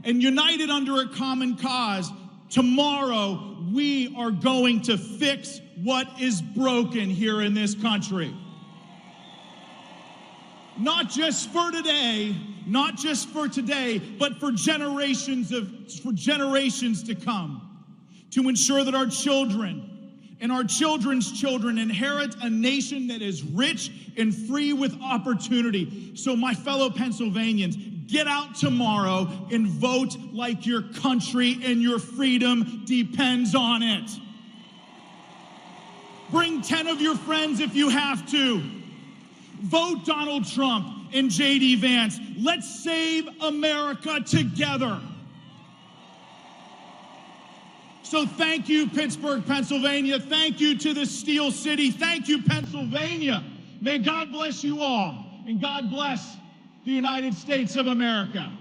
and united under a common cause, tomorrow we are going to fix what is broken here in this country. Not just for today, not just for today, but for generations to come, to ensure that our children and our children's children inherit a nation that is rich and free with opportunity. So my fellow Pennsylvanians, get out tomorrow and vote like your country and your freedom depends on it. Bring 10 of your friends if you have to. Vote Donald Trump and J.D. Vance. Let's save America together. So thank you, Pittsburgh, Pennsylvania. Thank you to the Steel City. Thank you, Pennsylvania. May God bless you all, and God bless the United States of America.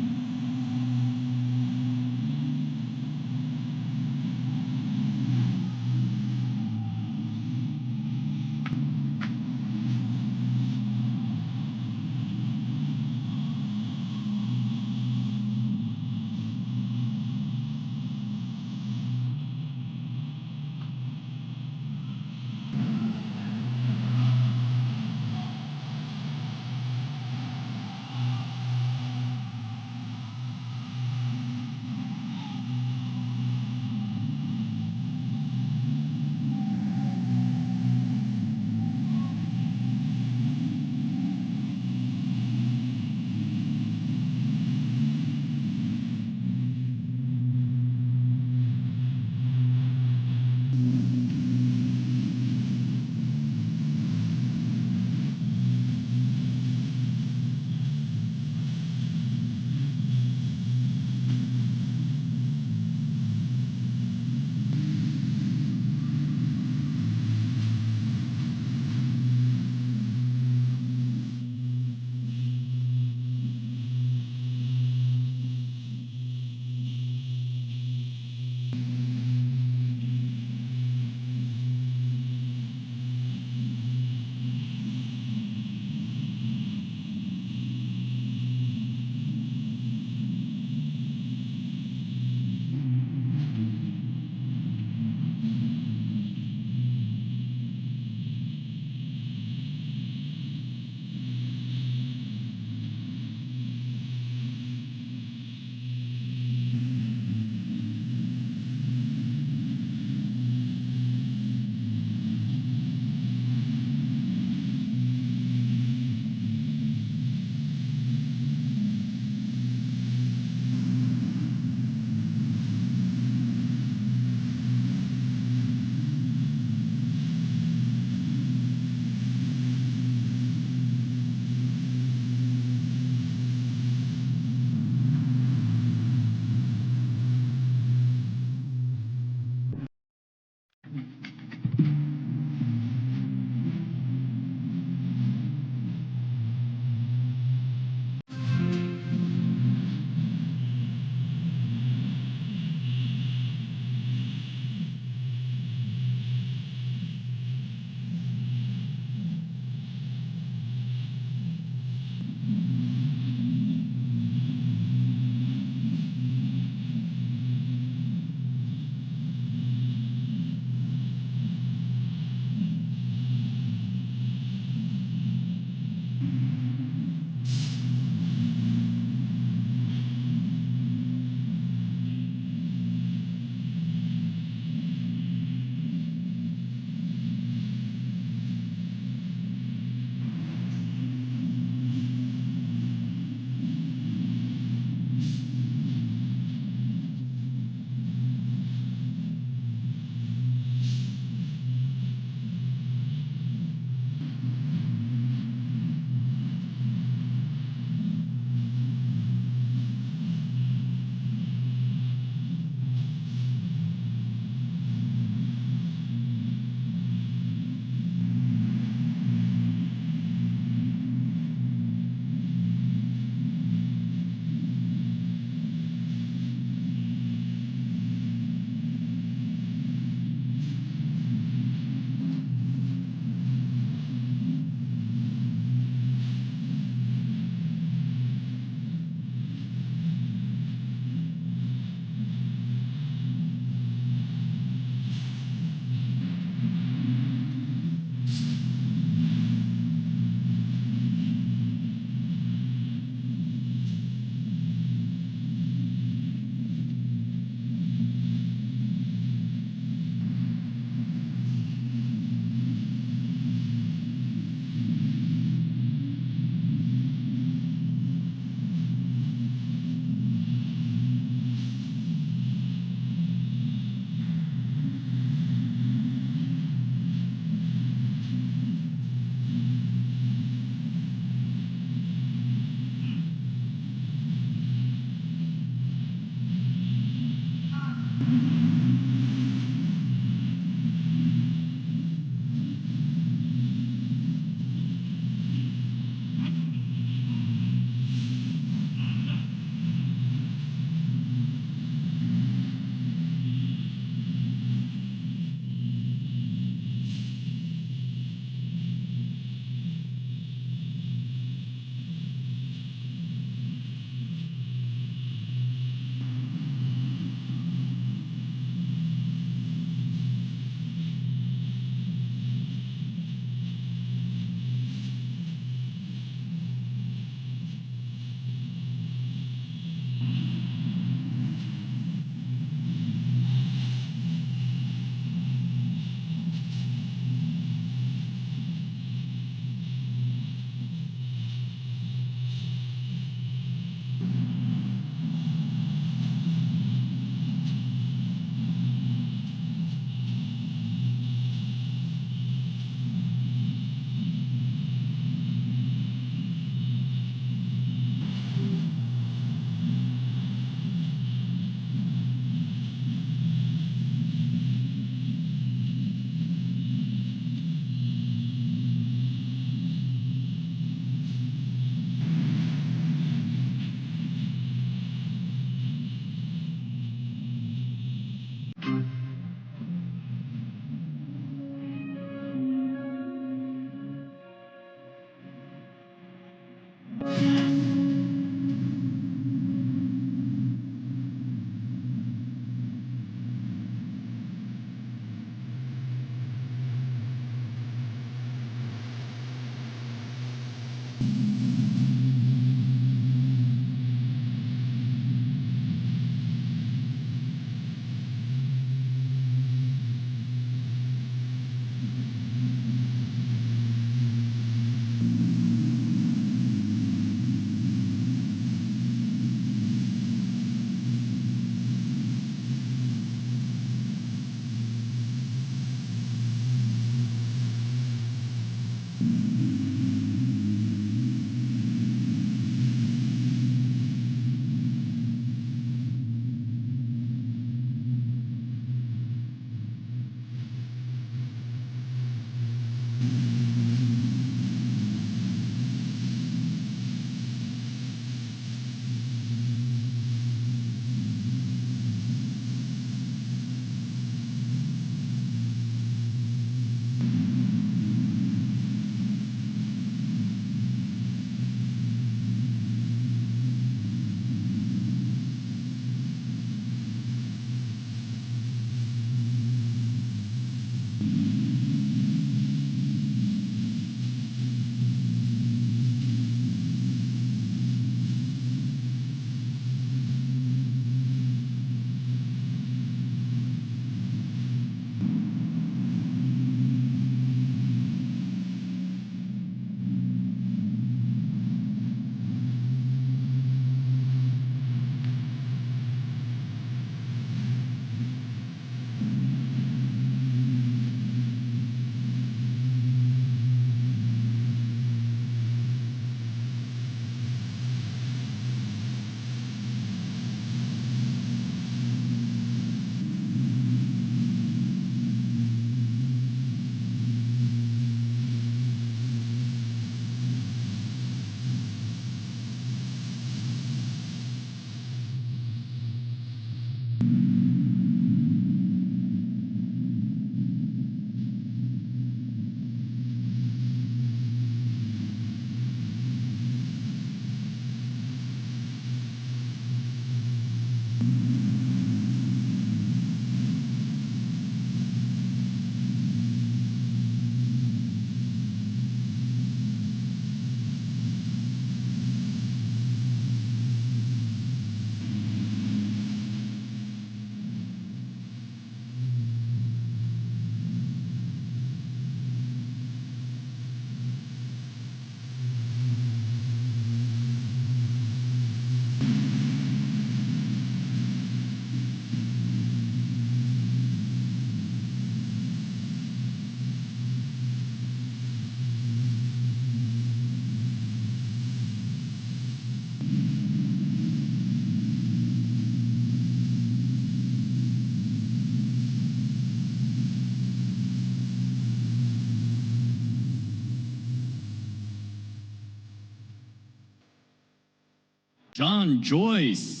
John Joyce.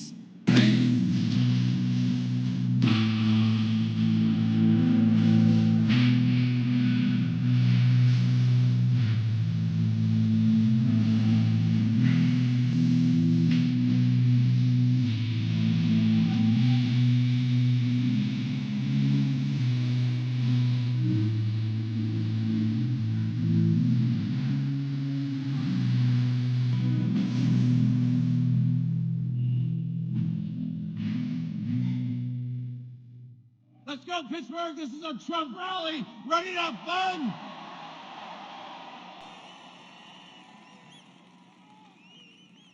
Let's go, Pittsburgh. This is a Trump rally. Ready to have fun?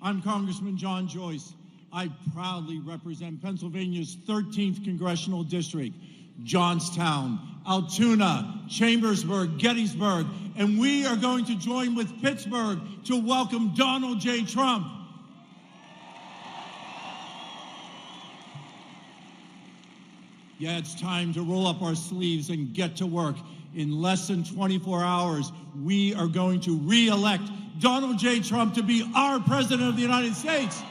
I'm Congressman John Joyce. I proudly represent Pennsylvania's 13th Congressional District, Johnstown, Altoona, Chambersburg, Gettysburg, and we are going to join with Pittsburgh to welcome Donald J. Trump. Yeah, it's time to roll up our sleeves and get to work. In less than 24 hours, we are going to re-elect Donald J. Trump to be our President of the United States.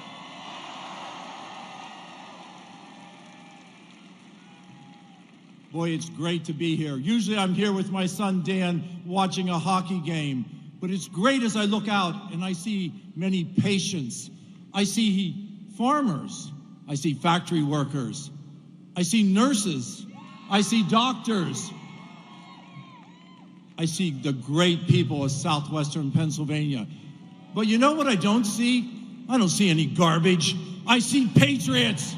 Boy, it's great to be here. Usually I'm here with my son Dan watching a hockey game, but it's great as I look out and I see many patients. I see farmers. I see factory workers. I see nurses, I see doctors, I see the great people of southwestern Pennsylvania. But you know what I don't see? I don't see any garbage. I see patriots.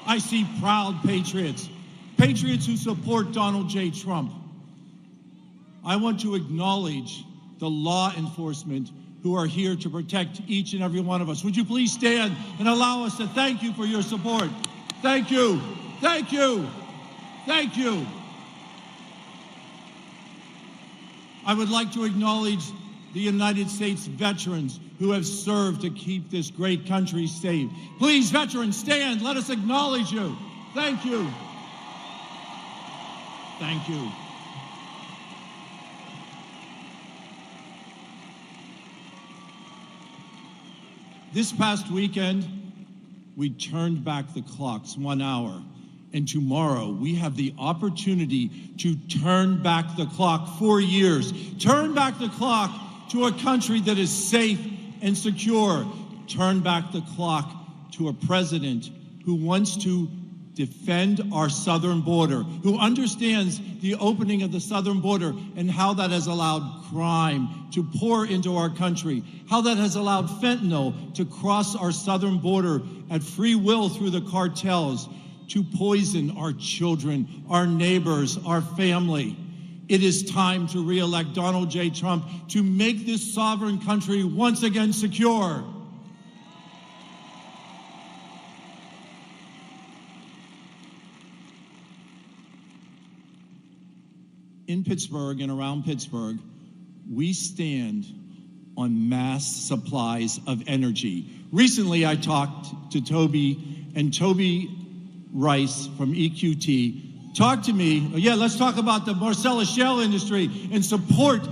I see proud patriots, patriots who support Donald J. Trump. I want to acknowledge the law enforcement who are here to protect each and every one of us. Would you please stand and allow us to thank you for your support? Thank you, thank you, thank you. I would like to acknowledge the United States veterans who have served to keep this great country safe. Please, veterans, stand. Let us acknowledge you. Thank you. Thank you. This past weekend, we turned back the clocks 1 hour, and tomorrow we have the opportunity to turn back the clock 4 years. Turn back the clock to a country that is safe and secure. Turn back the clock to a president who wants to defend our southern border, who understands the opening of the southern border and how that has allowed crime to pour into our country, how that has allowed fentanyl to cross our southern border at free will through the cartels, to poison our children, our neighbors, our family. It is time to re-elect Donald J. Trump to make this sovereign country once again secure. In Pittsburgh and around Pittsburgh, we stand on mass supplies of energy. Recently, I talked to Toby, and Toby Rice from EQT talked to me. Yeah, let's talk about the Marcellus shale industry and support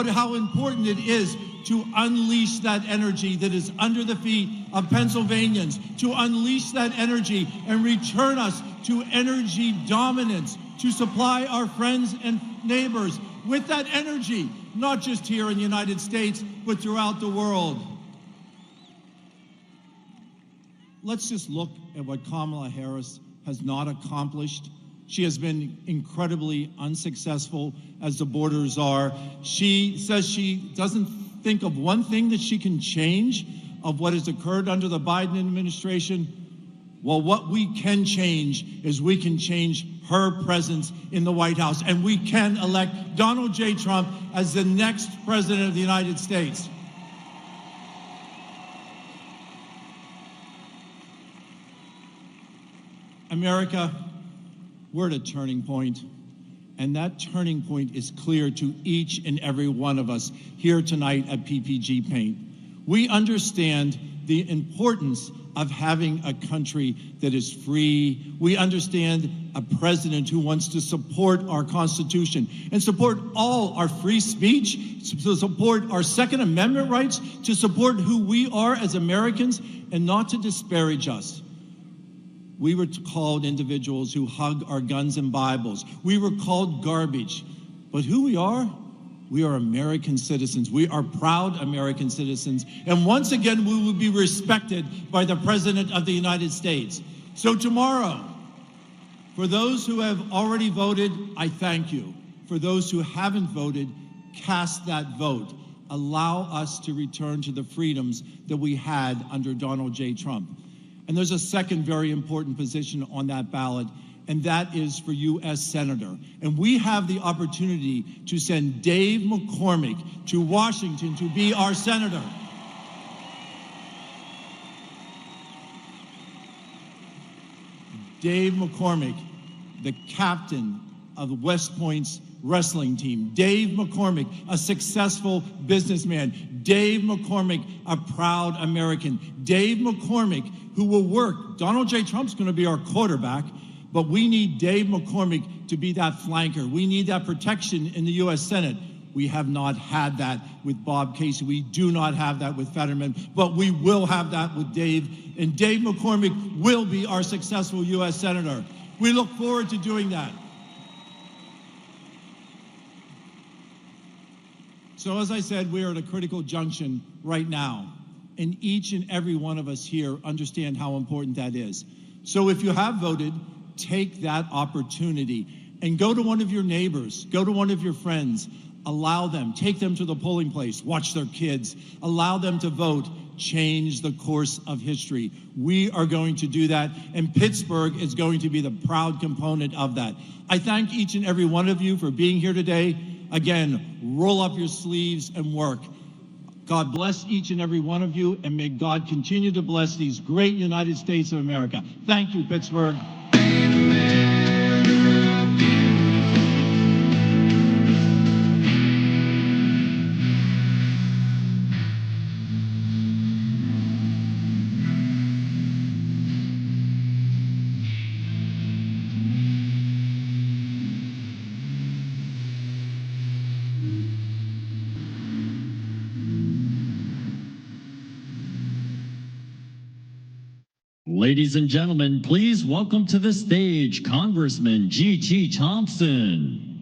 how important it is to unleash that energy that is under the feet of Pennsylvanians, to unleash that energy and return us to energy dominance, to supply our friends and neighbors with that energy, not just here in the United States, but throughout the world. let's just look at what Kamala Harris has not accomplished. She has been incredibly unsuccessful as the border czar. She says she doesn't think of one thing that she can change of what has occurred under the Biden administration. Well, what we can change is we can change her presence in the White House, and we can elect Donald J. Trump as the next president of the United States. America, we're at a turning point, and that turning point is clear to each and every one of us here tonight at PPG Paint. We understand the importance of having a country that is free. We understand a president who wants to support our Constitution and support all our free speech, to support our Second Amendment rights, to support who we are as Americans, and not to disparage us. We were called individuals who hug our guns and Bibles. We were called garbage. But who we are American citizens. We are proud American citizens. And once again, we will be respected by the President of the United States. So tomorrow, for those who have already voted, I thank you. For those who haven't voted, cast that vote. Allow us to return to the freedoms that we had under Donald J. Trump. And there's a second very important position on that ballot, and that is for U.S. Senator. And we have the opportunity to send Dave McCormick to Washington to be our senator. Dave McCormick, the captain of West Point's wrestling team. Dave McCormick, a successful businessman. Dave McCormick, a proud American. Dave McCormick, who will work. Donald J. Trump's going to be our quarterback, but we need Dave McCormick to be that flanker. We need that protection in the U.S. Senate. We have not had that with Bob Casey. We do not have that with Fetterman, but we will have that with Dave. And Dave McCormick will be our successful U.S. Senator. We look forward to doing that. So as I said, we are at a critical junction right now, and each and every one of us here understand how important that is. So if you have voted, take that opportunity and go to one of your neighbors, go to one of your friends, allow them, take them to the polling place, watch their kids, allow them to vote, change the course of history. We are going to do that, and Pittsburgh is going to be the proud component of that. I thank each and every one of you for being here today. Again, roll up your sleeves and work. God bless each and every one of you, and may God continue to bless these great United States of America. Thank you, Pittsburgh. Ladies and gentlemen, please welcome to the stage Congressman GT Thompson.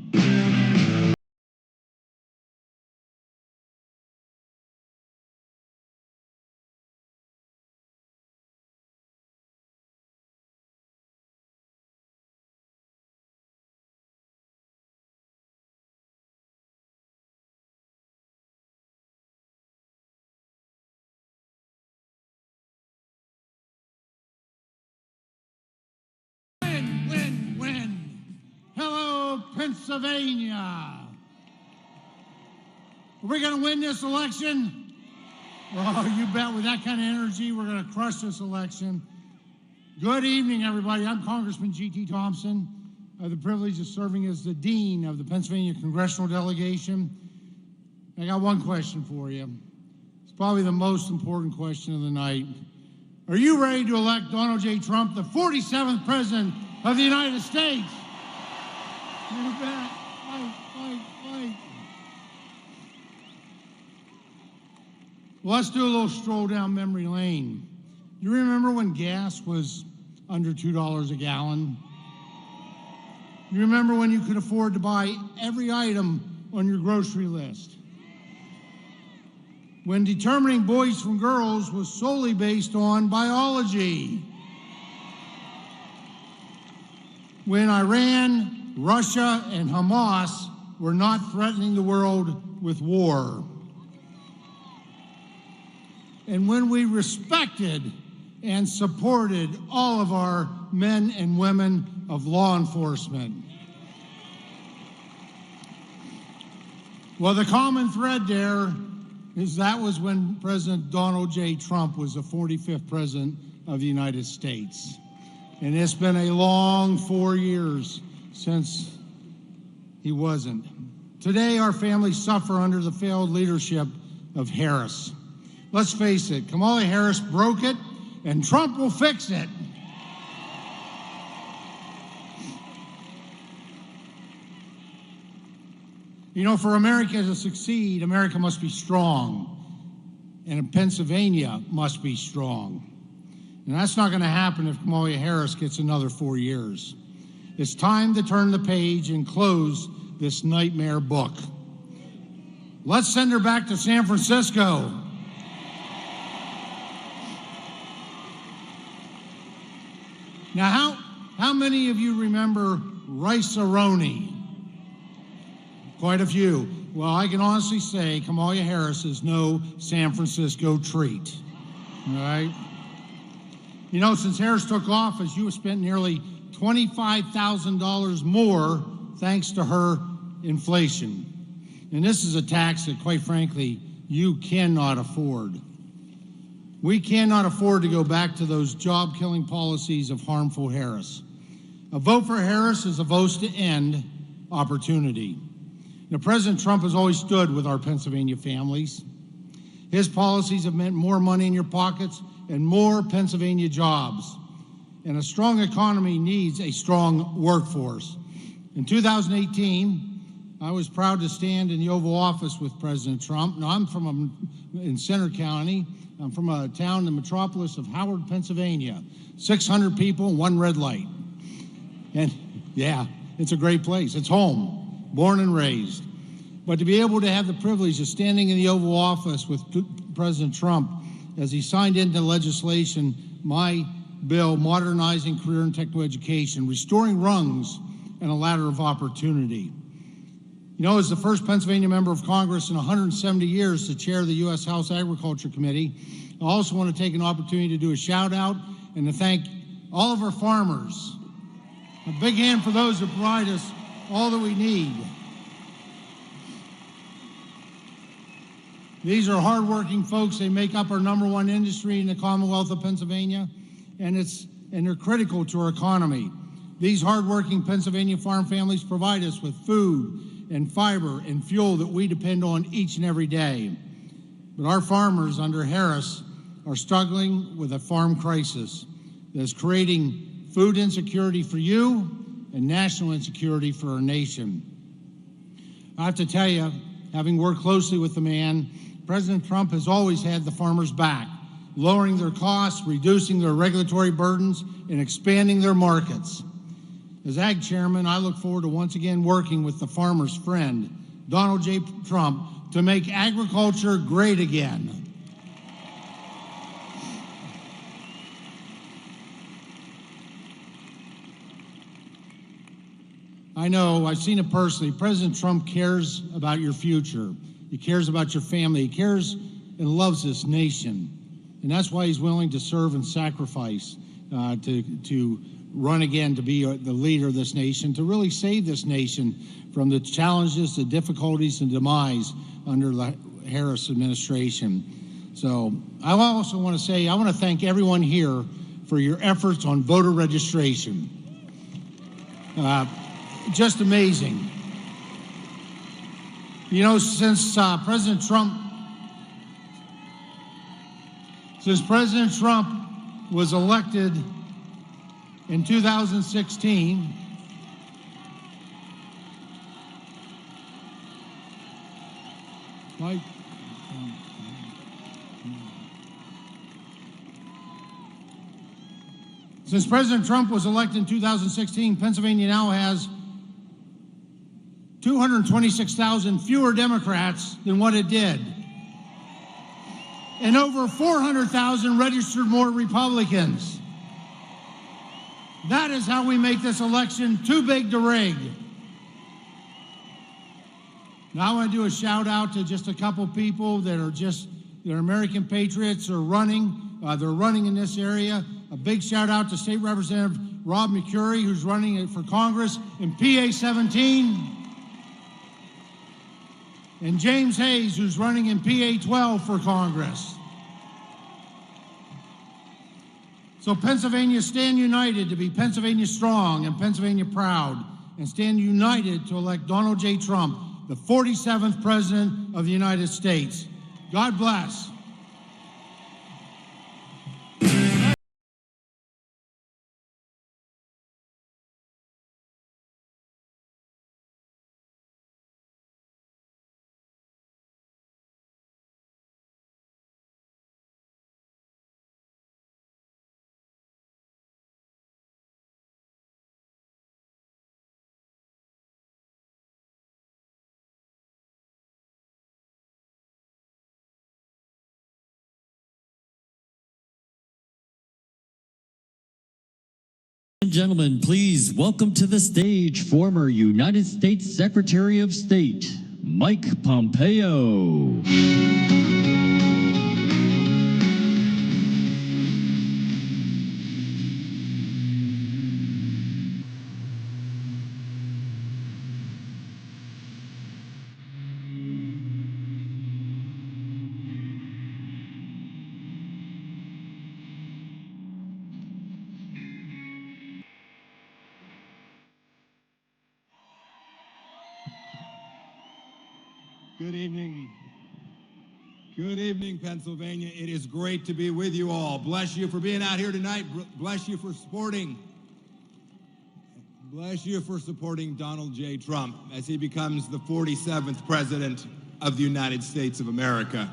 Pennsylvania. Are we going to win this election? Well, you bet. With that kind of energy, we're going to crush this election. Good evening, everybody. I'm Congressman GT Thompson. I have the privilege of serving as the Dean of the Pennsylvania Congressional Delegation. I got one question for you. It's probably the most important question of the night. Are you ready to elect Donald J. Trump, the 47th President of the United States? You bet. Fight. Well, let's do a little stroll down memory lane. You remember when gas was under $2 a gallon? You remember when you could afford to buy every item on your grocery list? when determining boys from girls was solely based on biology. When Iran, Russia, and Hamas were not threatening the world with war. And when we respected and supported all of our men and women of law enforcement. Well, the common thread there is that was when President Donald J. Trump was the 45th President of the United States. And it's been a long 4 years since he wasn't. Today, our families suffer under the failed leadership of Harris. Let's face it, Kamala Harris broke it, and Trump will fix it. You know, for America to succeed, America must be strong, and Pennsylvania must be strong. And that's not going to happen if Kamala Harris gets another 4 years. It's time to turn the page and close this nightmare book. Let's send her back to San Francisco. Now, how many of you remember Rice-A-Roni? Quite a few. Well, I can honestly say Kamala Harris is no San Francisco treat. All right? You know, since Harris took office, you have spent nearly $25,000 more thanks to her inflation. And this is a tax that, quite frankly, you cannot afford. We cannot afford to go back to those job-killing policies of harmful Harris. A vote for Harris is a vote to end opportunity. Now, President Trump has always stood with our Pennsylvania families. His policies have meant more money in your pockets and more Pennsylvania jobs. And a strong economy needs a strong workforce. In 2018, I was proud to stand in the Oval Office with President Trump. Now, I'm in Center County. I'm from a town, the metropolis of Howard, Pennsylvania. 600 people, one red light. And yeah, it's a great place. It's home, born and raised. But to be able to have the privilege of standing in the Oval Office with President Trump as he signed into legislation my bill modernizing career and technical education, restoring rungs and a ladder of opportunity. You know, as the first Pennsylvania member of Congress in 170 years to chair the U.S. House Agriculture Committee, I also want to take an opportunity to do a shout out and to thank all of our farmers. A big hand for those who provide us all that we need. These are hardworking folks. They make up our #1 industry in the Commonwealth of Pennsylvania, and they're critical to our economy. These hardworking Pennsylvania farm families provide us with food and fiber and fuel that we depend on each and every day. But our farmers under Harris are struggling with a farm crisis that is creating food insecurity for you and national insecurity for our nation. I have to tell you, having worked closely with the man, President Trump has always had the farmers' back, lowering their costs, reducing their regulatory burdens, and expanding their markets. As Ag Chairman, I look forward to once again working with the farmer's friend, Donald J. Trump, to make agriculture great again. I know, I've seen it personally. President Trump cares about your future. He cares about your family. He cares and loves this nation. And that's why he's willing to serve and sacrifice to run again, to be the leader of this nation, to really save this nation from the challenges, the difficulties, and demise under the Harris administration. So I also want to say, I want to thank everyone here for your efforts on voter registration. Just amazing. You know, since President Trump was elected in 2016, since President Trump was elected in 2016, Pennsylvania now has 226,000 fewer Democrats than what it did. and over 400,000 registered more Republicans. That is how we make this election too big to rig. Now I want to do a shout out to just a couple people that are American patriots are running. They're running in this area. A big shout out to State Representative Rob McCurry, who's running for Congress in PA 17. And James Hayes, who's running in PA 12 for Congress. So Pennsylvania, stand united to be Pennsylvania strong and Pennsylvania proud, and stand united to elect Donald J. Trump, the 47th President of the United States. God bless. Gentlemen, please welcome to the stage former United States Secretary of State, Mike Pompeo. Good evening. Good evening, Pennsylvania. It is great to be with you all. Bless you for being out here tonight. Bless you for supporting. Bless you for supporting Donald J. Trump as he becomes the 47th President of the United States of America.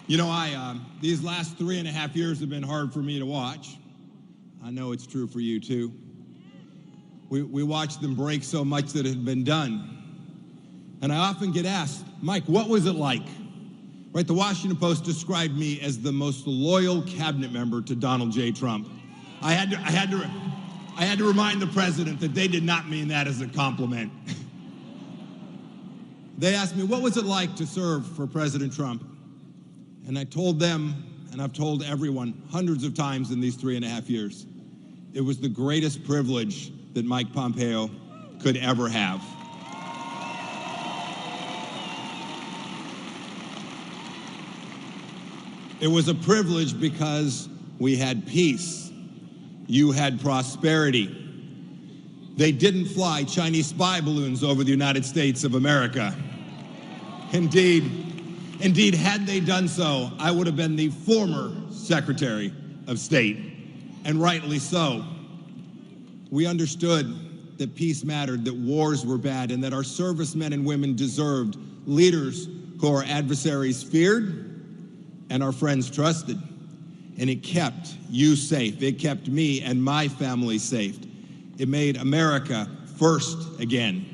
You know, these last 3.5 years have been hard for me to watch. I know it's true for you too. We watched them break so much that had been done. And I often get asked, Mike, what was it like? Right, the Washington Post described me as the most loyal cabinet member to Donald J. Trump. I had to remind the president that they did not mean that as a compliment. They asked me, what was it like to serve for President Trump? And I told them, and I've told everyone hundreds of times in these 3.5 years, it was the greatest privilege that Mike Pompeo could ever have. It was a privilege because we had peace. You had prosperity. They didn't fly Chinese spy balloons over the United States of America. Indeed, had they done so, I would have been the former Secretary of State, and rightly so. We understood that peace mattered, that wars were bad, and that our servicemen and women deserved leaders who our adversaries feared and our friends trusted. And it kept you safe. It kept me and my family safe. It made America first again.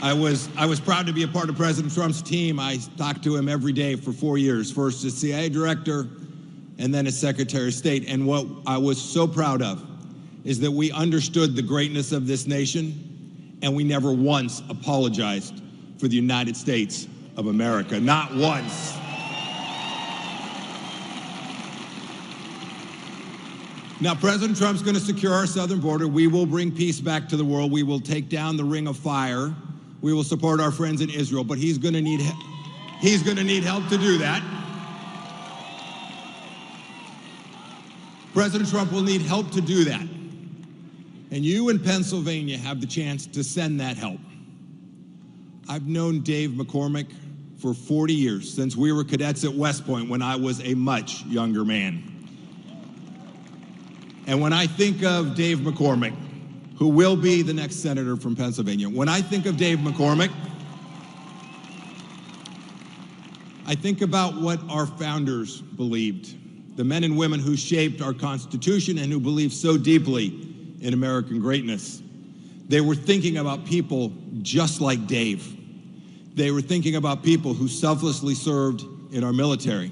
I was proud to be a part of President Trump's team. I talked to him every day for 4 years, first as CIA director and then as Secretary of State. And what I was so proud of is that we understood the greatness of this nation, and we never once apologized for the United States of America. Not once. Now, President Trump's going to secure our southern border. We will bring peace back to the world. We will take down the Ring of Fire. We will support our friends in Israel, but he's going to need help to do that. President Trump will need help to do that. And you in Pennsylvania have the chance to send that help. I've known Dave McCormick for 40 years, since we were cadets at West Point when I was a much younger man. And when I think of Dave McCormick, who will be the next senator from Pennsylvania, when I think of Dave McCormick, I think about what our founders believed, the men and women who shaped our Constitution and who believed so deeply in American greatness. They were thinking about people just like Dave. They were thinking about people who selflessly served in our military.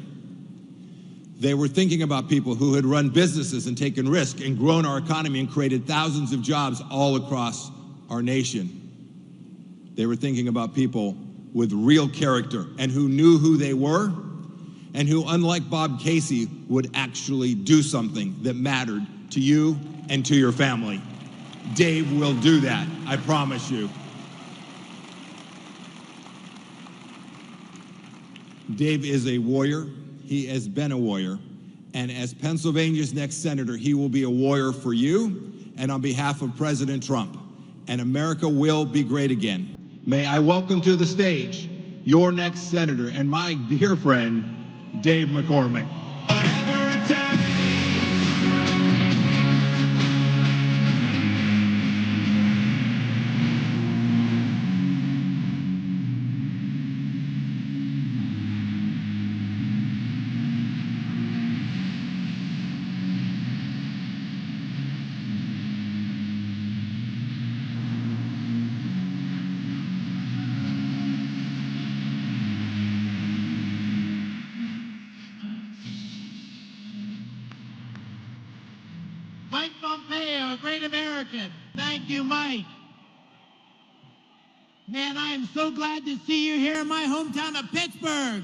They were thinking about people who had run businesses and taken risks and grown our economy and created thousands of jobs all across our nation. They were thinking about people with real character and who knew who they were and who, unlike Bob Casey, would actually do something that mattered to you and to your family. Dave will do that, I promise you. Dave is a warrior. He has been a warrior. And as Pennsylvania's next senator, he will be a warrior for you and on behalf of President Trump. And America will be great again. May I welcome to the stage your next senator and my dear friend, Dave McCormick. Mike Pompeo, a great American. Thank you, Mike. Man, I am so glad to see you here in my hometown of Pittsburgh.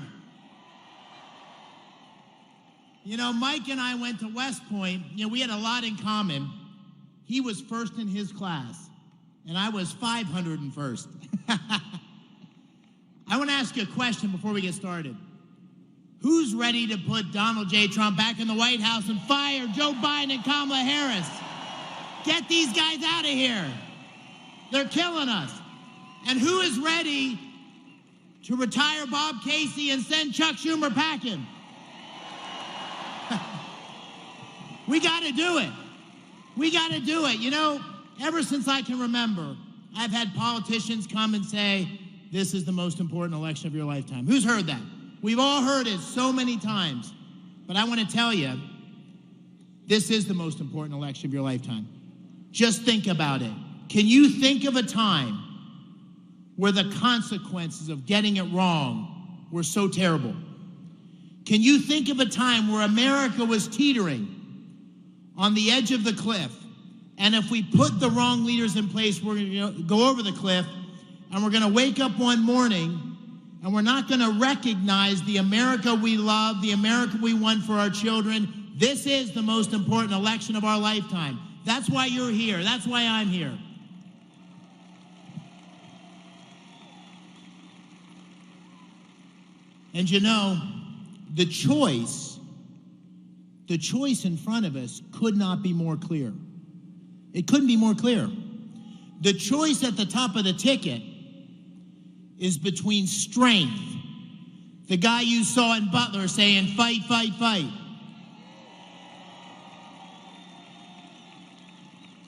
You know, Mike and I went to West Point. You know, we had a lot in common. He was first in his class, and I was 501st. I want to ask you a question before we get started. Who's ready to put Donald J. Trump back in the White House and fire Joe Biden and Kamala Harris? Get these guys out of here. They're killing us. And who is ready to retire Bob Casey and send Chuck Schumer packing? We got to do it. We got to do it. You know, ever since I can remember, I've had politicians come and say, this is the most important election of your lifetime. Who's heard that? We've all heard it so many times, but I want to tell you, this is the most important election of your lifetime. Just think about it. Can you think of a time where the consequences of getting it wrong were so terrible? Can you think of a time where America was teetering on the edge of the cliff, and if we put the wrong leaders in place, we're going to go over the cliff, and we're going to wake up one morning and we're not going to recognize the America we love, the America we want for our children? This is the most important election of our lifetime. That's why you're here. That's why I'm here. And you know, the choice in front of us could not be more clear. It couldn't be more clear. The choice at the top of the ticket is between strength, the guy you saw in Butler saying, fight, fight, fight,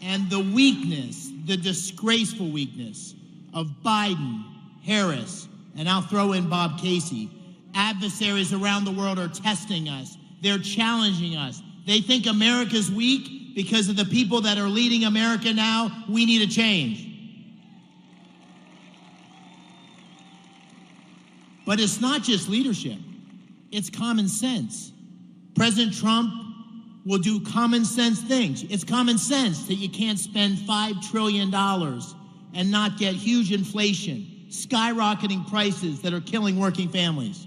and the weakness, the disgraceful weakness of Biden, Harris, and I'll throw in Bob Casey. Adversaries around the world are testing us. They're challenging us. They think America's weak because of the people that are leading America now. We need a change. But it's not just leadership. It's common sense. President Trump will do common sense things. It's common sense that you can't spend $5 trillion and not get huge inflation, skyrocketing prices that are killing working families.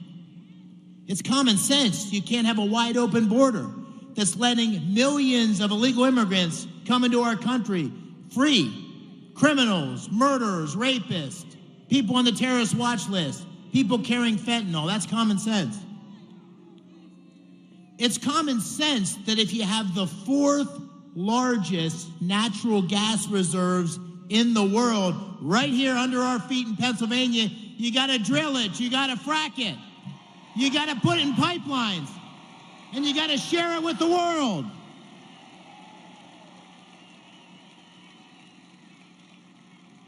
It's common sense you can't have a wide open border that's letting millions of illegal immigrants come into our country free. Criminals, murderers, rapists, people on the terrorist watch list, people carrying fentanyl. That's common sense. It's common sense that if you have the 4th largest natural gas reserves in the world right here under our feet in Pennsylvania, you got to drill it, you got to frack it, you got to put it in pipelines, and you got to share it with the world.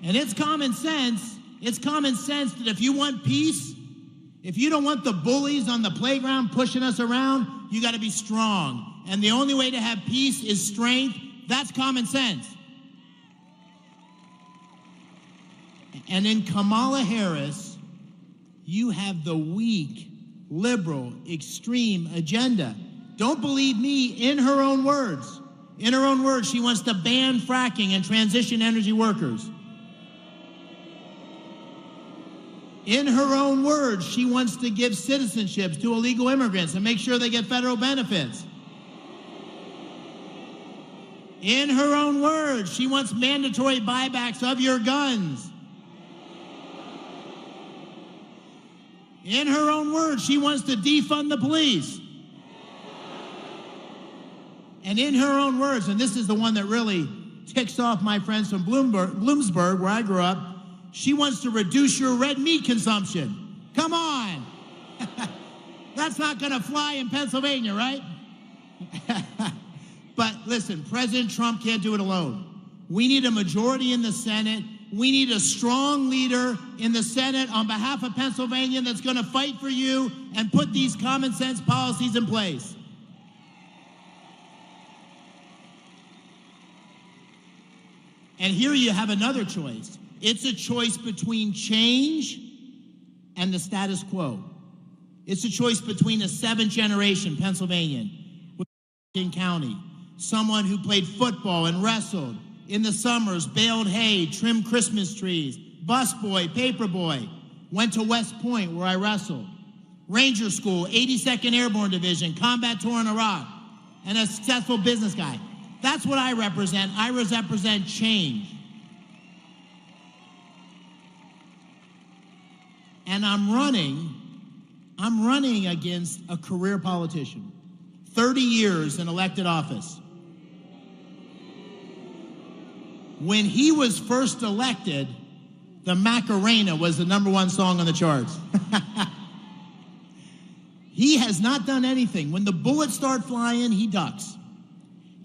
And it's common sense. It's common sense that if you want peace, if you don't want the bullies on the playground pushing us around, you got to be strong. And the only way to have peace is strength. That's common sense. And in Kamala Harris, you have the weak, liberal, extreme agenda. Don't believe me, in her own words. In her own words, she wants to ban fracking and transition energy workers. In her own words, she wants to give citizenships to illegal immigrants and make sure they get federal benefits. In her own words, she wants mandatory buybacks of your guns. In her own words, she wants to defund the police. And in her own words, and this is the one that really ticks off my friends from Bloomsburg, where I grew up, she wants to reduce your red meat consumption. Come on. That's not going to fly in Pennsylvania, right? But listen, President Trump can't do it alone. We need a majority in the Senate. We need a strong leader in the Senate on behalf of Pennsylvania that's going to fight for you and put these common sense policies in place. And here you have another choice. It's a choice between change and the status quo. It's a choice between a seventh generation Pennsylvanian in county, someone who played football and wrestled, in the summers baled hay, trimmed Christmas trees, busboy, paperboy, went to West Point where I wrestled, Ranger School, 82nd Airborne Division, combat tour in Iraq, and a successful business guy. That's what I represent. I represent change. And I'm running against a career politician, 30 years in elected office. When he was first elected, the Macarena was the #1 song on the charts. He has not done anything. When the bullets start flying, he ducks.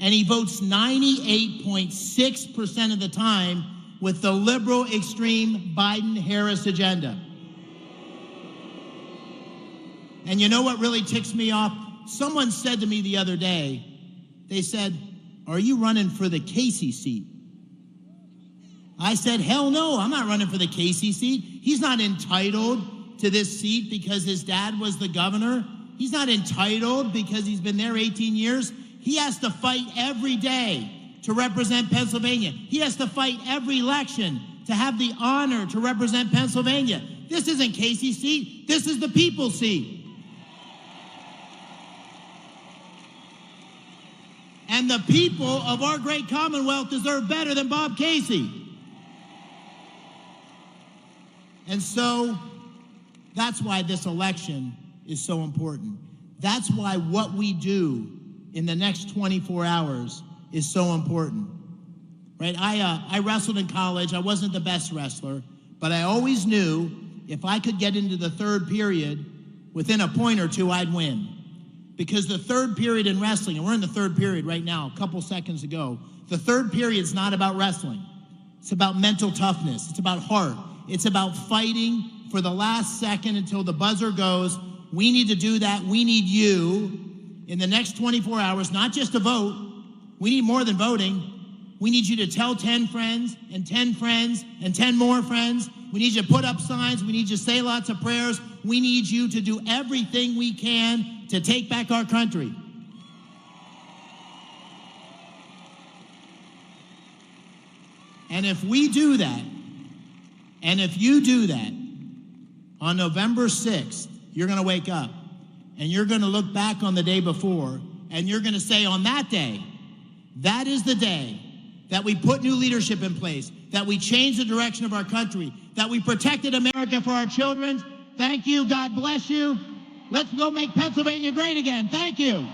And he votes 98.6% of the time with the liberal extreme Biden-Harris agenda. And you know what really ticks me off? Someone said to me the other day, they said, "Are you running for the Casey seat?" I said, "Hell no, I'm not running for the Casey seat. He's not entitled to this seat because his dad was the governor. He's not entitled because he's been there 18 years. He has to fight every day to represent Pennsylvania. He has to fight every election to have the honor to represent Pennsylvania. This isn't Casey's seat. This is the people's seat." And the people of our great Commonwealth deserve better than Bob Casey. And so that's why this election is so important. That's why what we do in the next 24 hours is so important, right? I wrestled in college. I wasn't the best wrestler, but I always knew if I could get into the third period within a point or two, I'd win. Because the third period in wrestling, and we're in the third period right now, a couple seconds ago, the third period's not about wrestling. It's about mental toughness. It's about heart. It's about fighting for the last second until the buzzer goes. We need to do that. We need you in the next 24 hours, not just to vote. We need more than voting. We need you to tell 10 friends and 10 friends and 10 more friends. We need you to put up signs. We need you to say lots of prayers. We need you to do everything we can to take back our country. And if we do that, and if you do that, on November 6th, you're going to wake up and you're going to look back on the day before and you're going to say, on that day, that is the day that we put new leadership in place, that we changed the direction of our country, that we protected America for our children. Thank you. God bless you. Let's go make Pennsylvania great again. Thank you.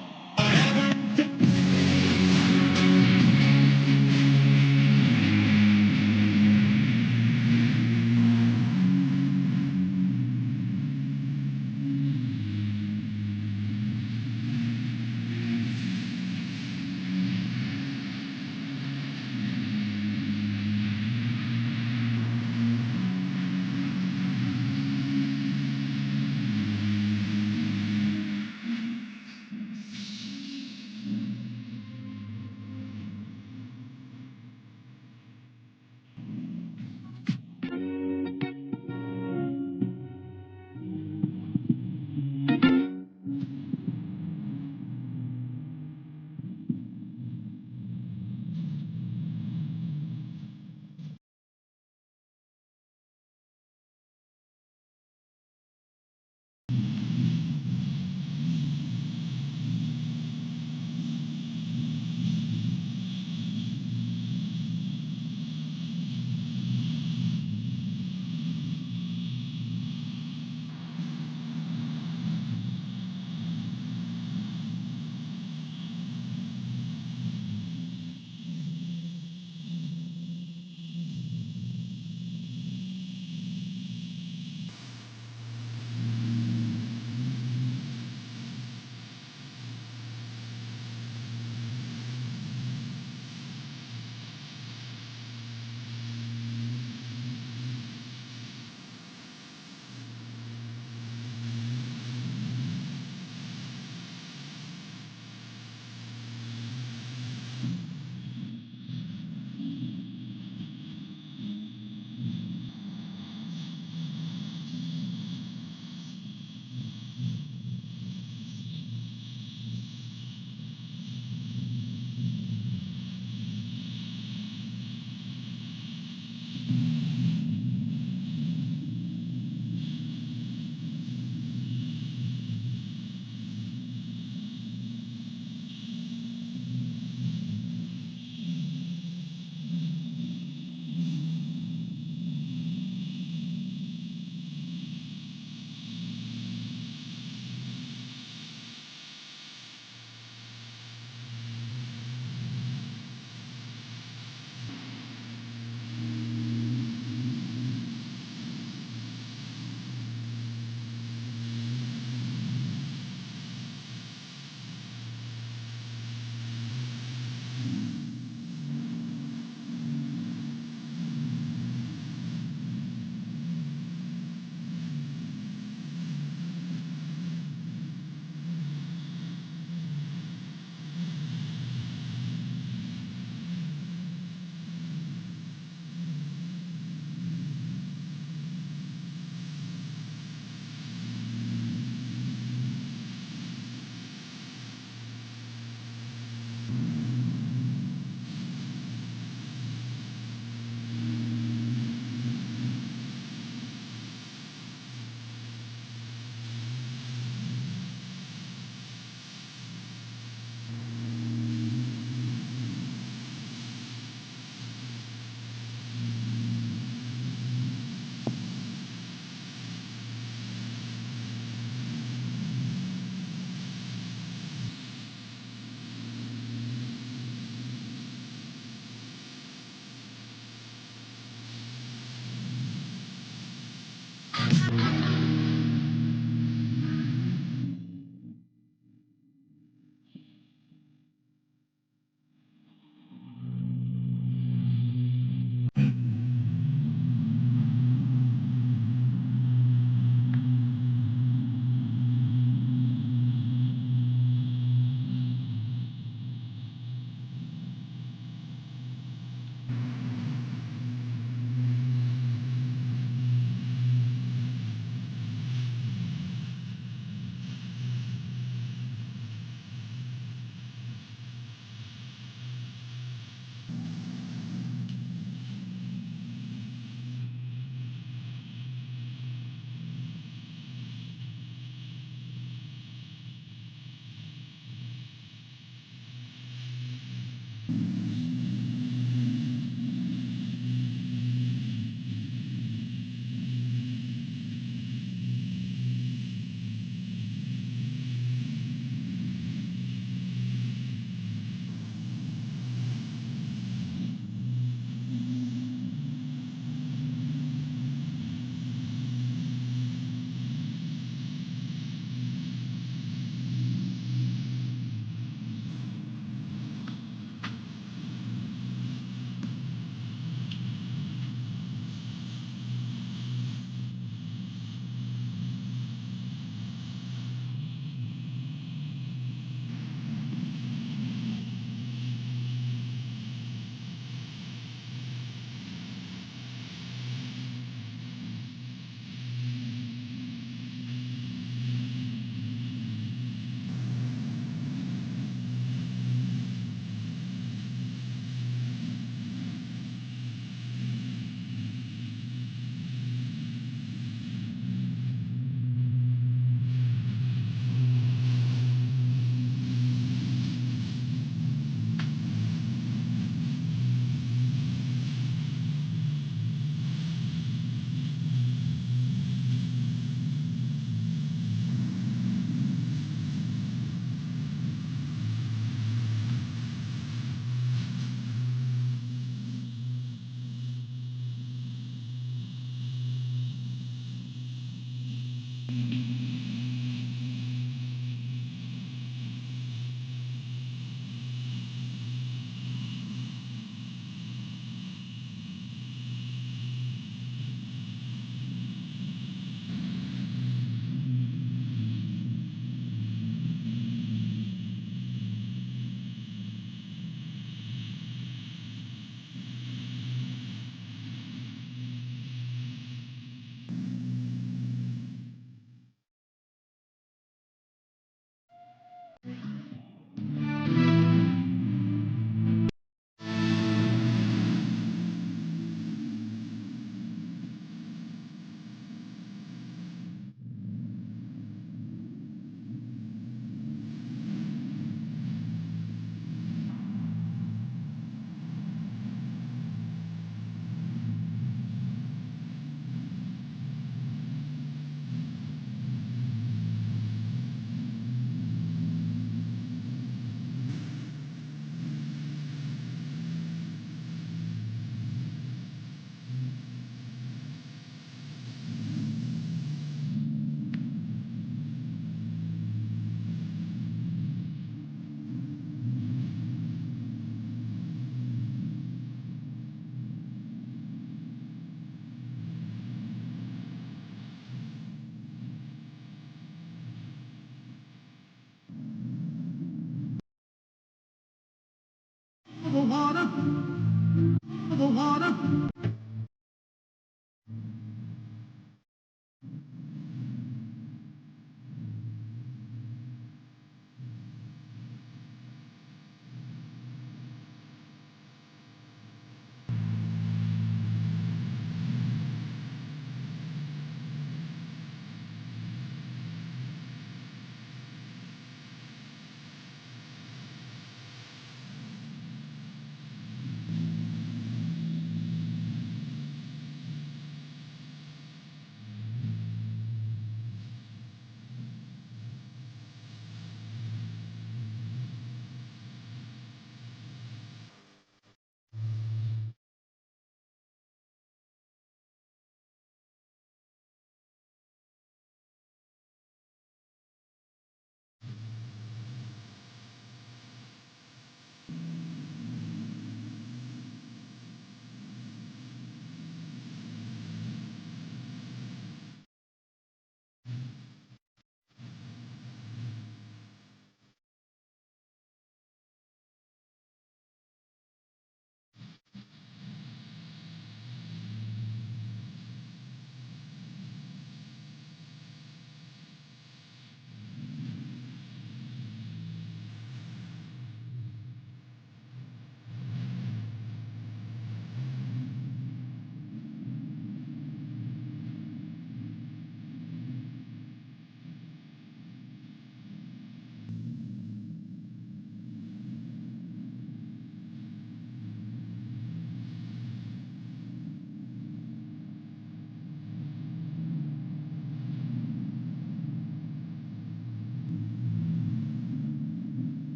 the water.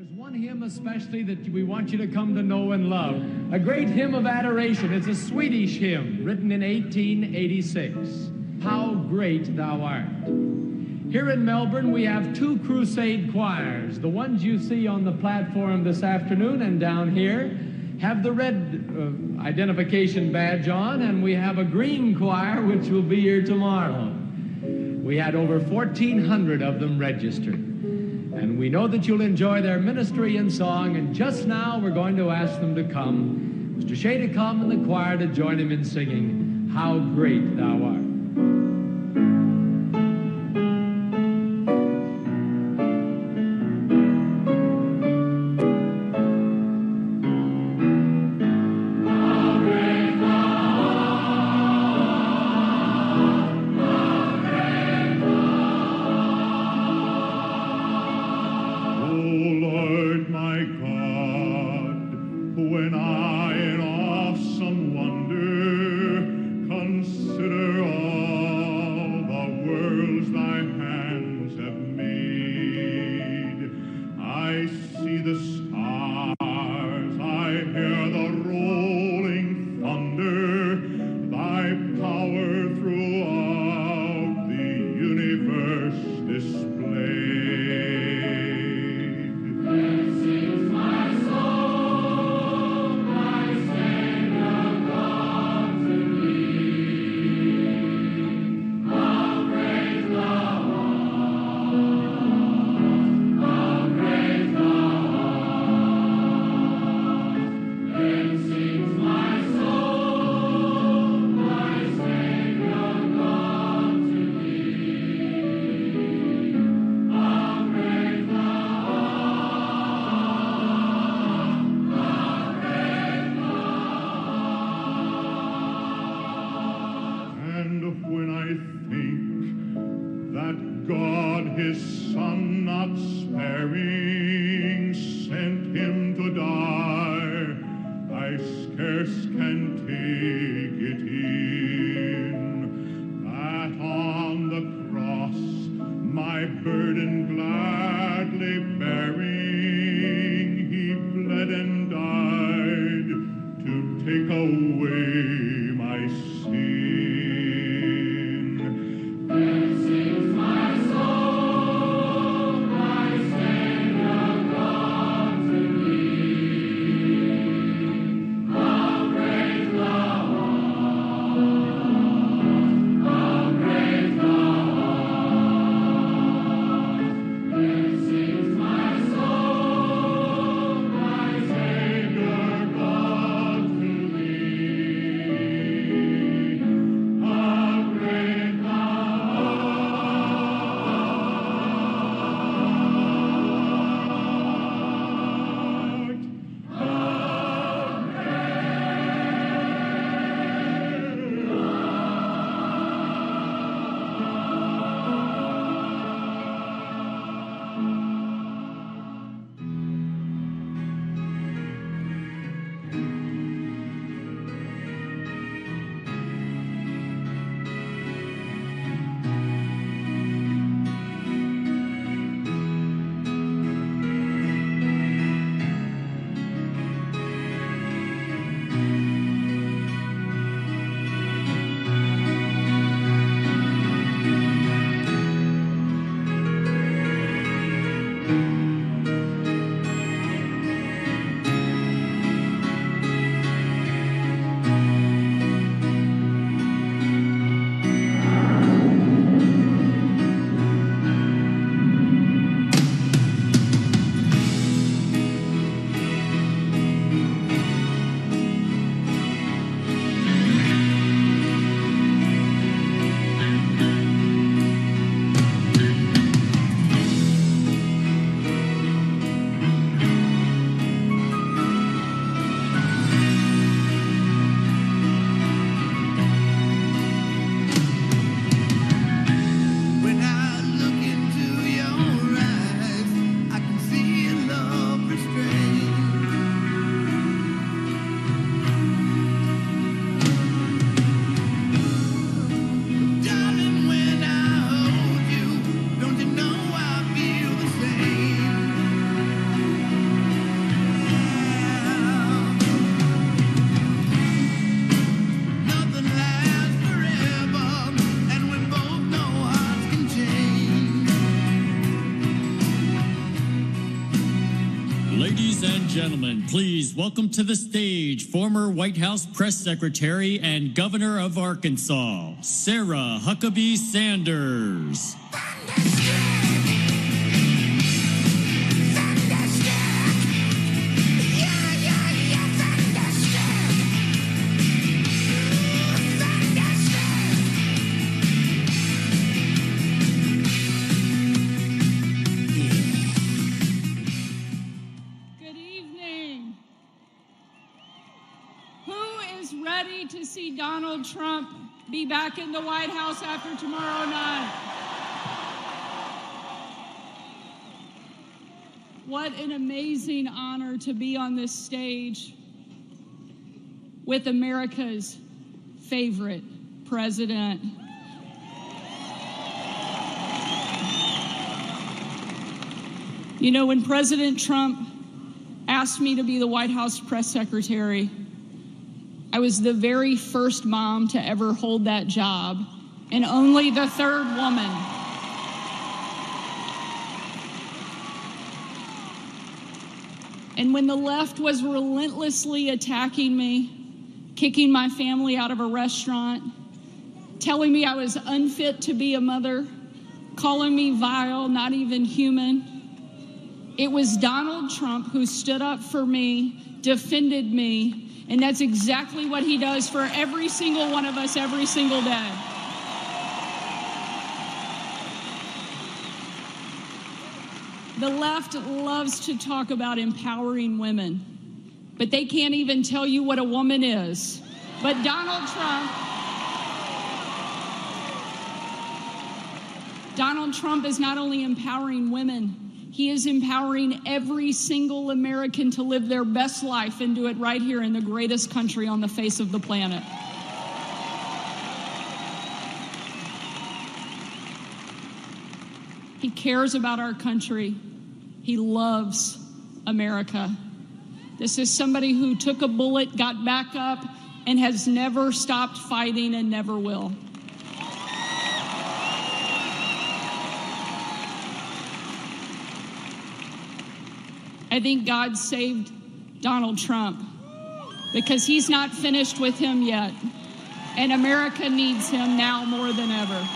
There's one hymn especially that we want you to come to know and love. A great hymn of adoration. It's a Swedish hymn written in 1886. How Great Thou Art. Here in Melbourne, we have two crusade choirs. The ones you see on the platform this afternoon and down here have the red identification badge on, and we have a green choir which will be here tomorrow. We had over 1,400 of them registered. And we know that you'll enjoy their ministry and song, and just now we're going to ask them to come. Mr. Shea to come and the choir to join him in singing, How Great Thou Art. Sings my soul. Ladies and gentlemen, please welcome to the stage former White House Press Secretary and Governor of Arkansas, Sarah Huckabee Sanders. To see Donald Trump be back in the White House after tomorrow night. What an amazing honor to be on this stage with America's favorite president. You know, when President Trump asked me to be the White House press secretary, I was the very first mom to ever hold that job, and only the third woman. And when the left was relentlessly attacking me, kicking my family out of a restaurant, telling me I was unfit to be a mother, calling me vile, not even human, it was Donald Trump who stood up for me, defended me, and that's exactly what he does for every single one of us every single day. The left loves to talk about empowering women, but they can't even tell you what a woman is. But Donald Trump is not only empowering women, he is empowering every single American to live their best life and do it right here in the greatest country on the face of the planet. He cares about our country. He loves America. This is somebody who took a bullet, got back up, and has never stopped fighting and never will. I think God saved Donald Trump because he's not finished with him yet, and America needs him now more than ever.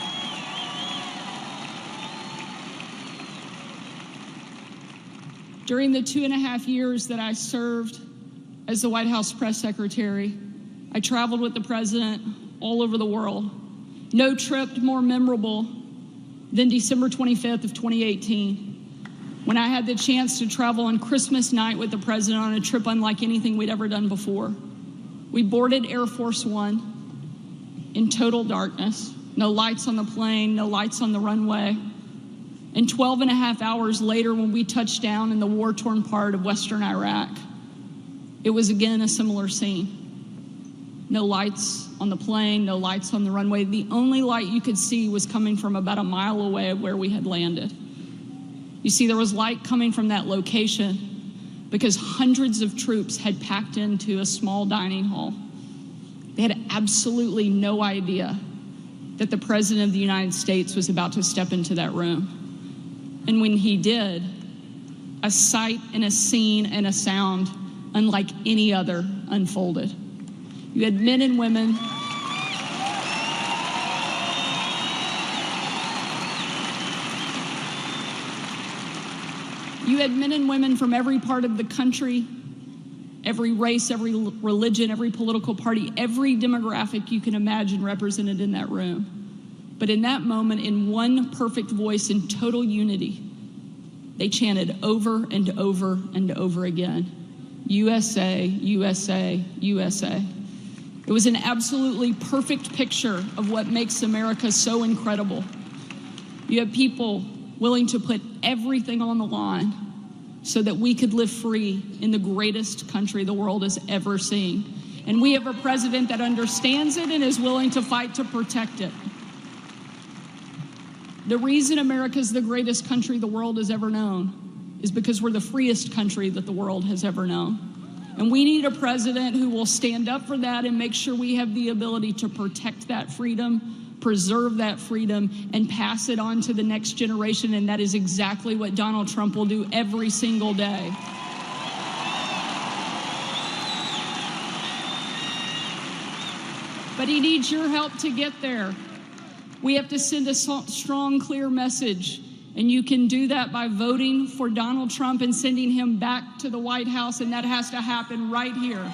During the 2.5 years that I served as the White House press secretary, I traveled with the president all over the world. No trip more memorable than December 25th of 2018. When I had the chance to travel on Christmas night with the president on a trip unlike anything we'd ever done before. We boarded Air Force One in total darkness, no lights on the plane, no lights on the runway. And 12.5 hours later, when we touched down in the war-torn part of Western Iraq, it was again a similar scene. No lights on the plane, no lights on the runway. The only light you could see was coming from about a mile away of where we had landed. You see, there was light coming from that location because hundreds of troops had packed into a small dining hall. They had absolutely no idea that the President of the United States was about to step into that room. And when he did, a sight and a scene and a sound unlike any other unfolded. You had men and women from every part of the country, every race, every religion, every political party, every demographic you can imagine represented in that room. But in that moment, in one perfect voice, in total unity, they chanted over and over and over again, USA, USA, USA. It was an absolutely perfect picture of what makes America so incredible. You have people willing to put everything on the line so that we could live free in the greatest country the world has ever seen. And we have a president that understands it and is willing to fight to protect it. The reason America is the greatest country the world has ever known is because we're the freest country that the world has ever known. And we need a president who will stand up for that and make sure we have the ability to protect that freedom, preserve that freedom, and pass it on to the next generation. And that is exactly what Donald Trump will do every single day. but he needs your help to get there. We have to send a strong, clear message, and you can do that by voting for Donald Trump and sending him back to the White House, and that has to happen right here.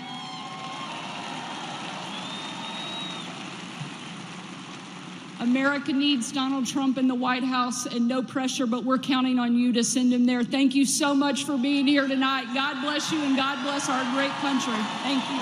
America needs Donald Trump in the White House, and no pressure, but we're counting on you to send him there. Thank you so much for being here tonight. God bless you, and God bless our great country. Thank you.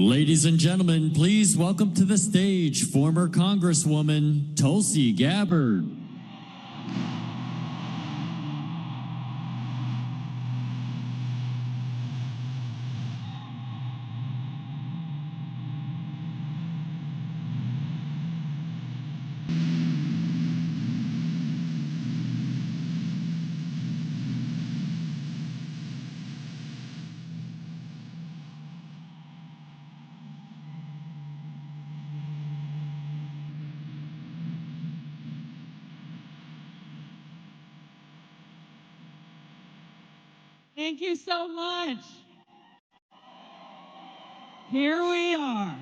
Ladies and gentlemen, please welcome to the stage former Congresswoman Tulsi Gabbard. Thank you so much. Here we are,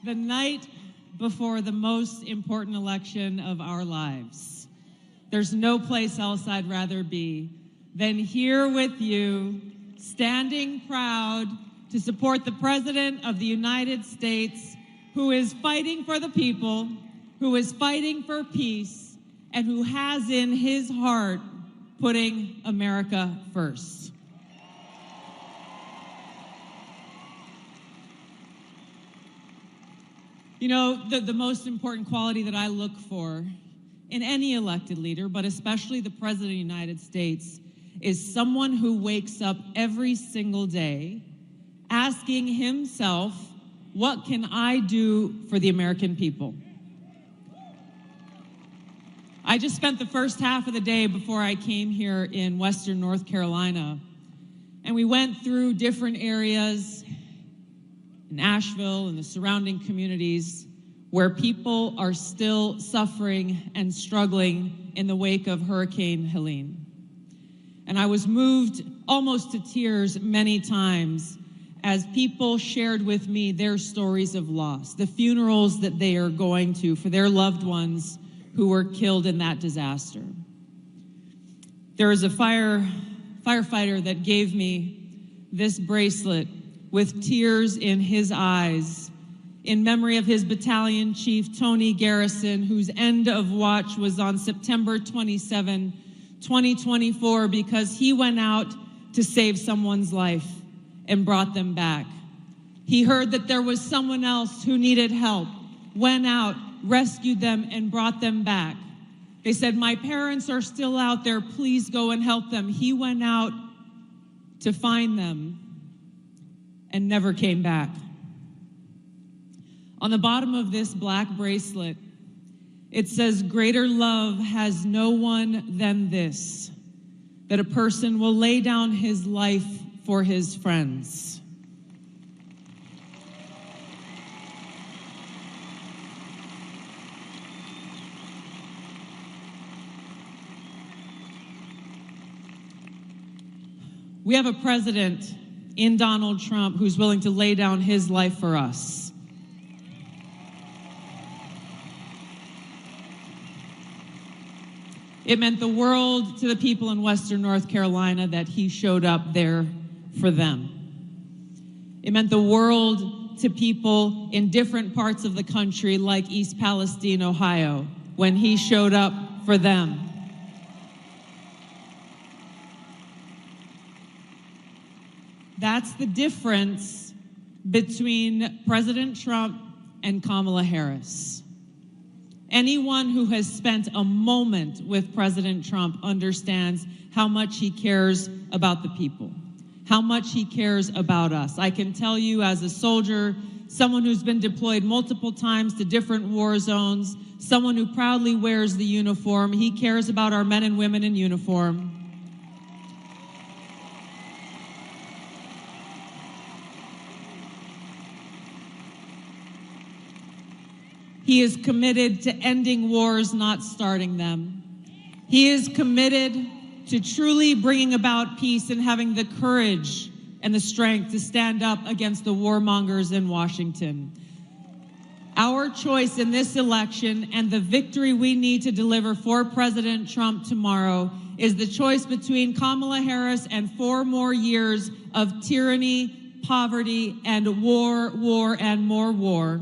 the night before the most important election of our lives. There's no place else I'd rather be than here with you, standing proud to support the President of the United States, who is fighting for the people, who is fighting for peace, and who has in his heart putting America first. You know, the most important quality that I look for in any elected leader, but especially the President of the United States, is someone who wakes up every single day asking himself, what can I do for the American people? I just spent the first half of the day before I came here in Western North Carolina, and we went through different areas in Asheville and the surrounding communities where people are still suffering and struggling in the wake of Hurricane Helene. And I was moved almost to tears many times as people shared with me their stories of loss, the funerals that they are going to for their loved ones who were killed in that disaster. There is a firefighter that gave me this bracelet with tears in his eyes in memory of his battalion chief, Tony Garrison, whose end of watch was on September 27, 2024, because he went out to save someone's life and brought them back. He heard that there was someone else who needed help, went out, rescued them, and brought them back. They said, my parents are still out there, please go and help them. He went out to find them and never came back. On the bottom of this black bracelet, it says, greater love has no one than this, that a person will lay down his life for his friends. We have a president in Donald Trump who's willing to lay down his life for us. It meant the world to the people in Western North Carolina that he showed up there for them. It meant the world to people in different parts of the country, like East Palestine, Ohio, when he showed up for them. That's the difference between President Trump and Kamala Harris. Anyone who has spent a moment with President Trump understands how much he cares about the people, how much he cares about us. I can tell you as a soldier someone who's been deployed multiple times to different war zones, someone who proudly wears the uniform. He cares about our men and women in uniform. He is committed to ending wars, not starting them. He is committed to truly bringing about peace and having the courage and the strength to stand up against the warmongers in Washington. Our choice in this election and the victory we need to deliver for President Trump tomorrow is the choice between Kamala Harris and 4 more years of tyranny, poverty, and war, and more war,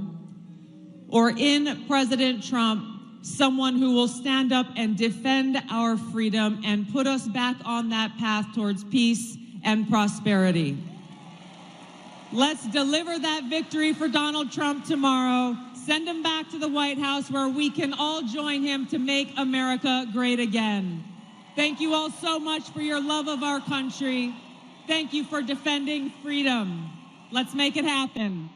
or in President Trump, someone who will stand up and defend our freedom and put us back on that path towards peace and prosperity. Let's deliver that victory for Donald Trump tomorrow. Send him back to the White House where we can all join him to make America great again. Thank you all so much for your love of our country. Thank you for defending freedom. Let's make it happen.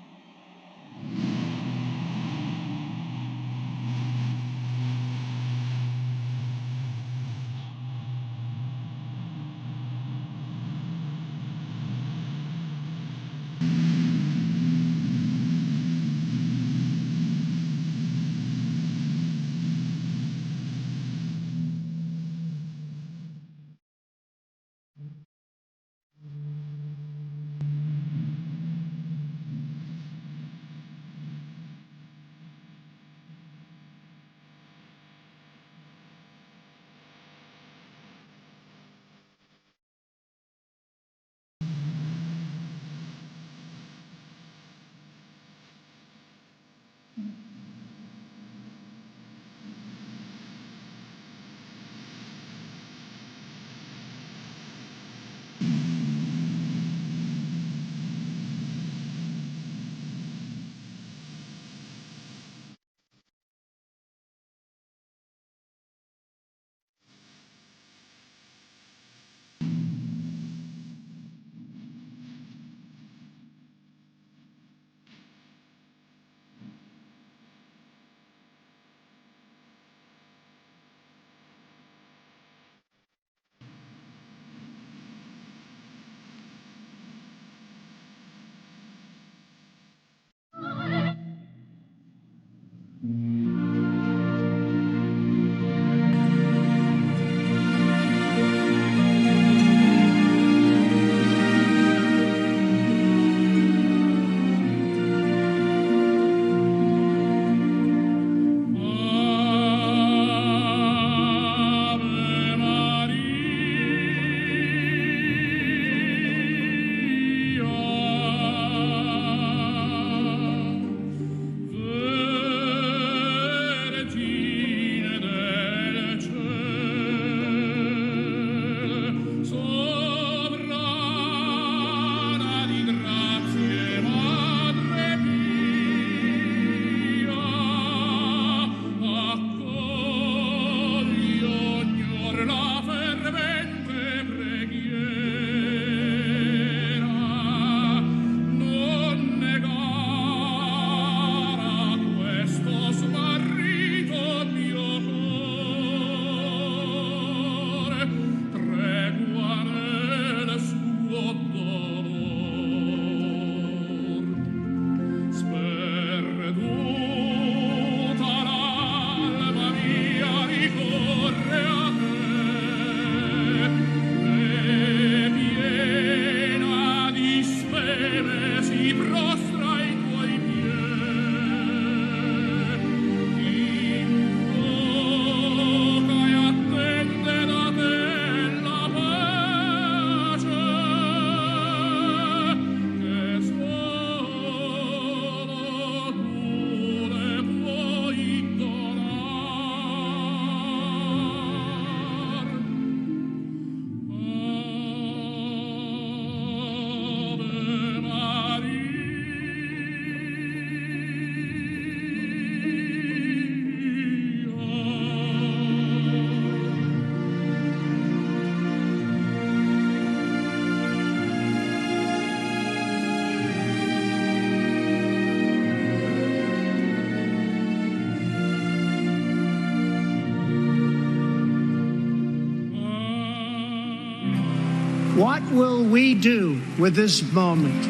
What will we do with this moment?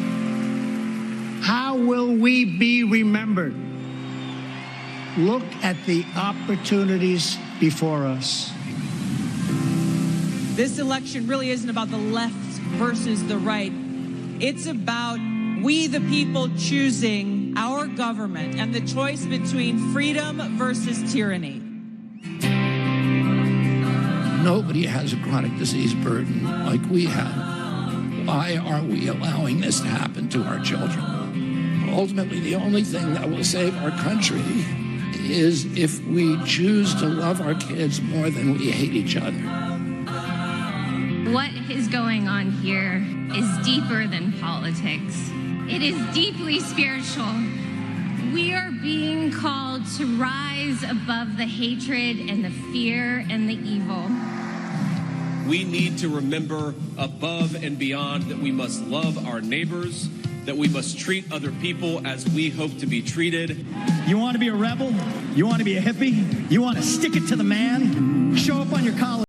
How will we be remembered? Look at the opportunities before us. This election really isn't about the left versus the right. It's about we, the people, choosing our government and the choice between freedom versus tyranny. Nobody has a chronic disease burden like we have. Why are we allowing this to happen to our children? Ultimately, the only thing that will save our country is if we choose to love our kids more than we hate each other. What is going on here is deeper than politics. It is deeply spiritual. We are being called to rise above the hatred and the fear and the evil. We need to remember above and beyond that we must love our neighbors, that we must treat other people as we hope to be treated. You want to be a rebel? You want to be a hippie? You want to stick it to the man? Show up on your college.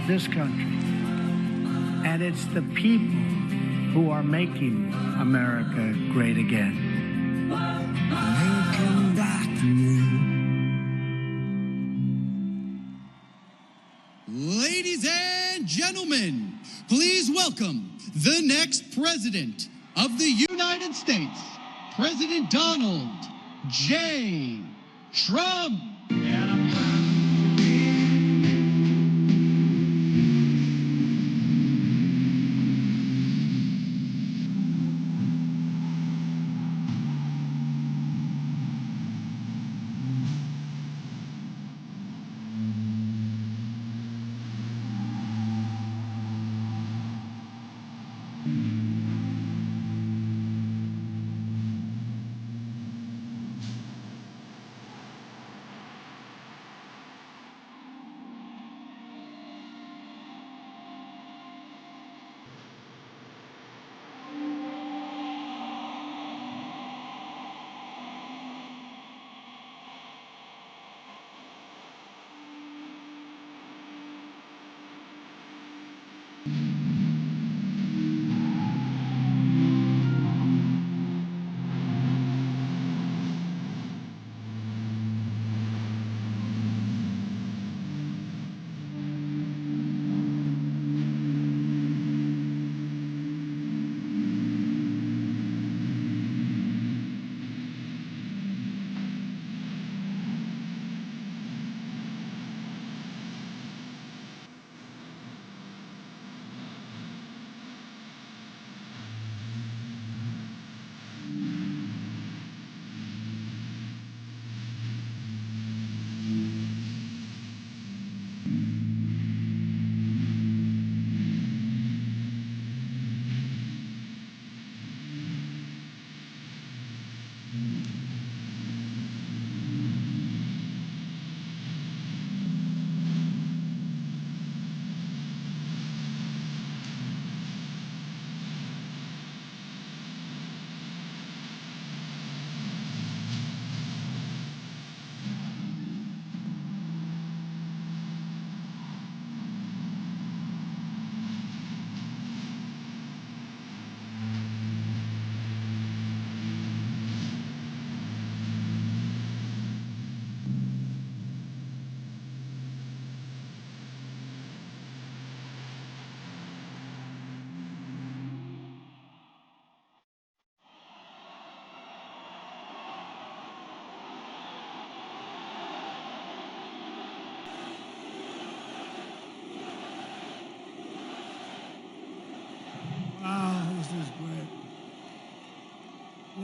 This country, and it's the people who are making America great again. Making back Ladies and gentlemen, please welcome the next president of the United States, President Donald J. Trump.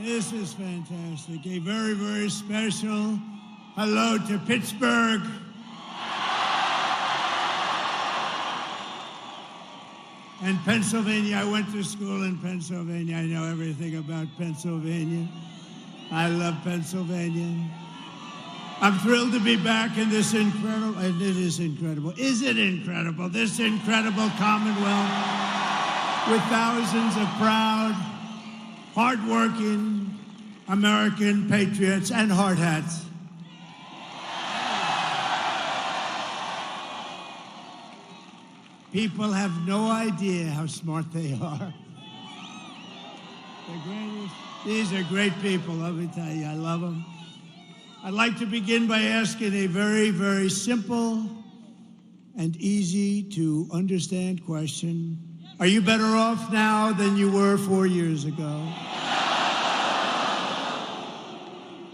This is fantastic. A very, very special hello to Pittsburgh. And Pennsylvania. I went to school in Pennsylvania. I know everything about Pennsylvania. I love Pennsylvania. I'm thrilled to be back in this incredible, and it is incredible. Is it incredible? This incredible Commonwealth with thousands of proud, hardworking American patriots and hard hats. People have no idea how smart they are. The greatest. These are great people, let me tell you. I love them. I'd like to begin by asking a very, very simple and easy to understand question. Are you better off now than you were 4 years ago?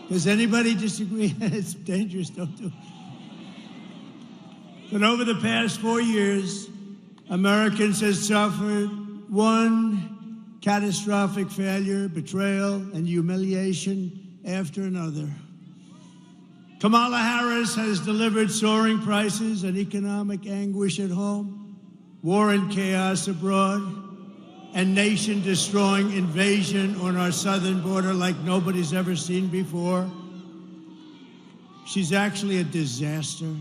Does anybody disagree? It's dangerous, don't do it. But over the past 4 years, Americans have suffered one catastrophic failure, betrayal, and humiliation after another. Kamala Harris has delivered soaring prices and economic anguish at home, war and chaos abroad, and nation-destroying invasion on our southern border like nobody's ever seen before. She's actually a disaster.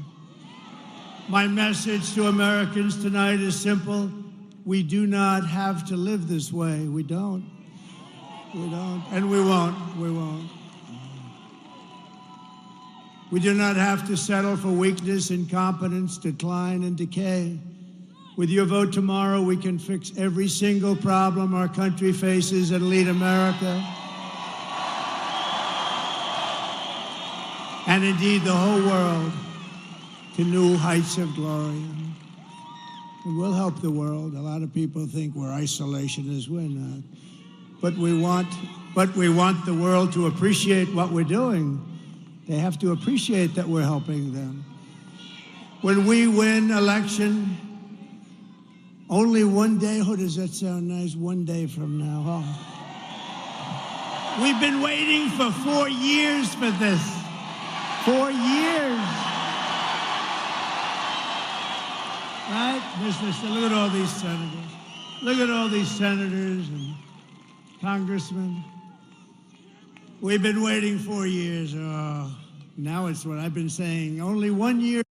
My message to Americans tonight is simple. We do not have to live this way. We don't. We don't. And we won't. We won't. We do not have to settle for weakness, incompetence, decline, and decay. With your vote tomorrow, we can fix every single problem our country faces and lead America, and indeed the whole world, to new heights of glory. And we'll help the world. A lot of people think we're isolationists. We're not. But we want the world to appreciate what we're doing. They have to appreciate that we're helping them. When we win election, only one day, oh, does that sound nice? One day from now, oh. We've been waiting for 4 years for this. 4 years. Right? Look at all these senators. Look at all these senators and congressmen. We've been waiting 4 years. Oh, now it's what I've been saying. Only 1 year.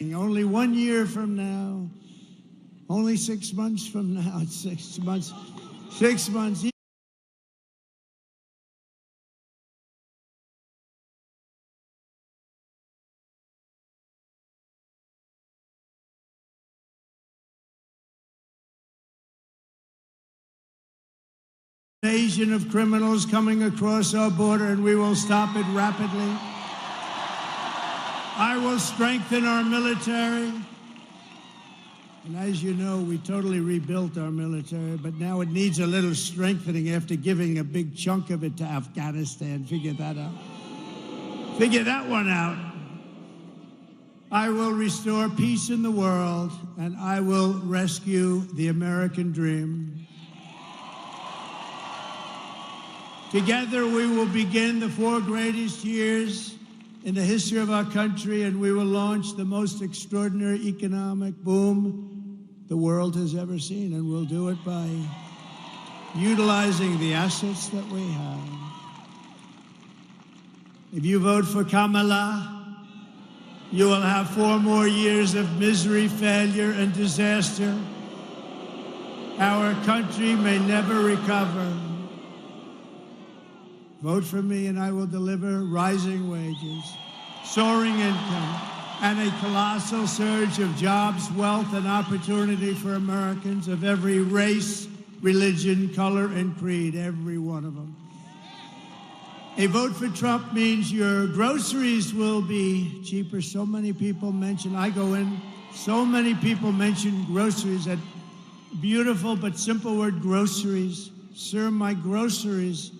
Only 1 year from now. Only 6 months from now. It's 6 months. 6 months. Invasion of criminals coming across our border, and we will stop it rapidly. I will strengthen our military. And as you know, we totally rebuilt our military, but now it needs a little strengthening after giving a big chunk of it to Afghanistan. Figure that out. Figure that one out. I will restore peace in the world, and I will rescue the American dream. Together, we will begin the 4 greatest years in the history of our country, and we will launch the most extraordinary economic boom the world has ever seen, and we'll do it by utilizing the assets that we have. If you vote for Kamala, you will have 4 more years of misery, failure, and disaster. Our country may never recover. Vote for me, and I will deliver rising wages, soaring income, and a colossal surge of jobs, wealth, and opportunity for Americans of every race, religion, color, and creed, every one of them. A vote for Trump means your groceries will be cheaper. So many people mention, I go in, so many people mention groceries, that beautiful but simple word, groceries. Sir, my groceries.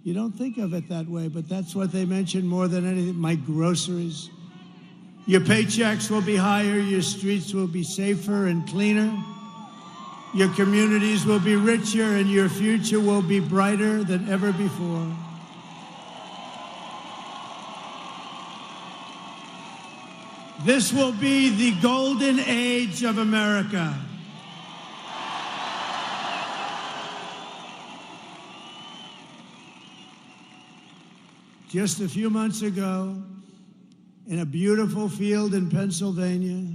You don't think of it that way, but that's what they mention more than anything, my groceries. Your paychecks will be higher, your streets will be safer and cleaner. Your communities will be richer and your future will be brighter than ever before. This will be the golden age of America. Just a few months ago, in a beautiful field in Pennsylvania,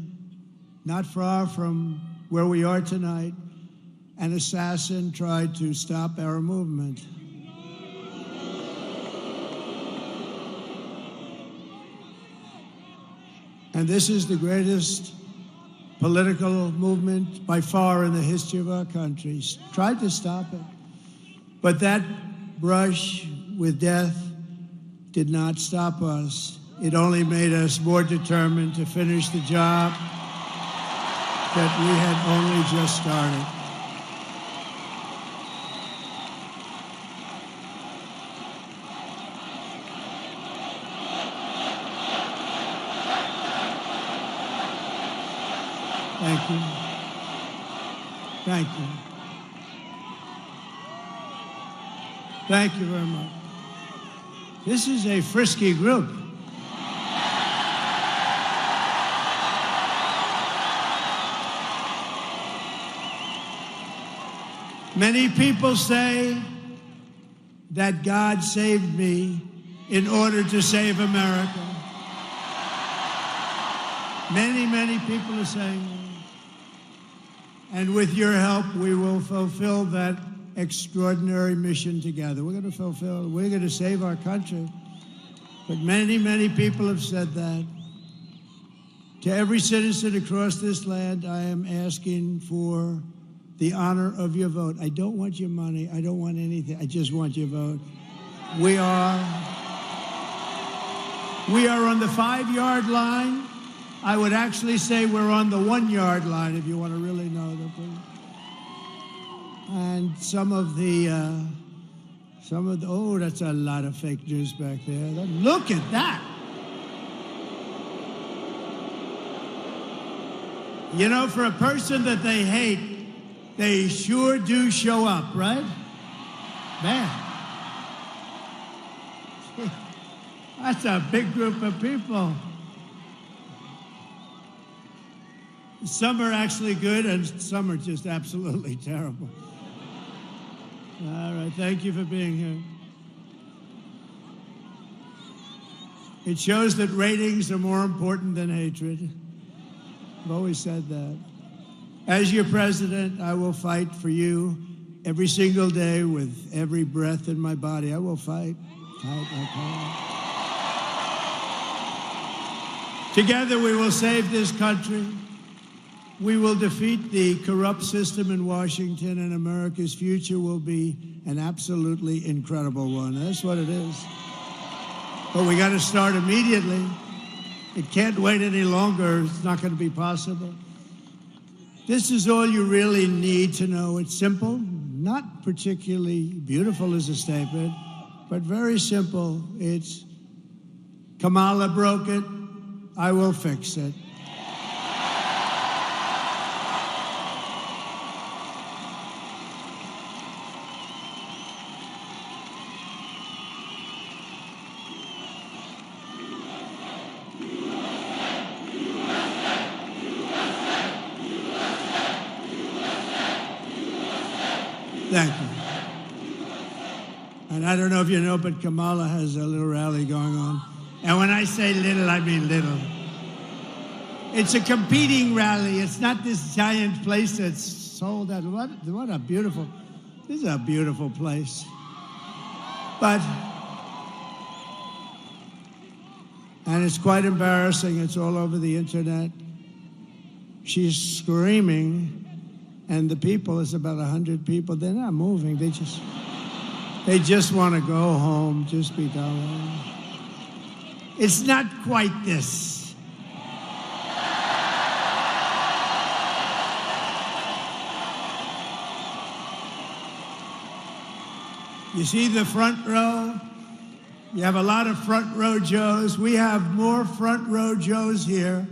not far from where we are tonight, an assassin tried to stop our movement. And this is the greatest political movement by far in the history of our country. Tried to stop it. But that brush with death did not stop us. It only made us more determined to finish the job that we had only just started. Thank you. Thank you. Thank you very much. This is a frisky group. Many people say that God saved me in order to save America. Many, many people are saying that. And with your help, we will fulfill that extraordinary mission together. We're going to save our country. But many, many people have said that. To every citizen across this land, I am asking for the honor of your vote. I don't want your money. I don't want anything. I just want your vote. We are on the 5-yard line. I would actually say we're on the 1-yard line, if you want to really know the thing. And some of the, oh, that's a lot of fake news back there. Look at that. You know, for a person that they hate, they sure do show up, right? Man. That's a big group of people. Some are actually good, and some are just absolutely terrible. All right, thank you for being here. It shows that ratings are more important than hatred. I've always said that. As your president, I will fight for you every single day with every breath in my body. I will fight. Together we will save this country. We will defeat the corrupt system in Washington, and America's future will be an absolutely incredible one. That's what it is. But we got to start immediately. It can't wait any longer. It's not going to be possible. This is all you really need to know. It's simple, not particularly beautiful as a statement, but very simple. It's Kamala broke it. I will fix it. Thank you. And I don't know if you know, but Kamala has a little rally going on. And when I say little, I mean little. It's a competing rally. It's not this giant place that's sold out. What a beautiful, this is a beautiful place. But, and it's quite embarrassing. It's all over the internet. She's screaming. And the people, it's about 100 people, they're not moving. They just want to go home, just be done. It's not quite this. You see the front row? You have a lot of front row Joes. We have more front row Joes here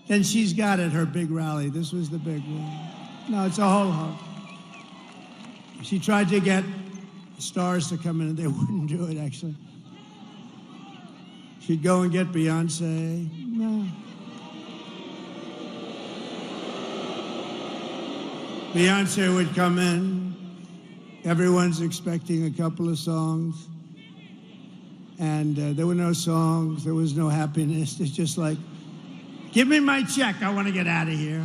than she's got at her big rally. This was the big one. No, it's a whole hoax. She tried to get stars to come in, and they wouldn't do it, actually. She'd go and get Beyonce. No. Beyonce would come in. Everyone's expecting a couple of songs. And there were no songs. There was no happiness. It's just like, give me my check. I want to get out of here.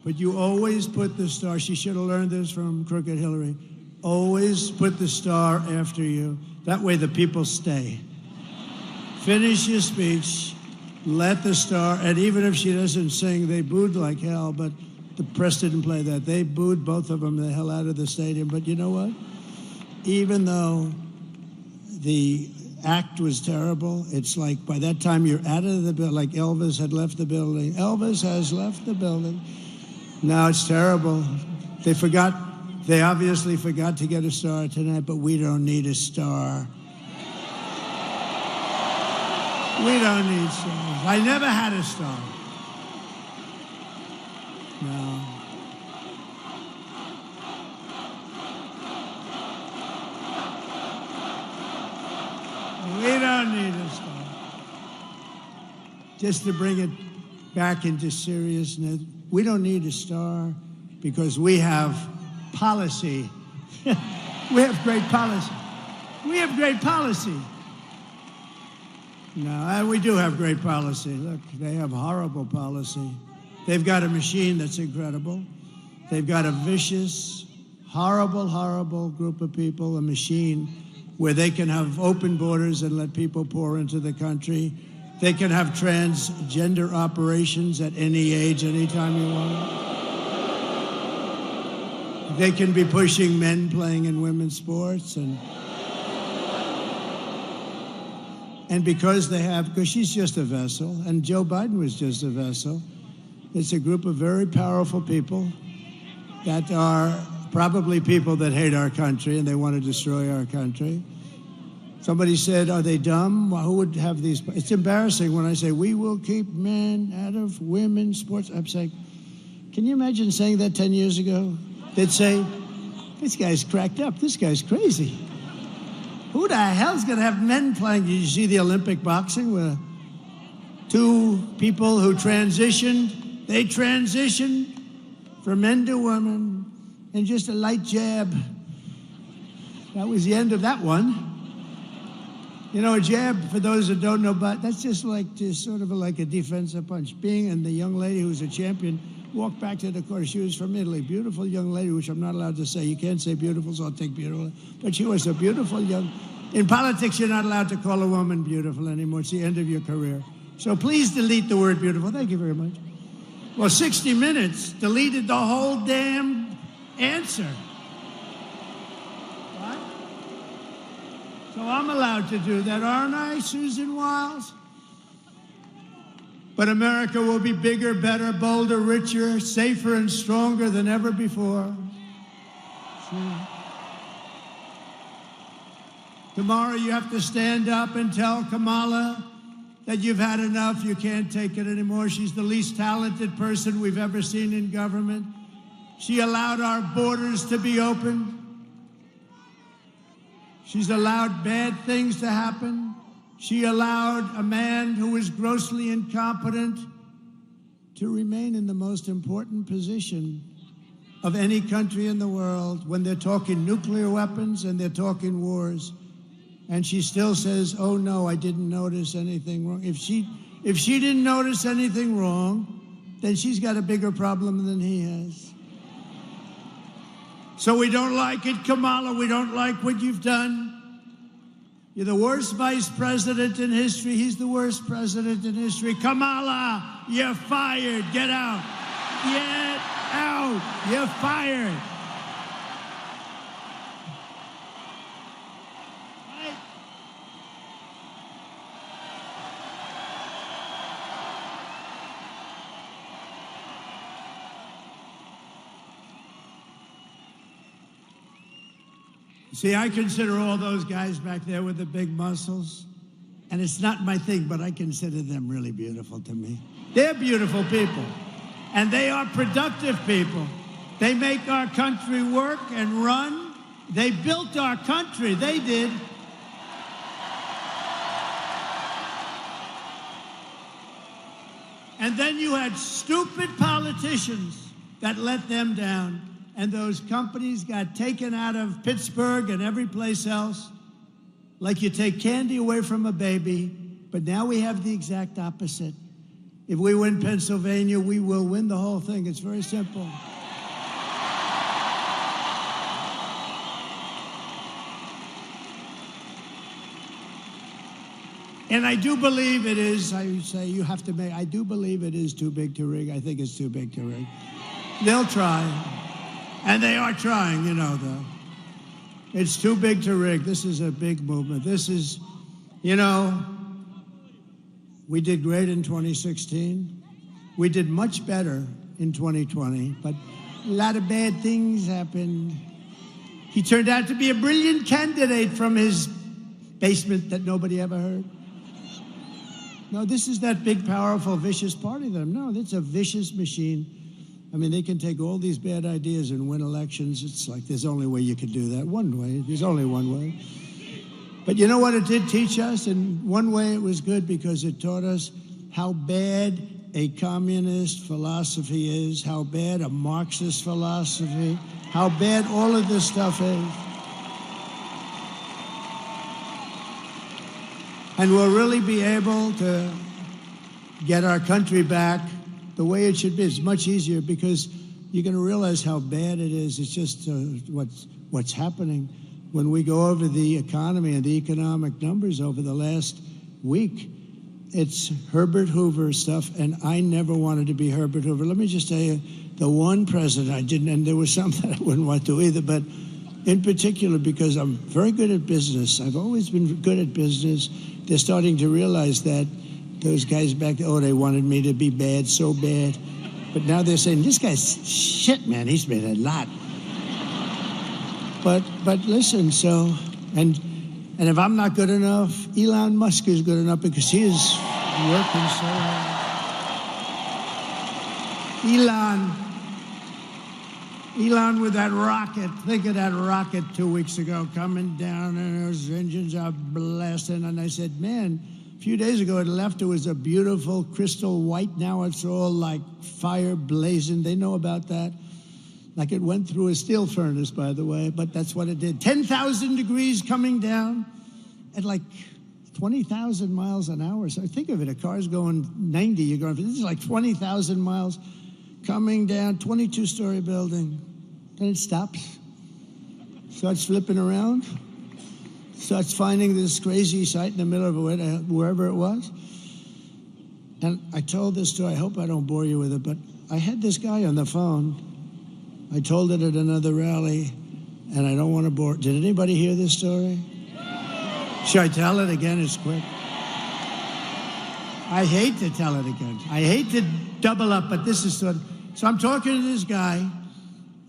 But you always put the star. She should have learned this from Crooked Hillary. Always put the star after you. That way the people stay. Finish your speech. Let the star, and even if she doesn't sing, they booed like hell, but the press didn't play that. They booed both of them the hell out of the stadium. But you know what? Even though the act was terrible, it's like by that time you're out of the building, like Elvis had left the building. Elvis has left the building. Now it's terrible. They obviously forgot to get a star tonight, but we don't need a star. We don't need stars. I never had a star. No. We don't need a star. Just to bring it back into seriousness, we don't need a star because we have policy. We have great policy. We have great policy. No, we do have great policy. Look, they have horrible policy. They've got a machine that's incredible. They've got a vicious, horrible, horrible group of people, a machine where they can have open borders and let people pour into the country. They can have transgender operations at any age, anytime you want. They can be pushing men playing in women's sports, and because she's just a vessel, and Joe Biden was just a vessel, it's a group of very powerful people that are probably people that hate our country and they want to destroy our country. Somebody said, are they dumb? Well, who would have these? It's embarrassing when I say, we will keep men out of women's sports. I'm saying, can you imagine saying that 10 years ago? They'd say, this guy's cracked up. This guy's crazy. Who the hell's going to have men playing? Did you see the Olympic boxing where two people who transitioned, they transitioned from men to women and just a light jab. That was the end of that one. You know, a jab, for those that don't know, but that's just sort of like a defensive punch. And the young lady who was a champion walked back to the court. She was from Italy, beautiful young lady, which I'm not allowed to say. You can't say beautiful, so I'll take beautiful. But she was a beautiful young. In politics, you're not allowed to call a woman beautiful anymore. It's the end of your career. So please delete the word beautiful. Thank you very much. Well, 60 Minutes deleted the whole damn answer. What? So I'm allowed to do that, aren't I, Susan Wiles? But America will be bigger, better, bolder, richer, safer, and stronger than ever before. Sure. Tomorrow you have to stand up and tell Kamala that you've had enough, you can't take it anymore. She's the least talented person we've ever seen in government. She allowed our borders to be open. She's allowed bad things to happen. She allowed a man who was grossly incompetent to remain in the most important position of any country in the world when they're talking nuclear weapons and they're talking wars. And she still says, oh no, I didn't notice anything wrong. If she didn't notice anything wrong, then she's got a bigger problem than he has. So we don't like it, Kamala. We don't like what you've done. You're the worst vice president in history. He's the worst president in history. Kamala, you're fired. Get out. Get out. You're fired. See, I consider all those guys back there with the big muscles and it's not my thing, but I consider them really beautiful to me. They're beautiful people, and they are productive people. They make our country work and run. They built our country, they did. And then you had stupid politicians that let them down, and those companies got taken out of Pittsburgh and every place else, like you take candy away from a baby. But now we have the exact opposite. If we win Pennsylvania, we will win the whole thing. It's very simple. And I do believe it is, I say you have to make, I do believe it is too big to rig. I think it's too big to rig. They'll try. And they are trying, you know, though. It's too big to rig. This is a big movement. This is, you know, we did great in 2016. We did much better in 2020, but a lot of bad things happened. He turned out to be a brilliant candidate from his basement that nobody ever heard. No, this is that big, powerful, vicious party. No, it's a vicious machine. I mean, they can take all these bad ideas and win elections. It's like there's only way you could do that. One way. There's only one way. But you know what it did teach us? In one way, it was good because it taught us how bad a communist philosophy is, how bad a Marxist philosophy, how bad all of this stuff is. And we'll really be able to get our country back the way it should be. It's much easier because you're going to realize how bad it is. It's just what's happening when we go over the economy and the economic numbers over the last week. It's Herbert Hoover stuff, and I never wanted to be Herbert Hoover. Let me just tell you, the one president I didn't, and there was some that I wouldn't want to either, but in particular because I'm very good at business. I've always been good at business. They're starting to realize that. Those guys back there, they wanted me to be bad, so bad. But now they're saying, this guy's shit, man. He's made a lot. But listen, so, and if I'm not good enough, Elon Musk is good enough because he is working so hard. Elon with that rocket. Think of that rocket 2 weeks ago coming down, and those engines are blasting. And I said, man, a few days ago it left. It was a beautiful crystal white. Now it's all like fire blazing. They know about that. Like it went through a steel furnace, by the way, but that's what it did. 10,000 degrees coming down at like 20,000 miles an hour. So think of it, a car's going 90, you're going, this is like 20,000 miles coming down, 22-story building. Then it stops, starts flipping around, starts finding this crazy site in the middle of wherever it was. And I told this story, I hope I don't bore you with it, but I had this guy on the phone. I told it at another rally, and I don't want to bore. Did anybody hear this story? Should I tell it again? It's quick. I hate to tell it again. I hate to double up, but this is sort of. So I'm talking to this guy,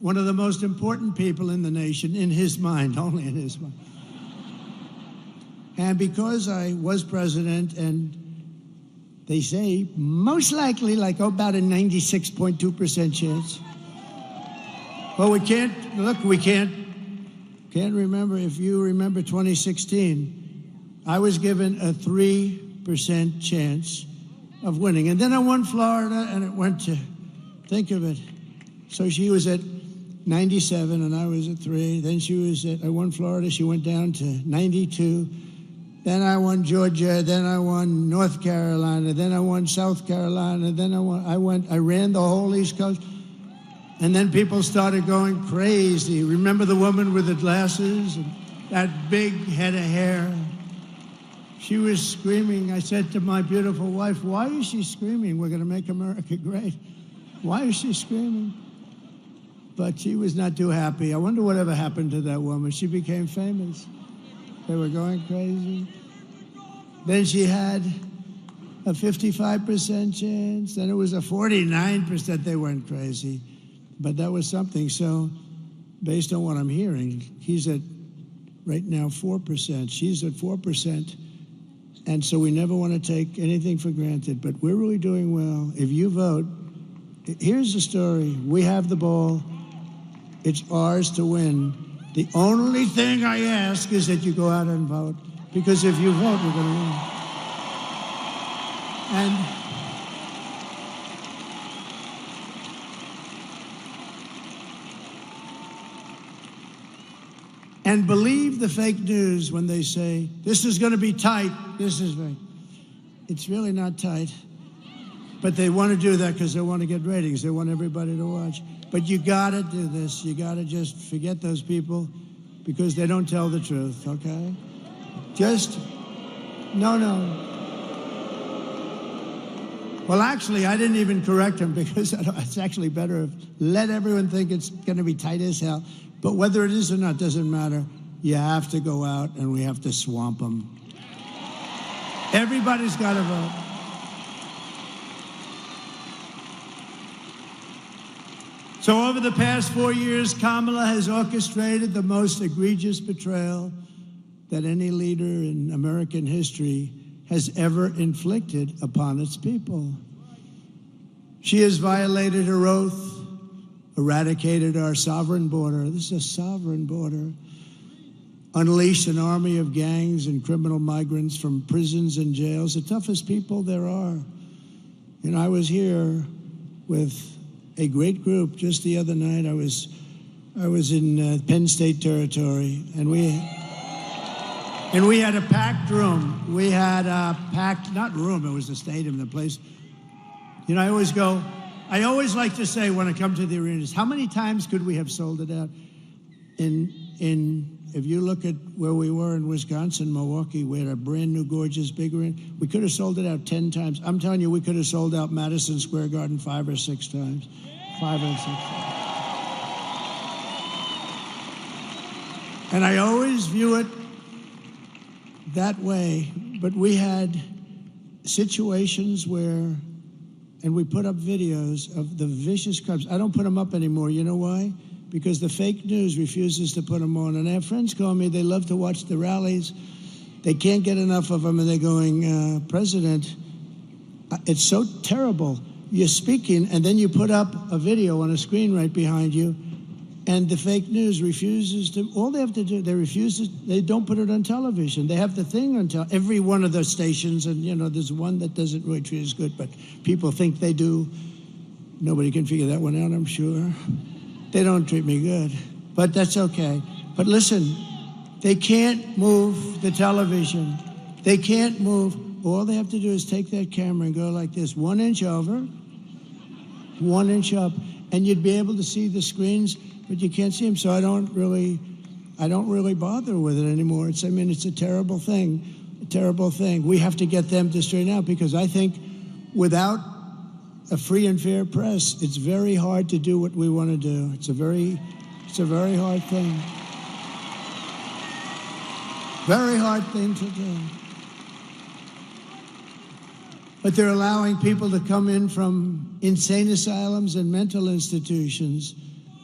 one of the most important people in the nation, in his mind, only in his mind. And because I was president, and they say most likely, like about a 96.2% chance. Well, we can't remember. If you remember 2016, I was given a 3% chance of winning. And then I won Florida, and it went to, think of it. So she was at 97, and I was at 3. Then I won Florida. She went down to 92. Then I won Georgia. Then I won North Carolina. Then I won South Carolina. Then I ran the whole East Coast. And then people started going crazy. Remember the woman with the glasses and that big head of hair? She was screaming. I said to my beautiful wife, why is she screaming? We're going to make America great. Why is she screaming? But she was not too happy. I wonder whatever happened to that woman. She became famous. They were going crazy. Then she had a 55% chance. Then it was a 49%. They went crazy. But that was something. So based on what I'm hearing, he's at right now 4%. She's at 4%. And so we never want to take anything for granted, but we're really doing well. If you vote, here's the story. We have the ball. It's ours to win. The only thing I ask is that you go out and vote, because if you vote, we're going to win. And believe the fake news when they say, this is going to be tight, this is right. It's really not tight. But they want to do that because they want to get ratings. They want everybody to watch. But you got to do this. You got to just forget those people because they don't tell the truth, okay? No. Well, actually, I didn't even correct him because it's actually better if let everyone think it's going to be tight as hell. But whether it is or not doesn't matter. You have to go out and we have to swamp them. Everybody's got to vote. So over the past 4 years, Kamala has orchestrated the most egregious betrayal that any leader in American history has ever inflicted upon its people. She has violated her oath, eradicated our sovereign border. This is a sovereign border. Unleashed an army of gangs and criminal migrants from prisons and jails, the toughest people there are. And I was here with a great group just the other night. I was in Penn State territory, and we had a packed room. We had a packed, not room, it was the stadium, the place. You know, I always like to say when I come to the arenas, how many times could we have sold it out? If you look at where we were in Wisconsin, Milwaukee, we had a brand new, gorgeous, big arena. We could have sold it out 10 times. I'm telling you, we could have sold out Madison Square Garden 5 or 6 times. 5 or 6 times. And I always view it that way, but we had situations where, and we put up videos of the vicious crimes. I don't put them up anymore. You know why? Because the fake news refuses to put them on. And I have friends call me, they love to watch the rallies. They can't get enough of them, and they're going, President, it's so terrible. You're speaking, and then you put up a video on a screen right behind you, and the fake news refuses to, all they have to do, they don't put it on television. They have the thing on every one of the stations, and, you know, there's one that doesn't really treat us good, but people think they do. Nobody can figure that one out, I'm sure. They don't treat me good, but that's okay. But listen, they can't move the television. They can't move. All they have to do is take that camera and go like this, 1 inch over, 1 inch up, and you'd be able to see the screens, but you can't see them. So I don't really bother with it anymore. It's a terrible thing, We have to get them to straighten out, because I think without a free and fair press, it's very hard to do what we want to do. It's a very hard thing. Very hard thing to do. But they're allowing people to come in from insane asylums and mental institutions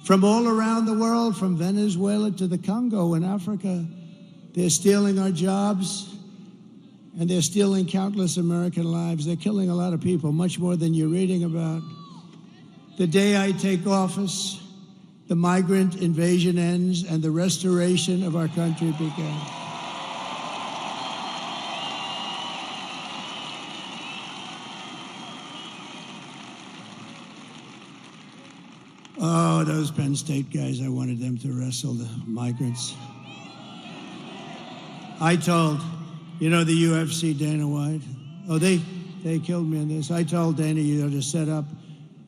from all around the world, from Venezuela to the Congo in Africa. They're stealing our jobs. And they're stealing countless American lives. They're killing a lot of people, much more than you're reading about. The day I take office, the migrant invasion ends and the restoration of our country begins. Oh, those Penn State guys, I wanted them to wrestle the migrants. I told, you know, the UFC, Dana White, they killed me in this. I told Dana, you know, to set up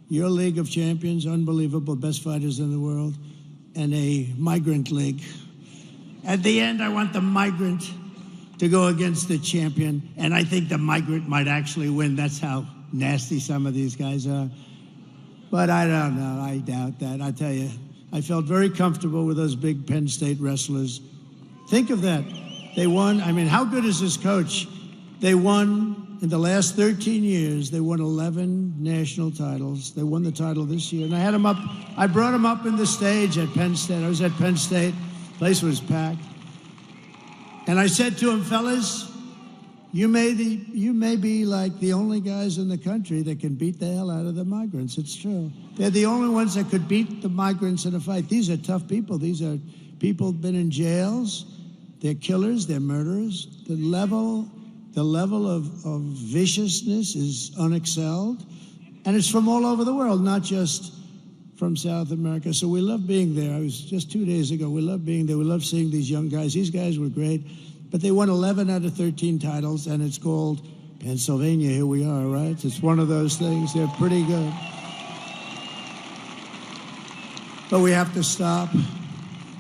your League of Champions, unbelievable, best fighters in the world, and a migrant league. At the end, I want the migrant to go against the champion, and I think the migrant might actually win. That's how nasty some of these guys are. But I don't know. I doubt that. I tell you, I felt very comfortable with those big Penn State wrestlers. Think of that. They won. I mean, how good is this coach? They won in the last 13 years. They won 11 national titles. They won the title this year. And I had them up. I brought them up in the stage at Penn State. I was at Penn State. The place was packed. And I said to them, fellas, You may be like the only guys in the country that can beat the hell out of the migrants. It's true. They're the only ones that could beat the migrants in a fight. These are tough people. These are people who've been in jails. They're killers. They're murderers. The level of viciousness is unexcelled. And it's from all over the world, not just from South America. So we love being there. I was just 2 days ago. We love being there. We love seeing these young guys. These guys were great. But they won 11 out of 13 titles, and it's called Pennsylvania. Here we are, right? It's one of those things. They're pretty good. But we have to stop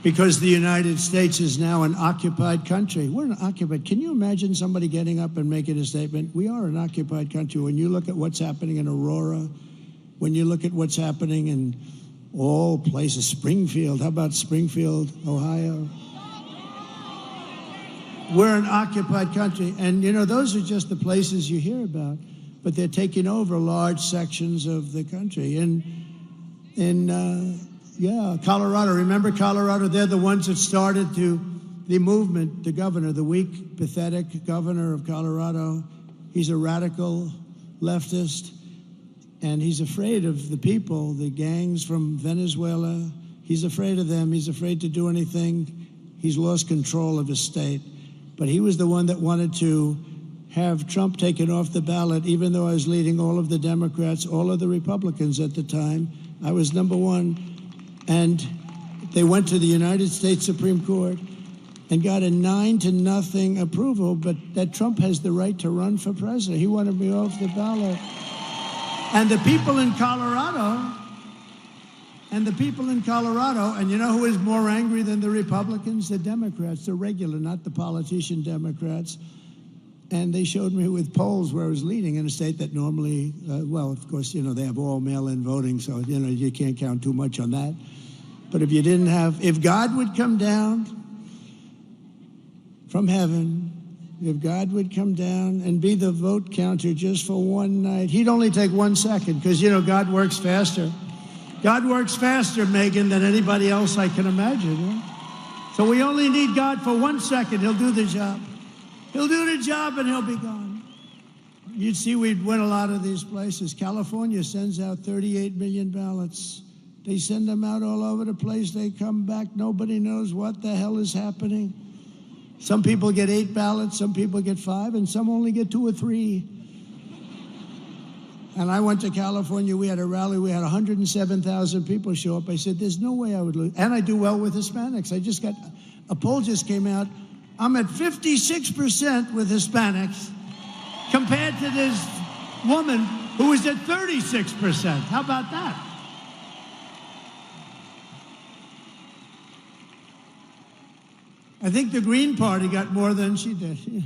because the United States is now an occupied country. We're an occupied. Can you imagine somebody getting up and making a statement? We are an occupied country. When you look at what's happening in Aurora, when you look at what's happening in all places, Springfield, how about Springfield, Ohio? We're an occupied country. And, you know, those are just the places you hear about. But they're taking over large sections of the country. Colorado. Remember Colorado? They're the ones that started the movement, the governor, the weak, pathetic governor of Colorado. He's a radical leftist. And he's afraid of the people, the gangs from Venezuela. He's afraid of them. He's afraid to do anything. He's lost control of his state. But he was the one that wanted to have Trump taken off the ballot, even though I was leading all of the Democrats, all of the Republicans at the time. I was number one. And they went to the United States Supreme Court and got a 9-0 approval, but that Trump has the right to run for president. He wanted me off the ballot. And the people in Colorado, and you know who is more angry than the Republicans? The Democrats, the regular, not the politician Democrats. And they showed me with polls where I was leading in a state that normally, well, of course, you know, they have all mail-in voting, so, you know, you can't count too much on that. But if God would come down from heaven, if God would come down and be the vote counter just for one night, he'd only take 1 second, because, you know, God works faster. God works faster, Megan, than anybody else I can imagine. Right? So we only need God for 1 second. He'll do the job. He'll do the job and he'll be gone. You'd see we'd win a lot of these places. California sends out 38 million ballots. They send them out all over the place. They come back. Nobody knows what the hell is happening. Some people get 8 ballots, some people get 5, and some only get 2 or 3. And I went to California. We had a rally. We had 107,000 people show up. I said, there's no way I would lose. And I do well with Hispanics. A poll just came out. I'm at 56% with Hispanics compared to this woman who is at 36%. How about that? I think the Green Party got more than she did.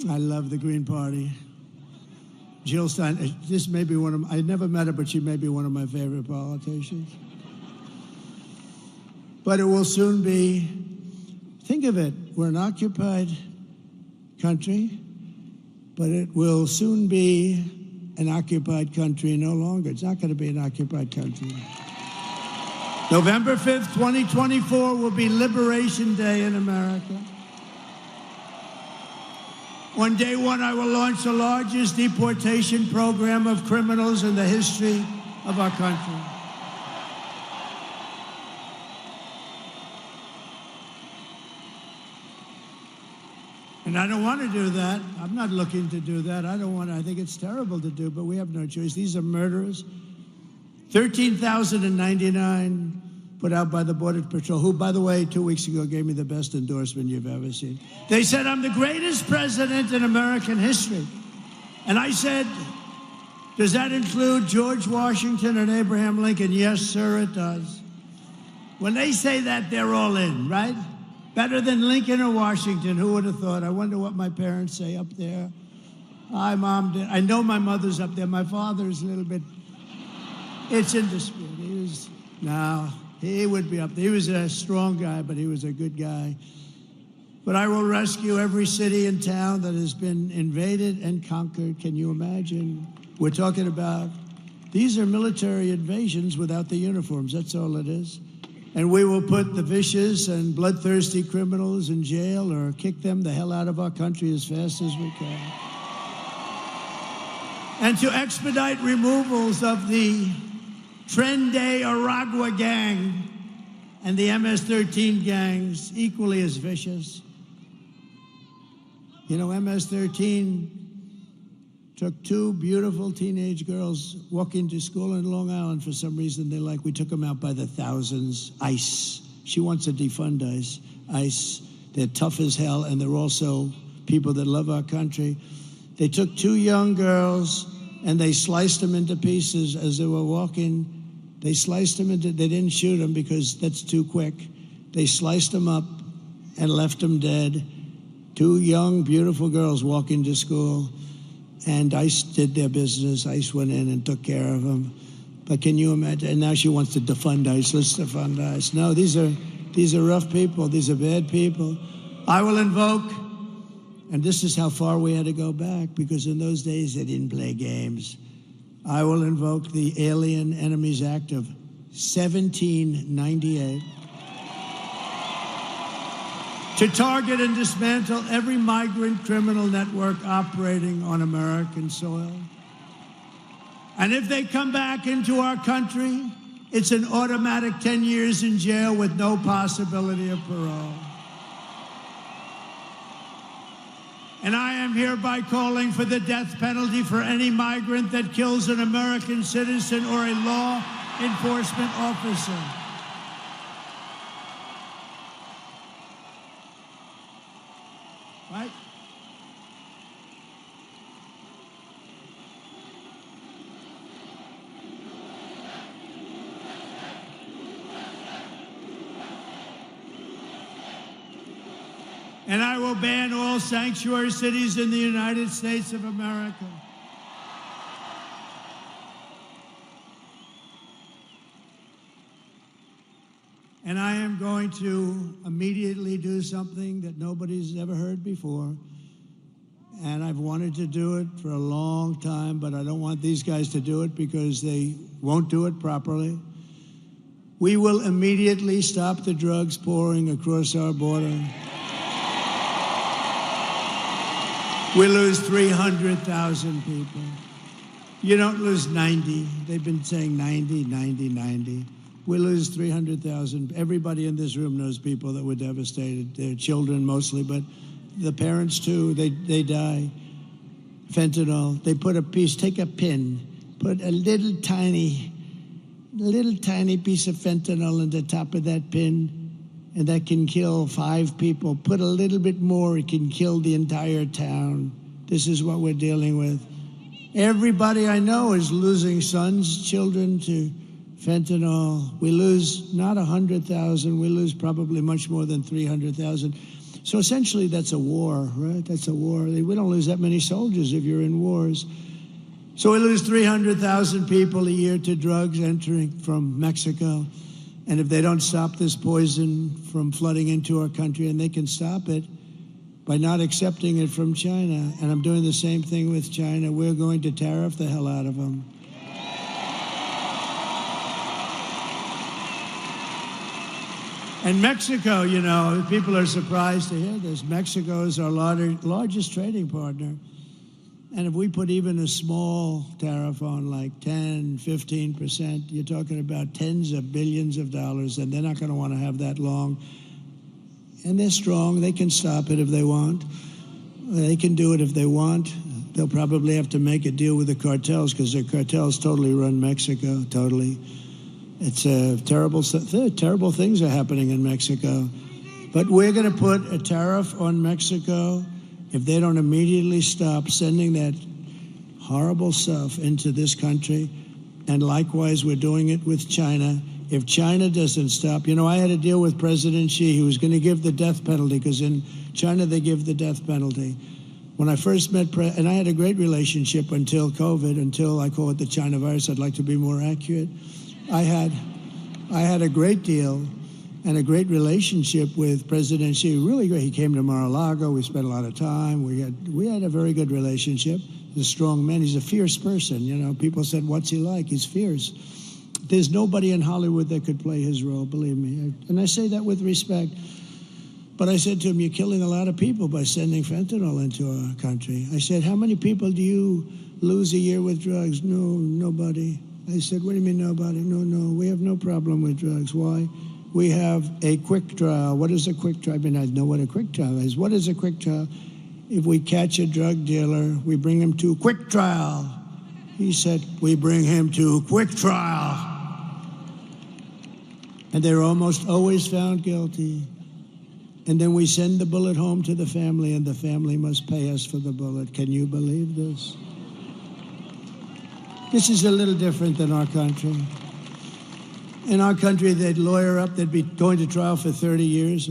I love the Green Party. Jill Stein, this may be I never met her, but she may be one of my favorite politicians. But it will soon be, think of it, we're an occupied country, but it will soon be an occupied country no longer. It's not going to be an occupied country. November 5th, 2024 will be Liberation Day in America. On day one, I will launch the largest deportation program of criminals in the history of our country. And I don't want to do that. I'm not looking to do that. I think it's terrible to do, but we have no choice. These are murderers. 13,099 put out by the Border Patrol, who, by the way, 2 weeks ago gave me the best endorsement you've ever seen. They said, I'm the greatest president in American history. And I said, does that include George Washington and Abraham Lincoln? Yes, sir, it does. When they say that, they're all in, right? Better than Lincoln or Washington, who would have thought? I wonder what my parents say up there. Hi, Mom. I know my mother's up there. My father's a little bit, it's in dispute. He would be up there. He was a strong guy, but he was a good guy. But I will rescue every city and town that has been invaded and conquered. Can you imagine? We're talking about, these are military invasions without the uniforms. That's all it is. And we will put the vicious and bloodthirsty criminals in jail or kick them the hell out of our country as fast as we can. And to expedite removals of the Tren Aragua gang and the MS-13 gangs, equally as vicious. You know, MS-13 took two beautiful teenage girls walking to school in Long Island for some reason they like. We took them out by the thousands. ICE. She wants to defund ICE. ICE. They're tough as hell, and they're also people that love our country. They took two young girls, and they sliced them into pieces as they were walking. They sliced them into, they didn't shoot them because that's too quick. They sliced them up and left them dead. Two young, beautiful girls walking to school. And ICE did their business. ICE went in and took care of them. But can you imagine? And now she wants to defund ICE. Let's defund ICE. No, these are rough people. These are bad people. I will invoke, and this is how far we had to go back, because in those days they didn't play games. I will invoke the Alien Enemies Act of 1798 to target and dismantle every migrant criminal network operating on American soil. And if they come back into our country, it's an automatic 10 years in jail with no possibility of parole. And I am hereby calling for the death penalty for any migrant that kills an American citizen or a law enforcement officer. Right? And I will ban all sanctuary cities in the United States of America. And I am going to immediately do something that nobody's ever heard before. And I've wanted to do it for a long time, but I don't want these guys to do it because they won't do it properly. We will immediately stop the drugs pouring across our border. We lose 300,000 people. You don't lose 90. They've been saying 90, 90, 90. We lose 300,000. Everybody in this room knows people that were devastated. Their children mostly, but the parents too, they die. Fentanyl, they put a piece, take a pin, put a little tiny piece of fentanyl on the top of that pin, and that can kill 5 people. Put a little bit more, it can kill the entire town. This is what we're dealing with. Everybody I know is losing sons, children to fentanyl. We lose not 100,000, we lose probably much more than 300,000. So essentially that's a war, right? That's a war. We don't lose that many soldiers if you're in wars. So we lose 300,000 people a year to drugs entering from Mexico. And if they don't stop this poison from flooding into our country, and they can stop it by not accepting it from China, and I'm doing the same thing with China, we're going to tariff the hell out of them. And Mexico, you know, people are surprised to hear this. Mexico is our largest trading partner. And if we put even a small tariff on, like 10, 15%, you're talking about tens of billions of dollars, and they're not going to want to have that long. And they're strong. They can stop it if they want. They can do it if they want. They'll probably have to make a deal with the cartels, because the cartels totally run Mexico, totally. It's terrible things are happening in Mexico. But we're going to put a tariff on Mexico if they don't immediately stop sending that horrible stuff into this country. And likewise, we're doing it with China. If China doesn't stop, you know, I had a deal with President Xi. He was going to give the death penalty, because in China they give the death penalty. When I first met, and I had a great relationship until COVID, until I call it the China virus. I'd like to be more accurate. I had a great deal and a great relationship with President Xi. Really great. He came to Mar-a-Lago. We spent a lot of time. We had a very good relationship. He's a strong man. He's a fierce person. You know, people said, "What's he like?" He's fierce. There's nobody in Hollywood that could play his role, believe me. And I say that with respect. But I said to him, you're killing a lot of people by sending fentanyl into our country. I said, how many people do you lose a year with drugs? No, nobody. I said, what do you mean nobody? No, we have no problem with drugs. Why? We have a quick trial. What is a quick trial? I mean, I know what a quick trial is. What is a quick trial? If we catch a drug dealer, we bring him to quick trial. He said, we bring him to quick trial. And they're almost always found guilty. And then we send the bullet home to the family, and the family must pay us for the bullet. Can you believe this? This is a little different than our country. In our country, they'd lawyer up, they'd be going to trial for 30 years.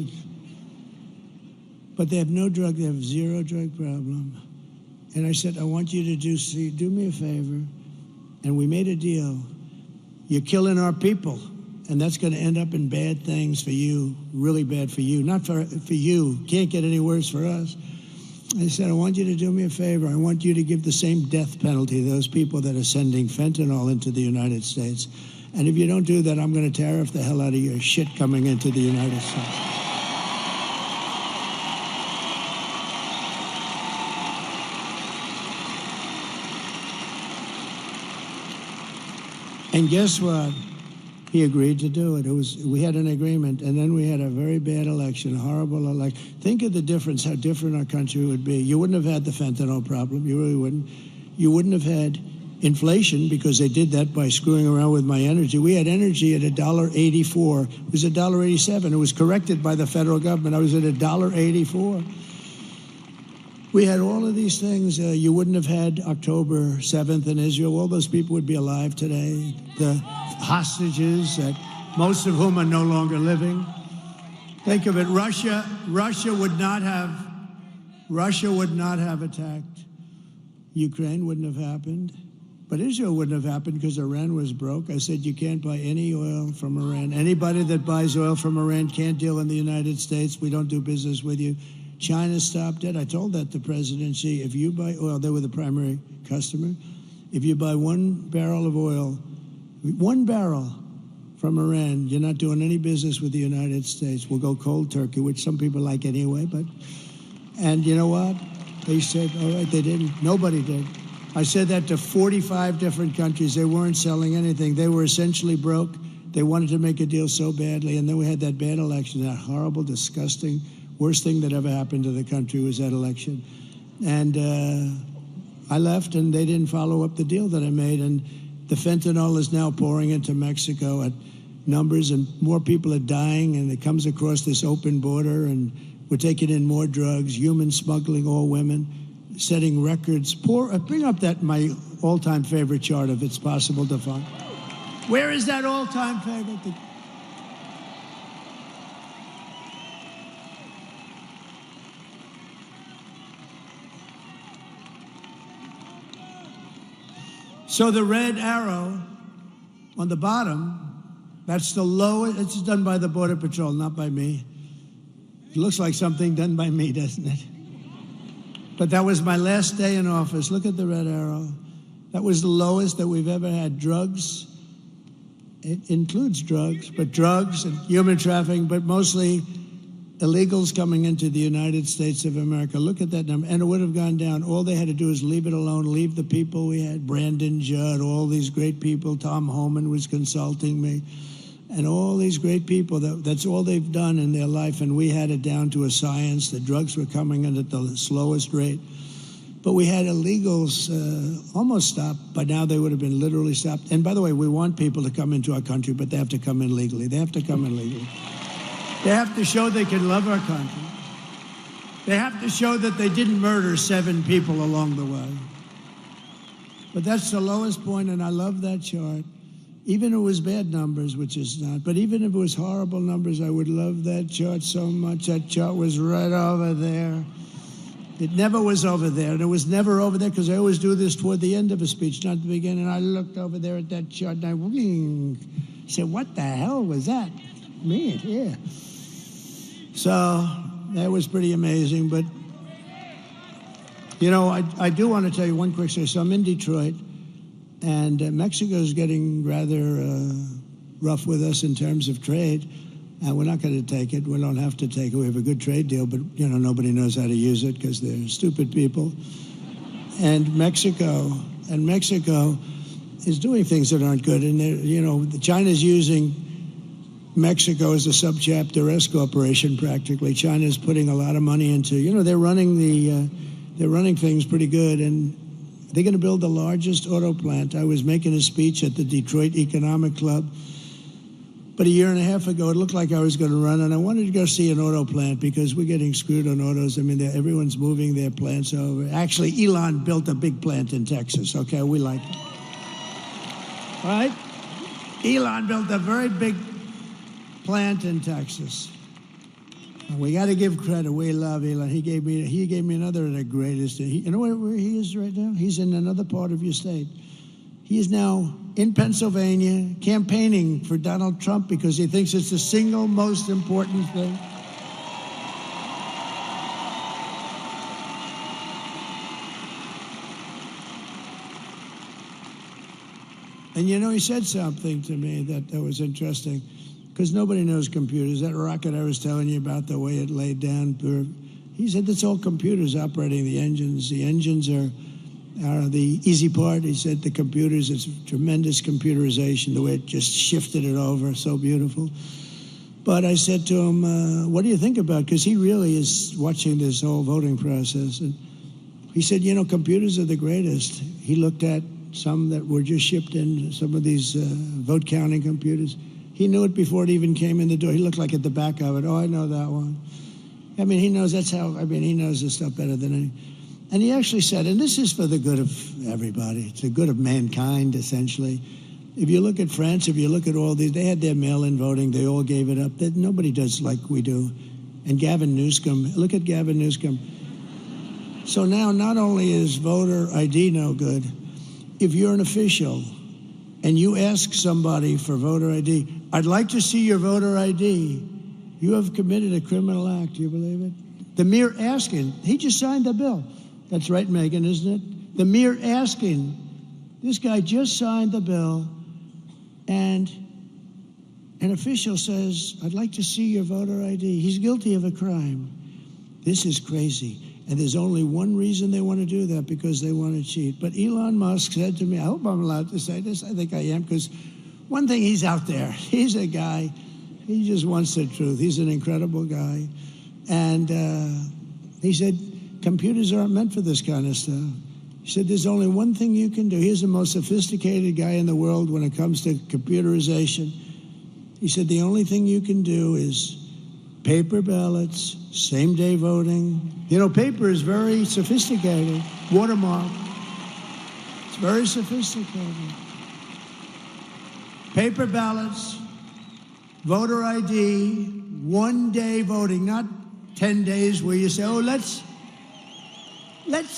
But they have no drug, they have zero drug problem. And I said, I want you to do me a favor. And we made a deal. You're killing our people. And that's going to end up in bad things for you, really bad for you. Not for you. Can't get any worse for us. I said, I want you to do me a favor. I want you to give the same death penalty to those people that are sending fentanyl into the United States. And if you don't do that, I'm going to tariff the hell out of your shit coming into the United States. And guess what? He agreed to do it. We had an agreement, and then we had a very bad election, a horrible election. Think of the difference, how different our country would be. You wouldn't have had the fentanyl problem. You really wouldn't. You wouldn't have had inflation, because they did that by screwing around with my energy. We had energy at $1.84. It was $1.87. It was corrected by the federal government. I was at $1.84. We had all of these things. You wouldn't have had October 7th in Israel. All those people would be alive today. The hostages, most of whom are no longer living. Think of it. Russia would not have attacked. Ukraine wouldn't have happened. But Israel wouldn't have happened because Iran was broke. I said, you can't buy any oil from Iran. Anybody that buys oil from Iran can't deal in the United States. We don't do business with you. China stopped it. I told that to President Xi. If you buy oil, they were the primary customer. If you buy 1 barrel of oil, 1 barrel from Iran, you're not doing any business with the United States. We'll go cold turkey, which some people like anyway. And you know what? They said, all right, they didn't. Nobody did. I said that to 45 different countries. They weren't selling anything. They were essentially broke. They wanted to make a deal so badly. And then we had that bad election, that horrible, disgusting, worst thing that ever happened to the country was that election. And I left, and they didn't follow up the deal that I made. And the fentanyl is now pouring into Mexico at numbers, and more people are dying, and it comes across this open border, and we're taking in more drugs, human smuggling, all women, setting records. Bring up my all-time favorite chart, if it's possible to find. Where is that all-time favorite? So the red arrow on the bottom, that's the lowest. It's done by the Border Patrol, not by me. It looks like something done by me, doesn't it? But that was my last day in office. Look at the red arrow. That was the lowest that we've ever had. Drugs, it includes drugs, but drugs and human trafficking, but mostly illegals coming into the United States of America. Look at that number. And it would have gone down. All they had to do is leave it alone, leave the people we had, Brandon Judd, all these great people. Tom Homan was consulting me. And all these great people, that's all they've done in their life. And we had it down to a science. The drugs were coming in at the slowest rate. But we had illegals almost stopped. By now they would have been literally stopped. And by the way, we want people to come into our country, but they have to come in legally. They have to come in legally. They have to show they can love our country. They have to show that they didn't murder 7 people along the way. But that's the lowest point, and I love that chart. Even if it was bad numbers, which is not, but even if it was horrible numbers, I would love that chart so much. That chart was right over there. It never was over there, and it was never over there, because I always do this toward the end of a speech, not the beginning. I looked over there at that chart, and I said, what the hell was that? Man, yeah. So that was pretty amazing. But, you know, I do want to tell you one quick story. So I'm in Detroit, And Mexico's getting rather rough with us in terms of trade. And we're not going to take it. We don't have to take it. We have a good trade deal, but, you know, nobody knows how to use it because they're stupid people. And Mexico is doing things that aren't good. And, you know, China's using Mexico as a subchapter S corporation practically. China's putting a lot of money into, you know, they're running things pretty good. And they're going to build the largest auto plant. I was making a speech at the Detroit Economic Club. But a year and a half ago, it looked like I was going to run, and I wanted to go see an auto plant because we're getting screwed on autos. I mean, everyone's moving their plants over. Actually, Elon built a big plant in Texas, okay? We like it. Right? Elon built a very big plant in Texas. We got to give credit. We love Elon. He gave me another of the greatest. You know where he is right now? He's in another part of your state. He is now in Pennsylvania campaigning for Donald Trump because he thinks it's the single most important thing. And you know, he said something to me that was interesting because nobody knows computers. That rocket I was telling you about, the way it laid down, he said that's all computers operating the engines. The engines are the easy part. He said the computers, it's tremendous computerization, the way it just shifted it over, so beautiful. But I said to him, what do you think about it? Because he really is watching this whole voting process. And he said, you know, computers are the greatest. He looked at some that were just shipped in, some of these vote counting computers. He knew it before it even came in the door. He looked like at the back of it. Oh, I know that one. I mean, he knows he knows this stuff better than any. And he actually said, and this is for the good of everybody, it's the good of mankind, essentially. If you look at France, if you look at all these, they had their mail-in voting, they all gave it up. Nobody does like we do. And Gavin Newsom, look at Gavin Newsom. So now not only is voter ID no good, if you're an official and you ask somebody for voter ID, I'd like to see your voter ID, you have committed a criminal act. Do you believe it? The mere asking, he just signed the bill. That's right, Megan, isn't it? The mere asking. This guy just signed the bill, and an official says, I'd like to see your voter ID. He's guilty of a crime. This is crazy. And there's only one reason they want to do that, because they want to cheat. But Elon Musk said to me, I hope I'm allowed to say this. I think I am, because one thing, he's out there. He's a guy, he just wants the truth. He's an incredible guy. And he said, computers aren't meant for this kind of stuff. He said, there's only one thing you can do. He's the most sophisticated guy in the world when it comes to computerization. He said, the only thing you can do is paper ballots, same-day voting. You know, paper is very sophisticated. Watermark. It's very sophisticated. Paper ballots, voter ID, one-day voting, not 10 days where you say, oh, let's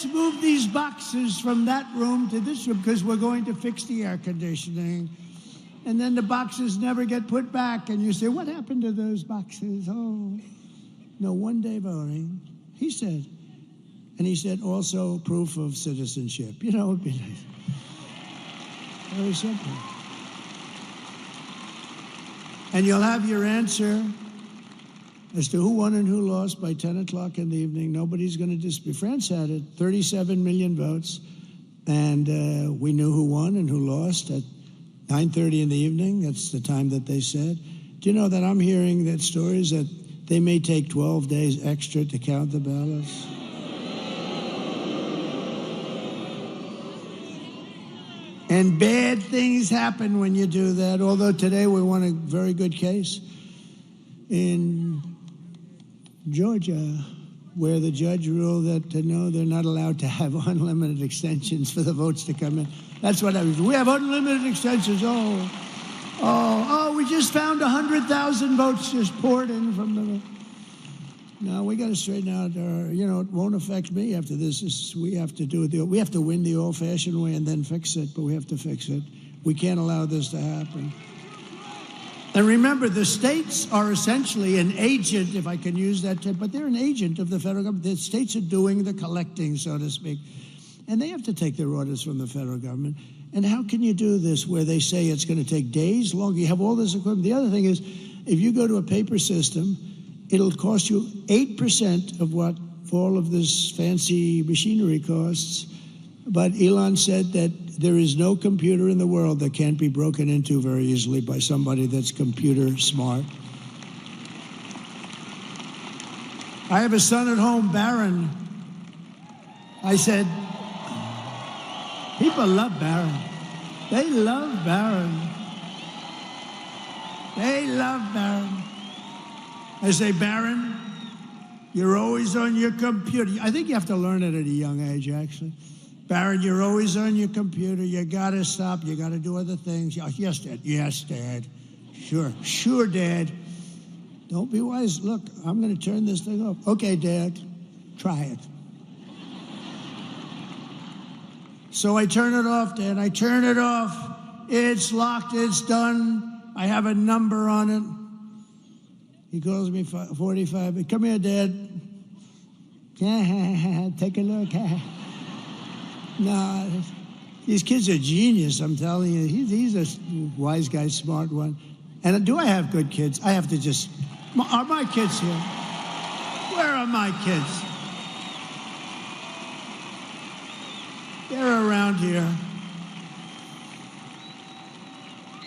move these boxes from that room to this room because we're going to fix the air conditioning. And then the boxes never get put back. And you say, what happened to those boxes? Oh, no, one-day voting. He said. And he said also proof of citizenship. You know, it'd be nice. Very simple. And you'll have your answer as to who won and who lost by 10 o'clock in the evening. Nobody's going to dispute. France had it, 37 million votes, and we knew who won and who lost at 9:30 in the evening. That's the time that they said. Do you know that I'm hearing that stories that they may take 12 days extra to count the ballots? And bad things happen when you do that, although today we won a very good case in Georgia, where the judge ruled that no, they're not allowed to have unlimited extensions for the votes to come in. That's what I was. We have unlimited extensions. Oh, we just found 100,000 votes just poured in from the. No, we got to straighten out our, you know, it won't affect me after this. We have to do it. We have to win the old-fashioned way and then fix it, but we have to fix it. We can't allow this to happen. And remember, the states are essentially an agent, if I can use that term, but they're an agent of the federal government. The states are doing the collecting, so to speak. And they have to take their orders from the federal government. And how can you do this where they say it's going to take days longer? You have all this equipment. The other thing is, if you go to a paper system, it'll cost you 8% of what all of this fancy machinery costs. But Elon said that there is no computer in the world that can't be broken into very easily by somebody that's computer smart. I have a son at home, Barron. I said, people love Barron. They love Barron. They love Barron. I say, Barron, you're always on your computer. I think you have to learn it at a young age, actually. Barron, you're always on your computer. You got to stop. You got to do other things. Yes, Dad. Yes, Dad. Sure, Dad. Don't be wise. Look, I'm going to turn this thing off. Okay, Dad. Try it. So I turn it off, Dad. I turn it off. It's locked. It's done. I have a number on it. He calls me 45. Come here, Dad. Take a look. No, these kids are genius, I'm telling you. He's a wise guy, smart one. And do I have good kids? I have to just... Are my kids here? Where are my kids? They're around here.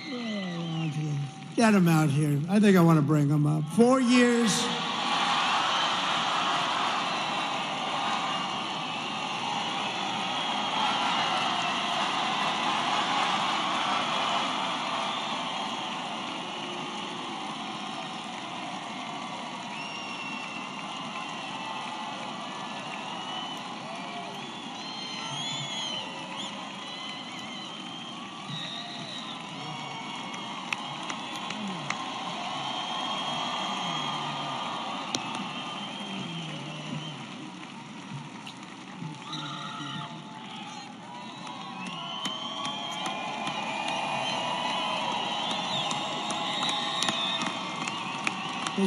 They're around here. Get them out here. I think I want to bring them up. 4 years...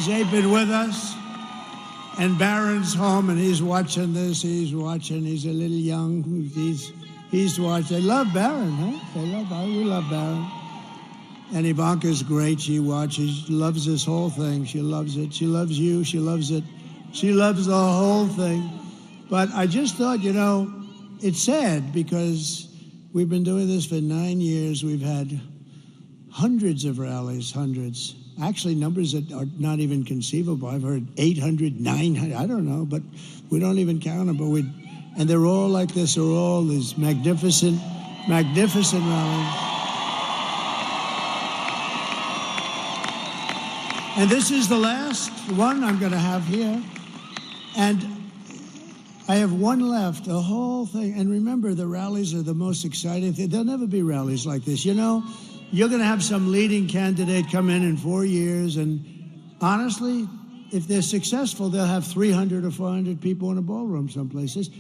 They've been with us, and Barron's home, and he's watching this. He's watching. He's a little young. He's watching. They love Barron, huh? They love Barron. We love Barron. And Ivanka's great. She watches. She loves this whole thing. She loves it. She loves you. She loves it. She loves the whole thing. But I just thought, you know, it's sad because we've been doing this for 9 years. We've had hundreds of rallies, hundreds. Actually, numbers that are not even conceivable. I've heard 800, 900, I don't know, but we don't even count them. But and they're all like this. They're all these magnificent, magnificent rallies. And this is the last one I'm going to have here. And I have one left, the whole thing. And remember, the rallies are the most exciting thing. There'll never be rallies like this. You know, you're going to have some leading candidate come in 4 years, and honestly, if they're successful, they'll have 300 or 400 people in a ballroom someplace. This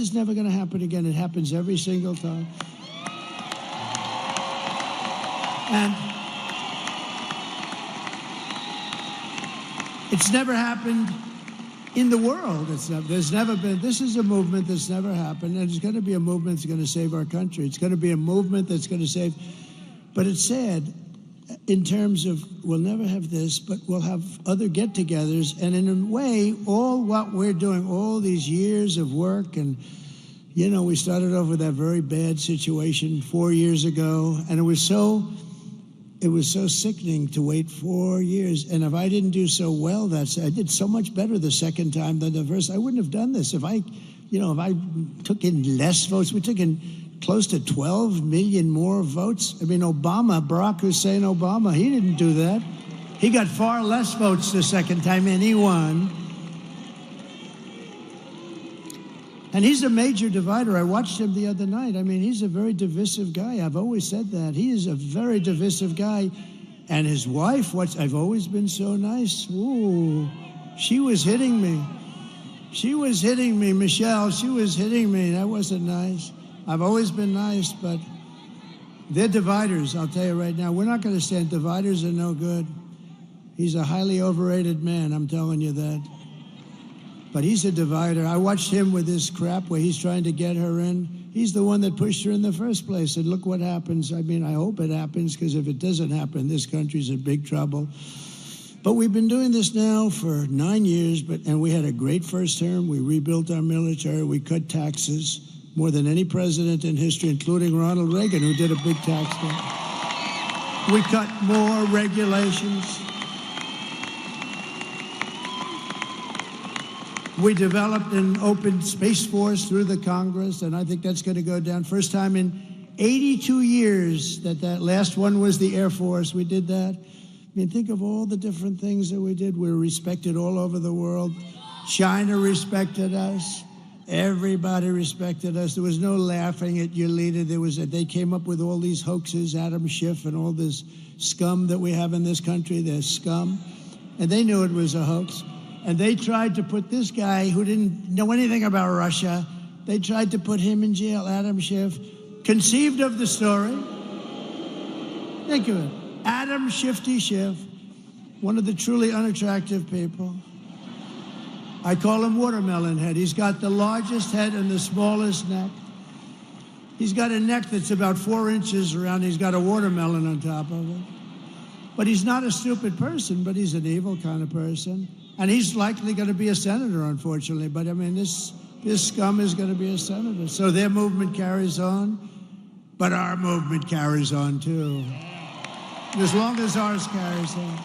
is never going to happen again. It happens every single time. And it's never happened in the world. There's never been. This is a movement that's never happened, and it's going to be a movement that's going to save our country. It's going to be a movement that's going to save. But it's sad in terms of we'll never have this, but we'll have other get-togethers. And in a way, all what we're doing, all these years of work, and, you know, we started off with that very bad situation 4 years ago, and it was so sickening to wait 4 years. And if I didn't do so well, I did so much better the second time than the first. I wouldn't have done this if I took in less votes. We took in close to 12 million more votes. I mean, Barack Hussein Obama, he didn't do that. He got far less votes the second time, and he won. And he's a major divider. I watched him the other night. I mean, he's a very divisive guy. I've always said that. He is a very divisive guy. And his wife, I've always been so nice. Ooh, she was hitting me. She was hitting me, Michelle. She was hitting me. That wasn't nice. I've always been nice, but they're dividers, I'll tell you right now. We're not going to stand. Dividers are no good. He's a highly overrated man, I'm telling you that. But he's a divider. I watched him with this crap where he's trying to get her in. He's the one that pushed her in the first place. And look what happens. I mean, I hope it happens, because if it doesn't happen, this country's in big trouble. But we've been doing this now for 9 years, and we had a great first term. We rebuilt our military. We cut taxes more than any president in history, including Ronald Reagan, who did a big tax cut. We cut more regulations. We developed an open Space Force through the Congress, and I think that's going to go down. First time in 82 years that last one was the Air Force. We did that. I mean, think of all the different things that we did. We were respected all over the world. China respected us. Everybody respected us. There was no laughing at your leader. They came up with all these hoaxes, Adam Schiff and all this scum that we have in this country. They're scum. And they knew it was a hoax. And they tried to put this guy who didn't know anything about Russia, they tried to put him in jail, Adam Schiff, conceived of the story. Think of it. Adam Shifty Schiff, one of the truly unattractive people. I call him Watermelon Head. He's got the largest head and the smallest neck. He's got a neck that's about 4 inches around. He's got a watermelon on top of it. But he's not a stupid person, but he's an evil kind of person. And he's likely going to be a senator, unfortunately. But, I mean, this scum is going to be a senator. So their movement carries on, but our movement carries on, too. As long as ours carries on.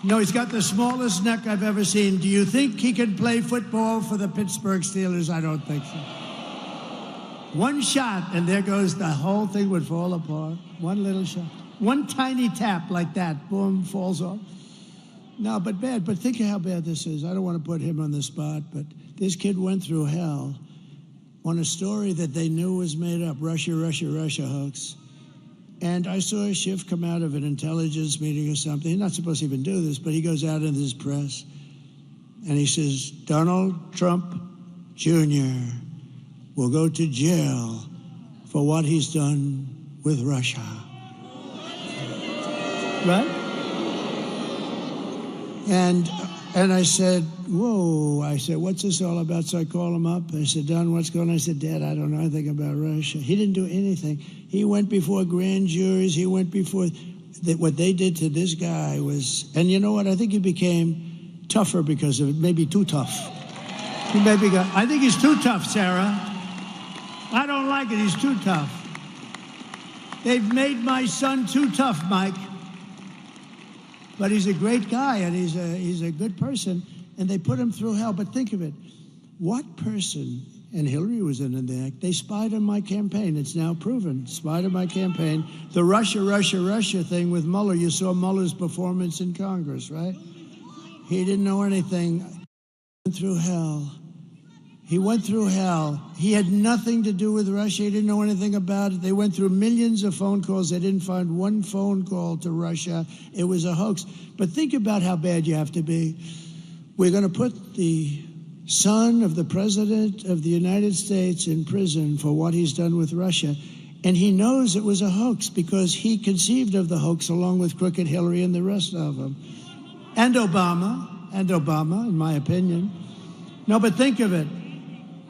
No, he's got the smallest neck I've ever seen. Do you think he can play football for the Pittsburgh Steelers? I don't think so. One shot, and there goes the whole thing would fall apart. One little shot. One tiny tap like that, boom, falls off. No, but bad. But think of how bad this is. I don't want to put him on the spot, but this kid went through hell on a story that they knew was made up, Russia, Russia, Russia hoax. And I saw Schiff come out of an intelligence meeting or something. He's not supposed to even do this, but he goes out into this press, and he says, Donald Trump Jr. will go to jail for what he's done with Russia. Right? And I said, whoa. I said, what's this all about? So I called him up. I said, Don, what's going on? I said, Dad, I don't know anything about Russia. He didn't do anything. He went before grand juries. He went before what they did to this guy was, and you know what? I think he became tougher because of it, maybe too tough. I think he's too tough, Sarah. I don't like it. He's too tough. They've made my son too tough, Mike. But he's a great guy, and he's a good person, and they put him through hell. But think of it. What person, and Hillary was in the act, they spied on my campaign. It's now proven. Spied on my campaign. The Russia, Russia, Russia thing with Mueller. You saw Mueller's performance in Congress, right? He didn't know anything. He went through hell. He went through hell. He had nothing to do with Russia. He didn't know anything about it. They went through millions of phone calls. They didn't find one phone call to Russia. It was a hoax. But think about how bad you have to be. We're going to put the son of the President of the United States in prison for what he's done with Russia. And he knows it was a hoax because he conceived of the hoax along with Crooked Hillary and the rest of them. And Obama, in my opinion. No, but think of it.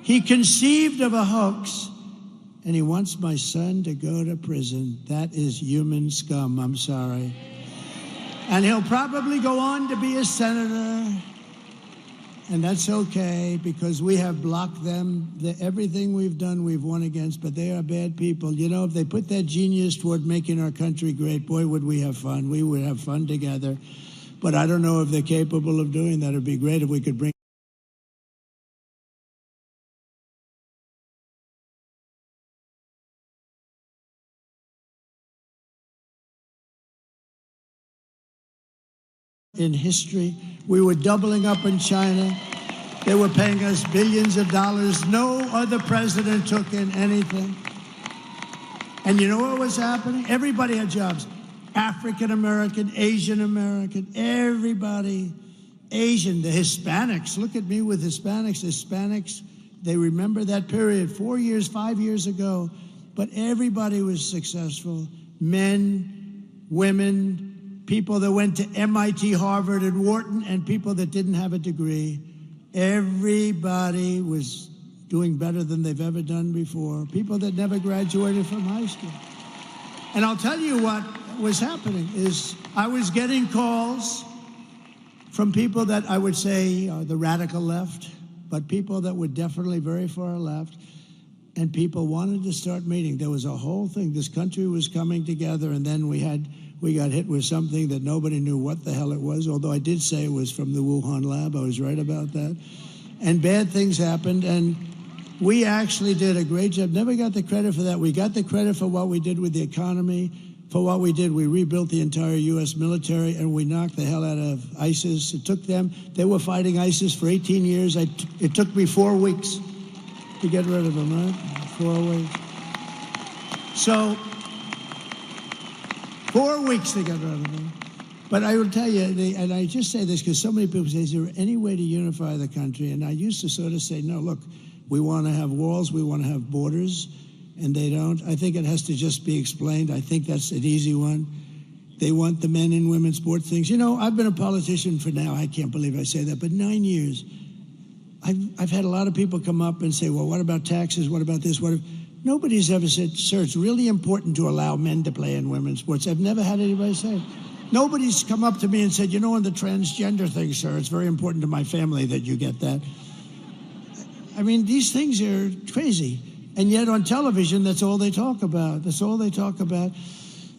He conceived of a hoax, and he wants my son to go to prison. That is human scum, I'm sorry. And he'll probably go on to be a senator, and that's okay, because we have blocked them. Everything we've done, we've won against, but they are bad people. You know, if they put that genius toward making our country great, boy, would we have fun. We would have fun together. But I don't know if they're capable of doing that. It'd be great if we could bring in history. We were doubling up in China. They were paying us billions of dollars. No other president took in anything. And you know what was happening? Everybody had jobs. African American, Asian American, everybody. Asian, the Hispanics. Look at me with Hispanics. Hispanics, they remember that period 4 years, 5 years ago. But everybody was successful. Men, women, people that went to MIT, Harvard, and Wharton, and people that didn't have a degree. Everybody was doing better than they've ever done before. People that never graduated from high school. And I'll tell you what was happening is I was getting calls from people that I would say are the radical left, but people that were definitely very far left, and people wanted to start meeting. There was a whole thing. This country was coming together, and then we got hit with something that nobody knew what the hell it was, although I did say it was from the Wuhan lab. I was right about that. And bad things happened, and we actually did a great job. Never got the credit for that. We got the credit for what we did with the economy. For what we did, we rebuilt the entire U.S. military, and we knocked the hell out of ISIS. It took them, they were fighting ISIS for 18 years. It took me 4 weeks to get rid of them, right? 4 weeks. So, 4 weeks to get rid of them. But I will tell you, and I just say this because so many people say, is there any way to unify the country? And I used to sort of say, no, look, we want to have walls, we want to have borders, and they don't. I think it has to just be explained. I think that's an easy one. They want the men and women sports things. You know, I've been a politician for now, I can't believe I say that, but 9 years. I've had a lot of people come up and say, well, what about taxes? What about this? Nobody's ever said, sir, it's really important to allow men to play in women's sports. I've never had anybody say it. Nobody's come up to me and said, you know, on the transgender thing, sir, it's very important to my family that you get that. I mean, these things are crazy. And yet on television, that's all they talk about. That's all they talk about.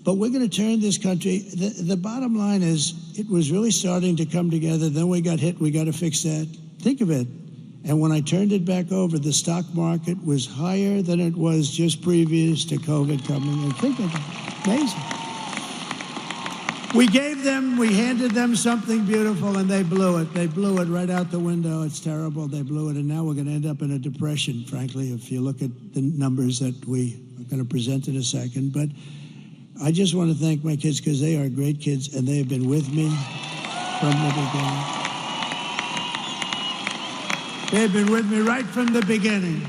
But we're going to turn this country. The bottom line is it was really starting to come together. Then we got hit. We got to fix that. Think of it. And when I turned it back over, the stock market was higher than it was just previous to COVID coming. And think of it. Amazing. We handed them something beautiful, and they blew it. They blew it right out the window. It's terrible. They blew it, and now we're going to end up in a depression, frankly, if you look at the numbers that we are going to present in a second. But I just want to thank my kids because they are great kids, and they have been with me from the beginning. They've been with me right from the beginning.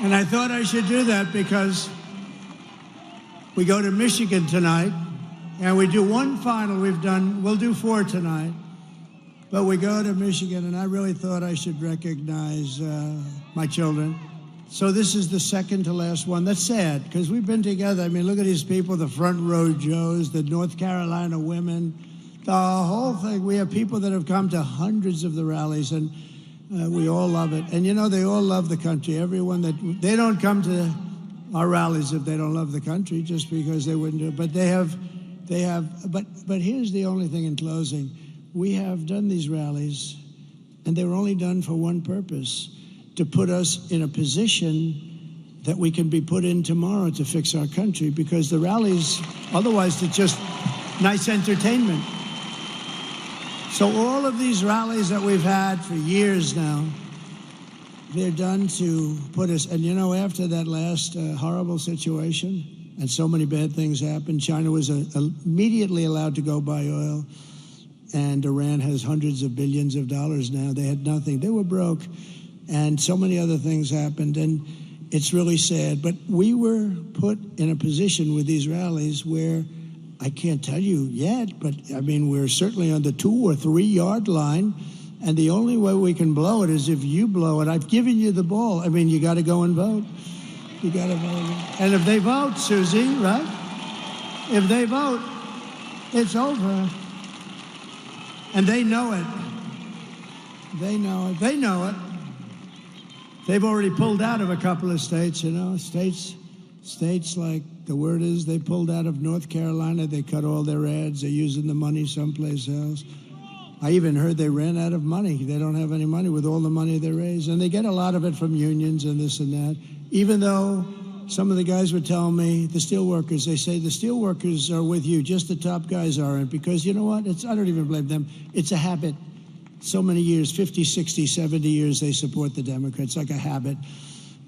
And I thought I should do that because we go to Michigan tonight, and we do one final. We'll do 4 tonight, but we go to Michigan, and I really thought I should recognize my children. So this is the second to last one. That's sad, because we've been together. I mean, look at these people, the front row Joes, the North Carolina women, the whole thing. We have people that have come to hundreds of the rallies, and we all love it. And, you know, they all love the country. Everyone they don't come to our rallies if they don't love the country, just because they wouldn't do it. But but here's the only thing in closing. We have done these rallies, and they were only done for one purpose, to put us in a position that we can be put in tomorrow to fix our country, because the rallies, otherwise, it's just nice entertainment. So all of these rallies that we've had for years now, they're done to put us, and you know, after that last horrible situation, and so many bad things happened, China was immediately allowed to go buy oil, and Iran has hundreds of billions of dollars now. They had nothing. They were broke, and so many other things happened, and it's really sad. But we were put in a position with these rallies where, I can't tell you yet, but I mean, we're certainly on the 2 or 3 yard line, and the only way we can blow it is if you blow it. I've given you the ball. I mean, you got to go and vote. You got to vote. And if they vote, Susie, right? If they vote, it's over. And they know it. They know it. They know it. They've already pulled out of a couple of states, you know, states like, the word is they pulled out of North Carolina. They cut all their ads. They're using the money someplace else. I even heard they ran out of money. They don't have any money with all the money they raise. And they get a lot of it from unions and this and that. Even though some of the guys were telling me, the steelworkers, they say the steelworkers are with you, just the top guys aren't. Because you know what? I don't even blame them. It's a habit. So many years, 50, 60, 70 years, they support the Democrats, like a habit.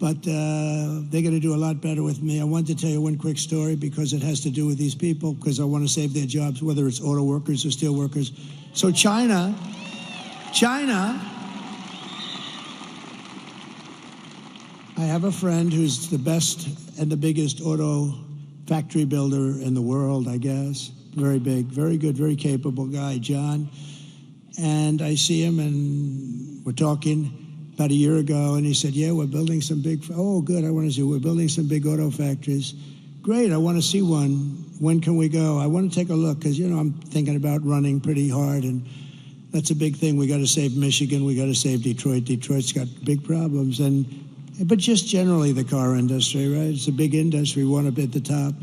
But they're going to do a lot better with me. I wanted to tell you one quick story because it has to do with these people, because I want to save their jobs, whether it's auto workers or steel workers. So China, I have a friend who's the best and the biggest auto factory builder in the world, I guess. Very big, very good, very capable guy, John. And I see him, and we're talking about a year ago, and he said, yeah, we're building some big, oh, good, I want to see, we're building some big auto factories. Great, I want to see one. When can we go? I want to take a look, because, you know, I'm thinking about running pretty hard, and that's a big thing. We got to save Michigan. We got to save Detroit. Detroit's got big problems. But just generally the car industry, right? It's a big industry. We want to be at the top.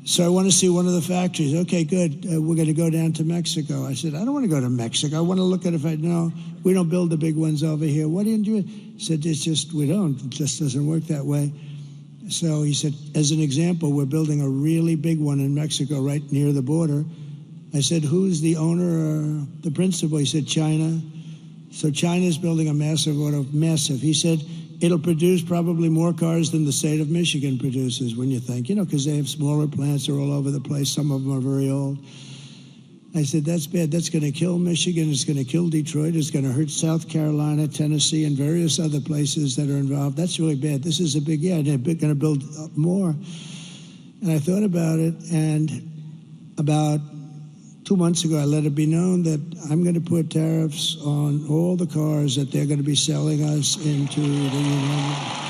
So I want to see one of the factories. Okay, good. We're going to go down to Mexico. I said, I don't want to go to Mexico. I want to look at it. No, we don't build the big ones over here. What do you do? He said, it's just, we don't. It just doesn't work that way. So he said, as an example, we're building a really big one in Mexico right near the border. I said, who's the owner or the principal? He said, China. So China's building a massive auto, massive. He said, it'll produce probably more cars than the state of Michigan produces, when you think, you know, because they have smaller plants. They're all over the place. Some of them are very old. I said, that's bad. That's going to kill Michigan. It's going to kill Detroit. It's going to hurt South Carolina, Tennessee, and various other places that are involved. That's really bad. This is a big, yeah, they're going to build more. And I thought about it, and about 2 months ago, I let it be known that I'm going to put tariffs on all the cars that they're going to be selling us into the United States.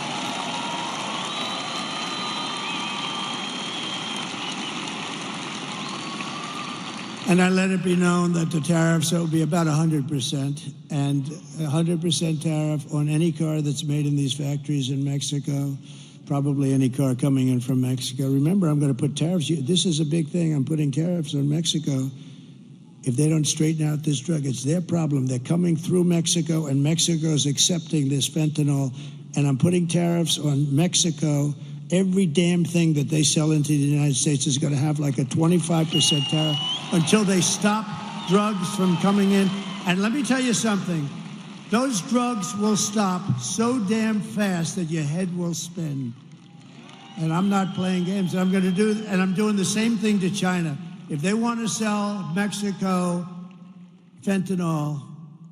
And I let it be known that the tariffs will be about 100%, and 100% tariff on any car that's made in these factories in Mexico, probably any car coming in from Mexico. Remember, I'm going to put tariffs. This is a big thing. I'm putting tariffs on Mexico. If they don't straighten out this drug, it's their problem. They're coming through Mexico, and Mexico's accepting this fentanyl. And I'm putting tariffs on Mexico. Every damn thing that they sell into the United States is going to have like a 25% tariff until they stop drugs from coming in. And let me tell you something. Those drugs will stop so damn fast that your head will spin. And I'm not playing games. I'm going to do, and I'm doing the same thing to China. If they want to sell Mexico fentanyl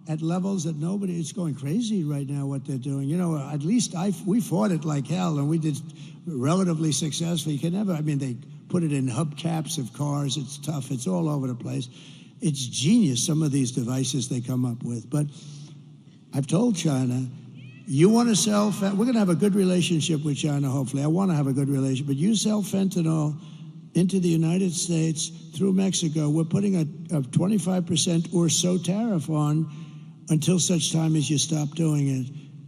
at levels that nobody, it's going crazy right now what they're doing. You know, at least we fought it like hell, and we did relatively successfully. You can never, I mean, they put it in hubcaps of cars. It's tough. It's all over the place. It's genius, some of these devices they come up with. But I've told China, you want to sell, we're going to have a good relationship with China, hopefully. I want to have a good relationship. But you sell fentanyl into the United States through Mexico, we're putting a 25% or so tariff on until such time as you stop doing it.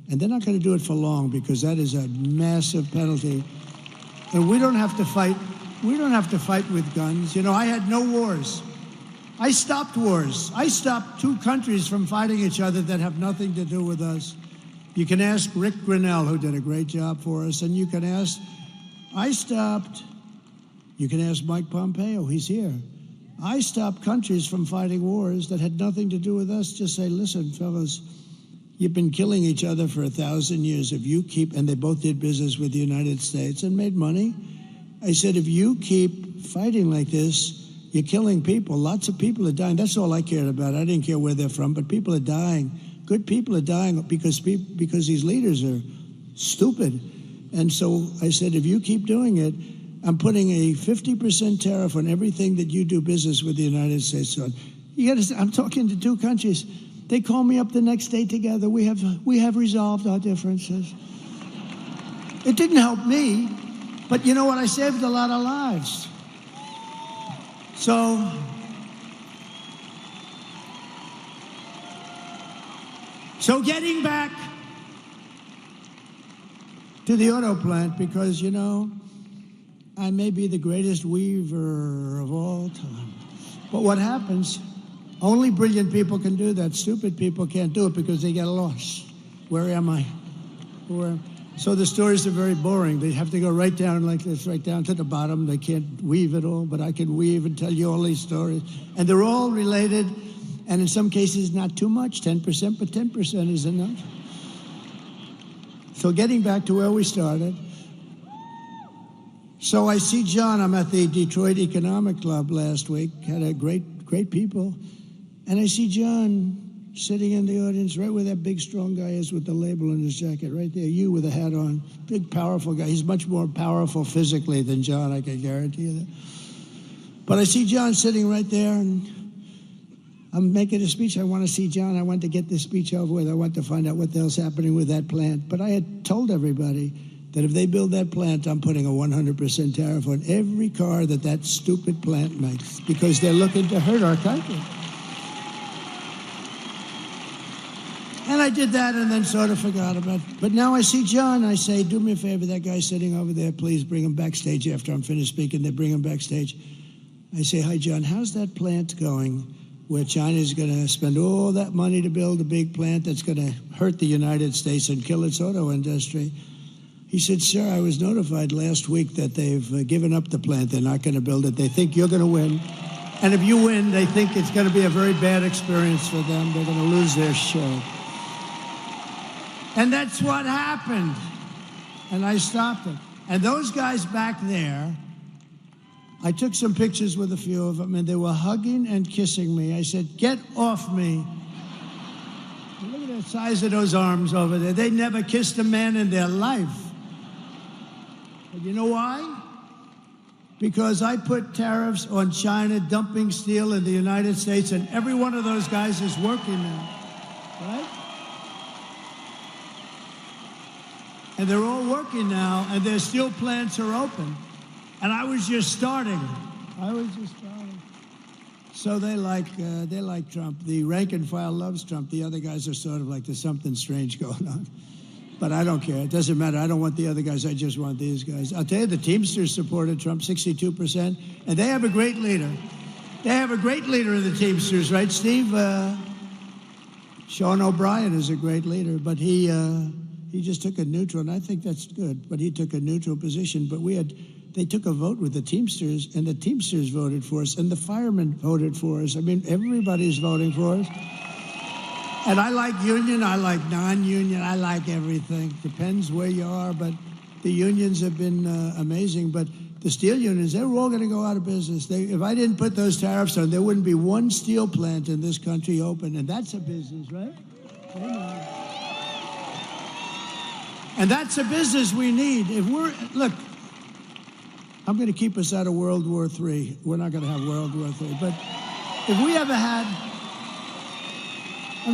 And they're not going to do it for long, because that is a massive penalty. And we don't have to fight. We don't have to fight with guns. You know, I had no wars. I stopped wars. I stopped two countries from fighting each other that have nothing to do with us. You can ask Rick Grinnell, who did a great job for us, and you can ask, you can ask Mike Pompeo, he's here. I stopped countries from fighting wars that had nothing to do with us. Just say, listen, fellas, you've been killing each other for 1,000 years. If you keep, and they both did business with the United States and made money. I said, if you keep fighting like this, you're killing people. Lots of people are dying. That's all I cared about. I didn't care where they're from, but people are dying. Good people are dying because these leaders are stupid. And so I said, if you keep doing it, I'm putting a 50% tariff on everything that you do business with the United States on. I'm talking to two countries. They call me up the next day together. We have resolved our differences. It didn't help me, but you know what? I saved a lot of lives. So getting back to the auto plant, because, you know, I may be the greatest weaver of all time. But what happens, only brilliant people can do that. Stupid people can't do it because they get lost. Where am I? So the stories are very boring. They have to go right down like this, right down to the bottom. They can't weave it all, but I can weave and tell you all these stories. And they're all related, and in some cases, not too much, 10%, but 10% is enough. So getting back to where we started. So I see John. I'm at the Detroit Economic Club last week. Had a great people. And I see John sitting in the audience right where that big, strong guy is with the label in his jacket, right there. You with a hat on. Big, powerful guy. He's much more powerful physically than John, I can guarantee you that. But I see John sitting right there, and I'm making a speech. I want to see John. I want to get this speech over with. I want to find out what the hell's happening with that plant. But I had told everybody that if they build that plant, I'm putting a 100% tariff on every car that stupid plant makes, because they're looking to hurt our country. And I did that and then sort of forgot about it. But now I see John. I say, do me a favor, that guy sitting over there, please bring him backstage after I'm finished speaking. They bring him backstage. I say, hi, John, how's that plant going where China's going to spend all that money to build a big plant that's going to hurt the United States and kill its auto industry? He said, sir, I was notified last week that they've given up the plant. They're not going to build it. They think you're going to win. And if you win, they think it's going to be a very bad experience for them. They're going to lose their show. And that's what happened. And I stopped it. And those guys back there, I took some pictures with a few of them, and they were hugging and kissing me. I said, get off me. Look at the size of those arms over there. They never kissed a man in their life. But you know why? Because I put tariffs on China dumping steel in the United States, and every one of those guys is working now, right? And they're all working now, and their steel plants are open. And I was just starting. So they like Trump. The rank and file loves Trump. The other guys are sort of like, there's something strange going on. But I don't care. It doesn't matter. I don't want the other guys. I just want these guys. I'll tell you, the Teamsters supported Trump, 62%. And they have a great leader. They have a great leader in the Teamsters, right, Steve? Sean O'Brien is a great leader, but he just took a neutral, and I think that's good. But he took a neutral position. But they took a vote with the Teamsters, and the Teamsters voted for us, and the firemen voted for us. I mean, everybody's voting for us. And I like union, I like non-union, I like everything. Depends where you are, but the unions have been amazing. But the steel unions, they're all going to go out of business. If I didn't put those tariffs on, there wouldn't be one steel plant in this country open, and that's a business, right? And that's a business we need. Look, I'm going to keep us out of World War III. We're not going to have World War III. But if we ever had,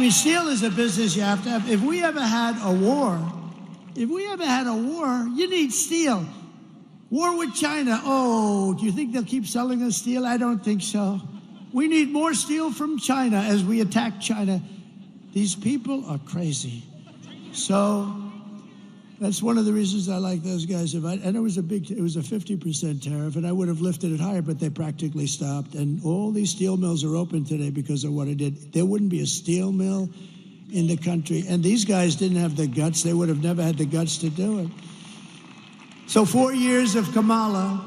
steel is a business you have to have. If we ever had a war, you need steel. War with China. Oh, do you think they'll keep selling us steel? I don't think so. We need more steel from China as we attack China. These people are crazy. So that's one of the reasons I like those guys. And it was a 50% tariff, and I would have lifted it higher, but they practically stopped. And all these steel mills are open today because of what I did. There wouldn't be a steel mill in the country. And these guys didn't have the guts. They would have never had the guts to do it. So 4 years of Kamala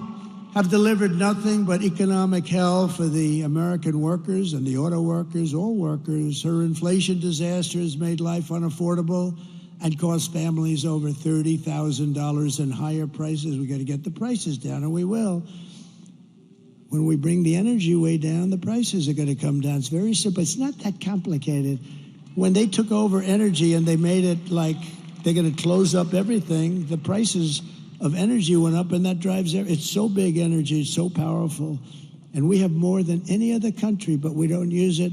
have delivered nothing but economic hell for the American workers and the auto workers, all workers. Her inflation disaster has made life unaffordable and cost families over $30,000 in higher prices. We got to get the prices down, and we will. When we bring the energy way down, the prices are going to come down. It's very simple. It's not that complicated. When they took over energy and they made it like they're going to close up everything, the prices of energy went up, and that drives it. It's so big, energy, it's so powerful. And we have more than any other country, but we don't use it.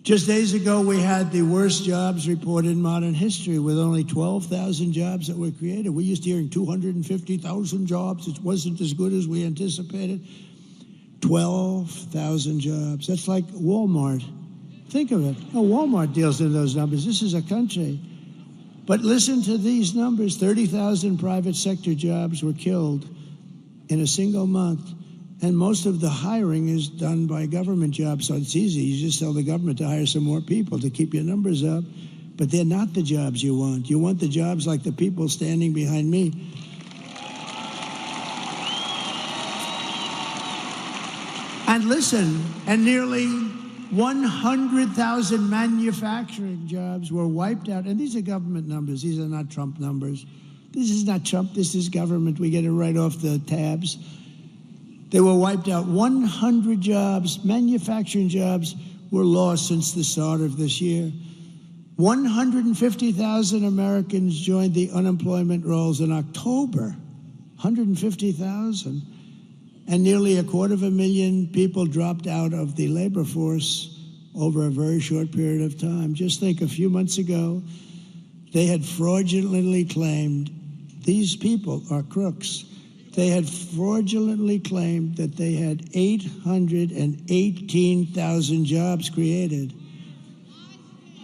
Just days ago, we had the worst jobs report in modern history with only 12,000 jobs that were created. We used to hearing 250,000 jobs. It wasn't as good as we anticipated. 12,000 jobs. That's like Walmart. Think of it. No, Walmart deals in those numbers. This is a country. But listen to these numbers. 30,000 private sector jobs were killed in a single month. And most of the hiring is done by government jobs, so it's easy. You just tell the government to hire some more people to keep your numbers up. but they're not the jobs you want. You want the jobs like the people standing behind me. And listen, and nearly 100,000 manufacturing jobs were wiped out. And these are government numbers. These are not Trump numbers. This is not Trump. This is government. We get it right off the tabs. They were wiped out. 100 jobs, manufacturing jobs, were lost since the start of this year. 150,000 Americans joined the unemployment rolls in October. 150,000. And nearly 250,000 people dropped out of the labor force over a very short period of time. Just think, a few months ago, they had fraudulently claimed, these people are crooks, they had fraudulently claimed that they had 818,000 jobs created.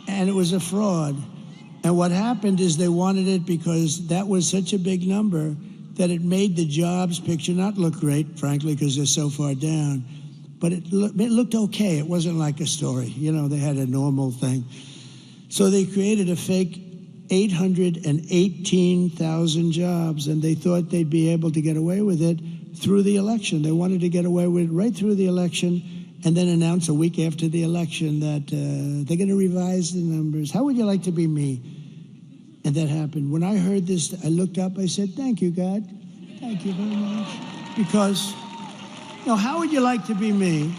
And it was a fraud. And what happened is they wanted it because that was such a big number that it made the jobs picture not look great, frankly, because they're so far down. But it looked okay. It wasn't like a story. You know, they had a normal thing. So they created a fake 818,000 jobs, and they thought they'd be able to get away with it through the election. They wanted to get away with it right through the election and then announce a week after the election that they're going to revise the numbers. How would you like to be me? And that happened. When I heard this, I looked up, I said, thank you, God. Thank you very much. Because, you know, how would you like to be me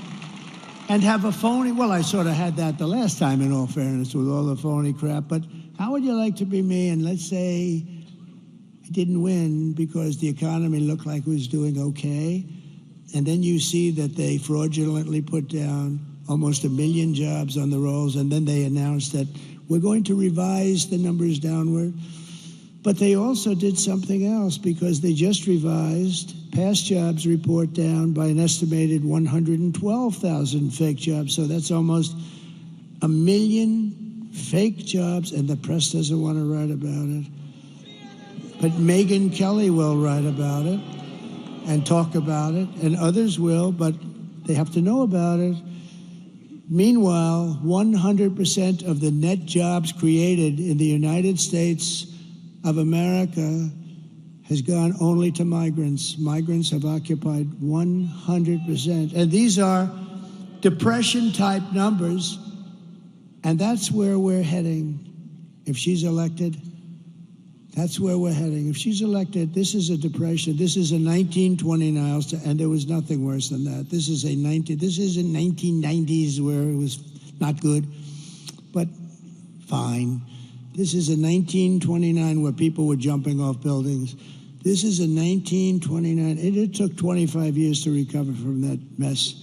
and have a phony? Well, I sort of had that the last time, in all fairness, with all the phony crap. But how would you like to be me? And let's say I didn't win because the economy looked like it was doing okay. And then you see that they fraudulently put down almost 1 million jobs on the rolls. And then they announced that we're going to revise the numbers downward. But they also did something else, because they just revised past jobs report down by an estimated 112,000 fake jobs. So that's almost 1 million fake jobs, and the press doesn't want to write about it. But Megyn Kelly will write about it and talk about it, and others will, but they have to know about it. Meanwhile, 100% of the net jobs created in the United States of America has gone only to migrants. Migrants have occupied 100%. And these are depression-type numbers, and that's where we're heading. If she's elected, that's where we're heading. If she's elected, this is a depression. This is a 1929, and there was nothing worse than that. This is in 1990s where it was not good, but fine. This is a 1929 where people were jumping off buildings. This is a 1929. It took 25 years to recover from that mess.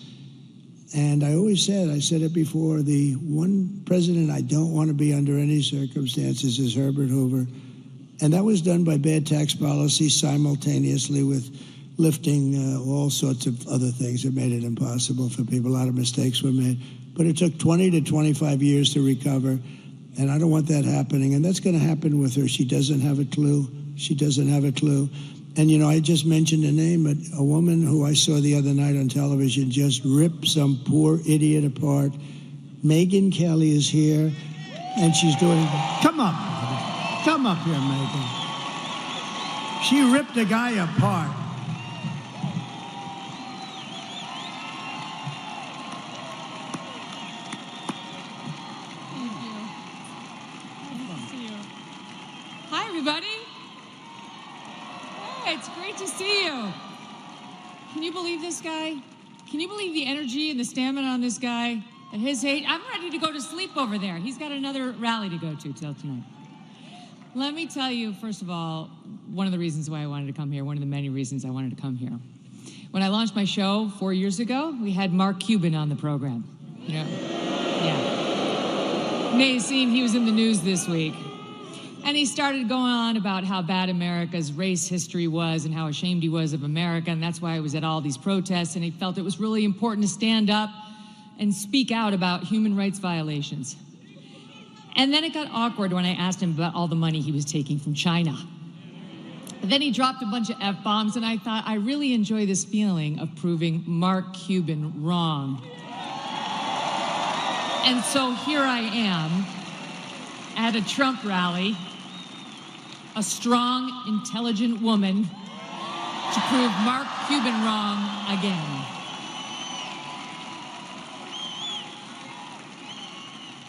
And I always said, I said it before, the one president I don't want to be under any circumstances is Herbert Hoover. And that was done by bad tax policy simultaneously with lifting all sorts of other things that made it impossible for people. A lot of mistakes were made. But it took 20 to 25 years to recover. And I don't want that happening. And that's going to happen with her. She doesn't have a clue. She doesn't have a clue. And, you know, I just mentioned a name, but a woman who I saw the other night on television just rip some poor idiot apart. Megyn Kelly is here, and she's doing, come up here, Megyn. She ripped a guy apart. Hi, everybody. Hey, it's great to see you. Can you believe this guy? Can you believe the energy and the stamina on this guy? At his age, I'm ready to go to sleep over there. He's got another rally to go to till tonight. Let me tell you, first of all, one of the reasons why I wanted to come here, one of the many reasons I wanted to come here. When I launched my show 4 years ago, we had Mark Cuban on the program. You know? Yeah. May seem he was in the news this week. And he started going on about how bad America's race history was and how ashamed he was of America, and that's why he was at all these protests, and he felt it was really important to stand up and speak out about human rights violations. And then it got awkward when I asked him about all the money he was taking from China. Then he dropped a bunch of F-bombs, and I thought, I really enjoy this feeling of proving Mark Cuban wrong. And so here I am, at a Trump rally, a strong, intelligent woman to prove Mark Cuban wrong again.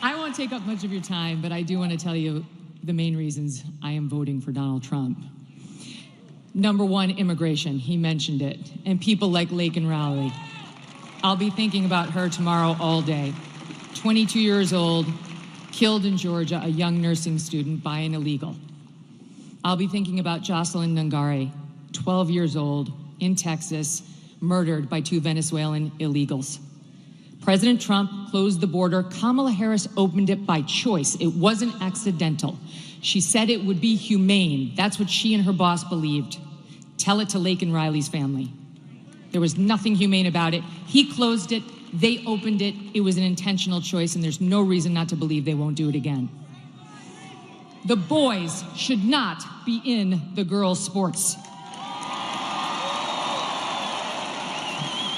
I won't take up much of your time, but I do want to tell you the main reasons I am voting for Donald Trump. Number one, immigration. He mentioned it. And people like Laken Riley. I'll be thinking about her tomorrow all day. 22 years old, killed in Georgia, a young nursing student by an illegal. I'll be thinking about Jocelyn Nungare, 12 years old, in Texas, murdered by 2 Venezuelan illegals. President Trump closed the border. Kamala Harris opened it by choice. It wasn't accidental. She said it would be humane. That's what she and her boss believed. Tell it to Laken Riley's family. There was nothing humane about it. He closed it. They opened it. It was an intentional choice, and there's no reason not to believe they won't do it again. The boys should not be in the girls' sports.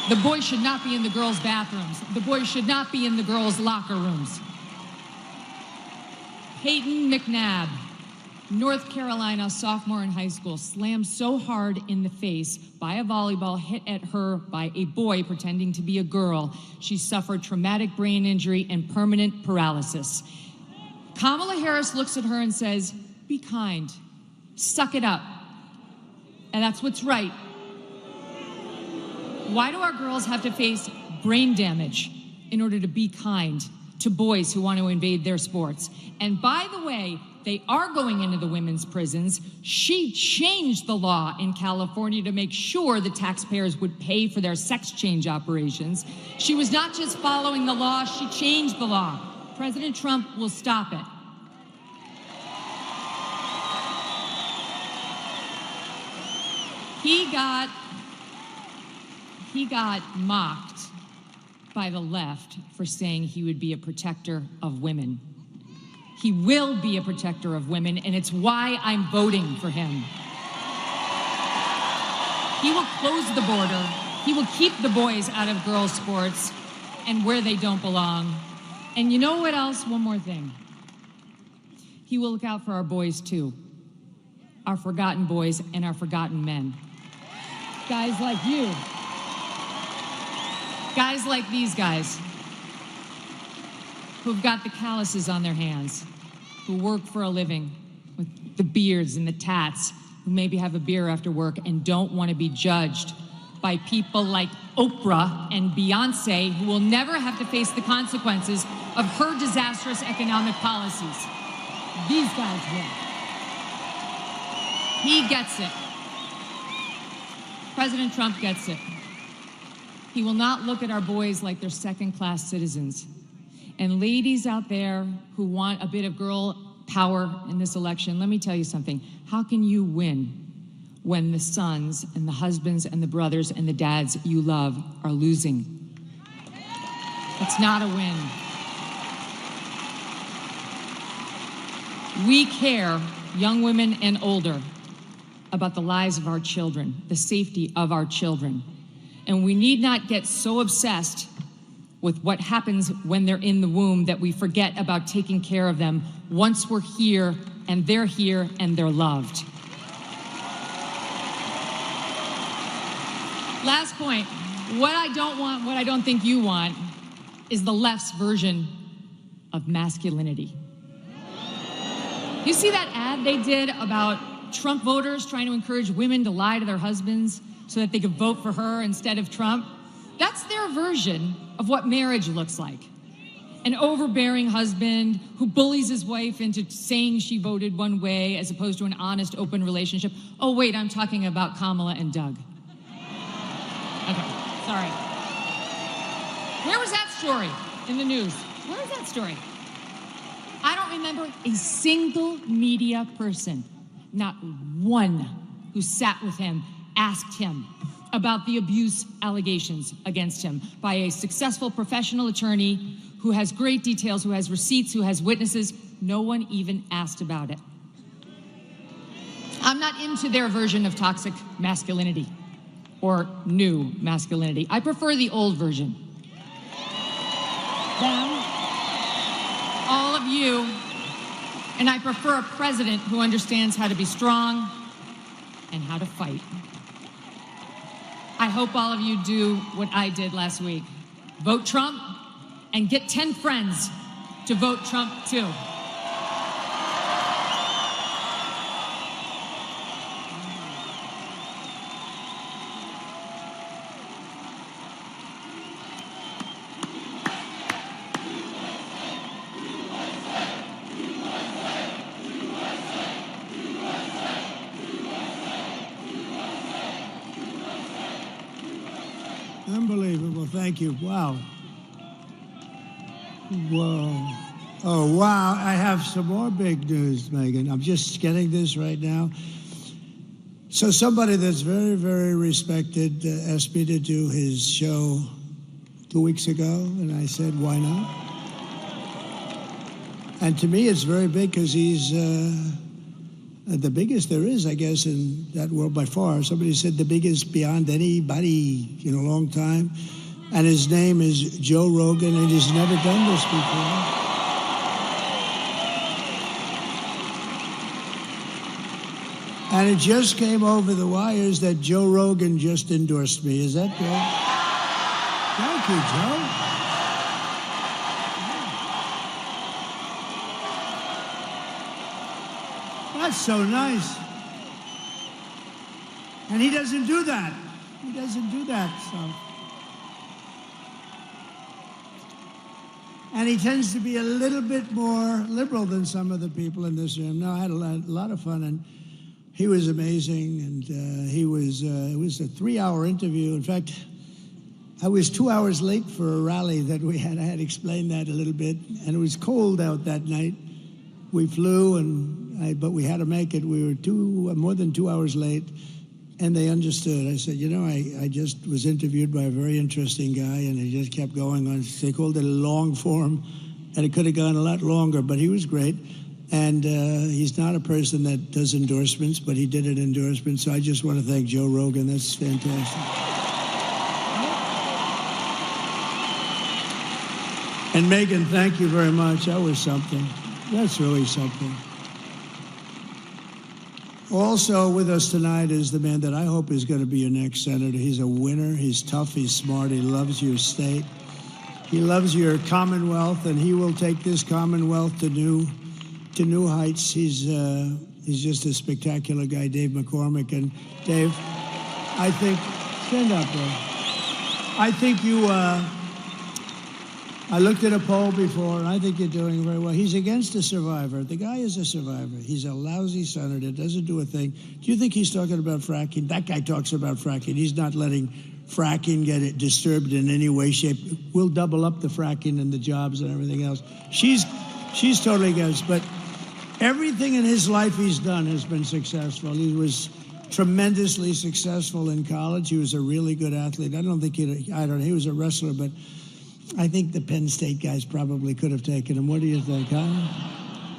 The boys should not be in the girls' bathrooms. The boys should not be in the girls' locker rooms. Peyton McNabb, North Carolina sophomore in high school, slammed so hard in the face by a volleyball hit at her by a boy pretending to be a girl, she suffered traumatic brain injury and permanent paralysis. Kamala Harris looks at her and says, "Be kind, suck it up." And that's what's right. Why do our girls have to face brain damage in order to be kind to boys who want to invade their sports? And by the way, they are going into the women's prisons. She changed the law in California to make sure the taxpayers would pay for their sex change operations. She was not just following the law, she changed the law. President Trump will stop it. He got mocked by the left for saying he would be a protector of women. He will be a protector of women, and it's why I'm voting for him. He will close the border. He will keep the boys out of girls' sports and where they don't belong. And you know what else? One more thing. He will look out for our boys, too. Our forgotten boys and our forgotten men. Guys like you. Guys like these guys who've got the calluses on their hands, who work for a living with the beards and the tats, who maybe have a beer after work and don't want to be judged by people like Oprah and Beyonce, who will never have to face the consequences of her disastrous economic policies. These guys will. He gets it. President Trump gets it. He will not look at our boys like they're second-class citizens. And ladies out there who want a bit of girl power in this election, let me tell you something. How can you win when the sons and the husbands and the brothers and the dads you love are losing? It's not a win. We care, young women and older, about the lives of our children, the safety of our children. And we need not get so obsessed with what happens when they're in the womb that we forget about taking care of them once we're here and they're loved. Last point, what I don't want, what I don't think you want, is the left's version of masculinity. You see that ad they did about Trump voters trying to encourage women to lie to their husbands so that they could vote for her instead of Trump? That's their version of what marriage looks like. An overbearing husband who bullies his wife into saying she voted one way as opposed to an honest, open relationship. Oh, wait, I'm talking about Kamala and Doug. Okay, sorry. Where was that story in the news? Where was that story? I don't remember a single media person, not one who sat with him, asked him about the abuse allegations against him by a successful professional attorney who has great details, who has receipts, who has witnesses. No one even asked about it. I'm not into their version of toxic masculinity or new masculinity. I prefer the old version. Them, all of you And I prefer a president who understands how to be strong and how to fight. I hope all of you do what I did last week. Vote Trump and get 10 friends to vote Trump too. Unbelievable. Thank you. Wow. Whoa. Oh, wow. I have some more big news, Megan. I'm just getting this right now. So somebody that's very, very respected asked me to do his show 2 weeks ago, and I said, why not? And to me, it's very big because he's the biggest there is, I guess, in that world by far. Somebody said the biggest beyond anybody in a long time. And his name is Joe Rogan, and he's never done this before. And it just came over the wires that Joe Rogan just endorsed me. Is that good? Thank you, Joe. That's so nice. And he doesn't do that. He doesn't do that stuff. And he tends to be a little bit more liberal than some of the people in this room. No, I had a lot of fun, and he was amazing, and it was a 3-hour interview. In fact, I was 2 hours late for a rally that we had. I had explained that a little bit, and it was cold out that night. We flew, but we had to make it. We were more than 2 hours late, and they understood. I said, I just was interviewed by a very interesting guy, and he just kept going on. They called it a long form, and it could have gone a lot longer, but he was great. And he's not a person that does endorsements, but he did an endorsement. So I just want to thank Joe Rogan. That's fantastic. And Megan, thank you very much. That was something. That's really something. Also with us tonight is the man that I hope is going to be your next senator. He's a winner. He's tough. He's smart. He loves your state. He loves your Commonwealth, and he will take this Commonwealth to new heights. He's just a spectacular guy, Dave McCormick. And Dave, I think, stand up, bro. I think you, I looked at a poll before, and I think you're doing very well. He's against a survivor. The guy is a survivor. He's a lousy senator, doesn't do a thing. Do you think he's talking about fracking? That guy talks about fracking. He's not letting fracking get it disturbed in any way, shape. We'll double up the fracking and the jobs and everything else. She's totally against, but everything in his life he's done has been successful. He was tremendously successful in college. He was a really good athlete. I don't know, he was a wrestler, but I think the Penn State guys probably could have taken him. What do you think, huh?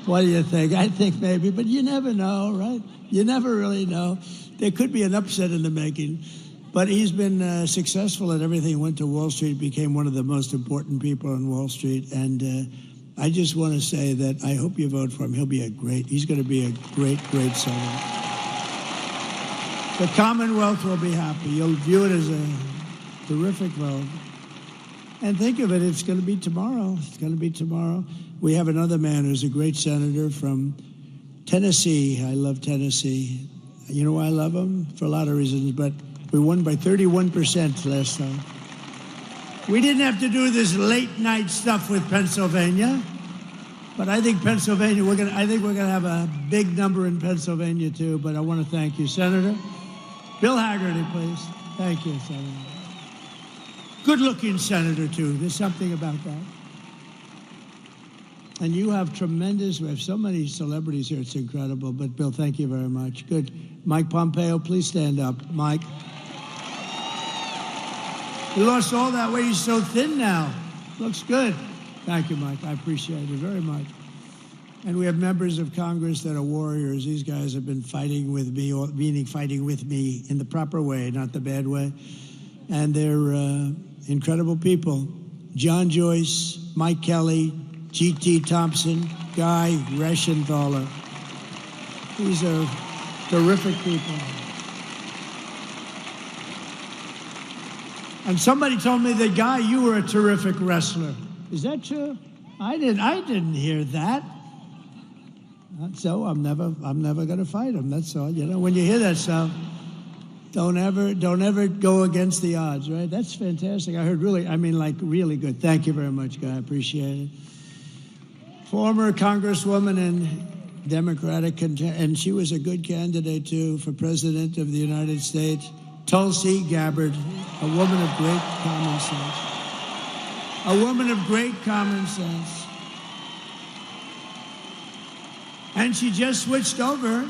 What do you think? I think maybe, but you never know, right? You never really know. There could be an upset in the making. But he's been successful at everything. He went to Wall Street, became one of the most important people on Wall Street. And I just want to say that I hope you vote for him. He's going to be a great, great senator. The Commonwealth will be happy. You'll view it as a terrific vote. And think of it, it's going to be tomorrow. It's going to be tomorrow. We have another man who's a great senator from Tennessee. I love Tennessee. You know why I love him? For a lot of reasons, but we won by 31% last time. We didn't have to do this late night stuff with Pennsylvania, but I think Pennsylvania, I think we're gonna have a big number in Pennsylvania too. But I want to thank you, Senator. Bill Haggerty, please. Thank you, Senator. Good-looking senator too. There's something about that. And you have we have so many celebrities here, it's incredible. But Bill, thank you very much. Good. Mike Pompeo, please stand up. Mike. He lost all that weight. He's so thin now. Looks good. Thank you, Mike. I appreciate it very much. And we have members of Congress that are warriors. These guys have been fighting with me, meaning fighting with me in the proper way, not the bad way. And they're incredible people. John Joyce, Mike Kelly, GT Thompson, Guy Reschenthaler. These are terrific people. And somebody told me that, Guy, you were a terrific wrestler. Is that true? I didn't hear that. So I'm never going to fight him. That's all. You know, when you hear that stuff, don't ever go against the odds, right? That's fantastic. I heard really good. Thank you very much, Guy. I appreciate it. Former Congresswoman and Democratic, and she was a good candidate too for President of the United States, Tulsi Gabbard, a woman of great common sense. A woman of great common sense. And she just switched over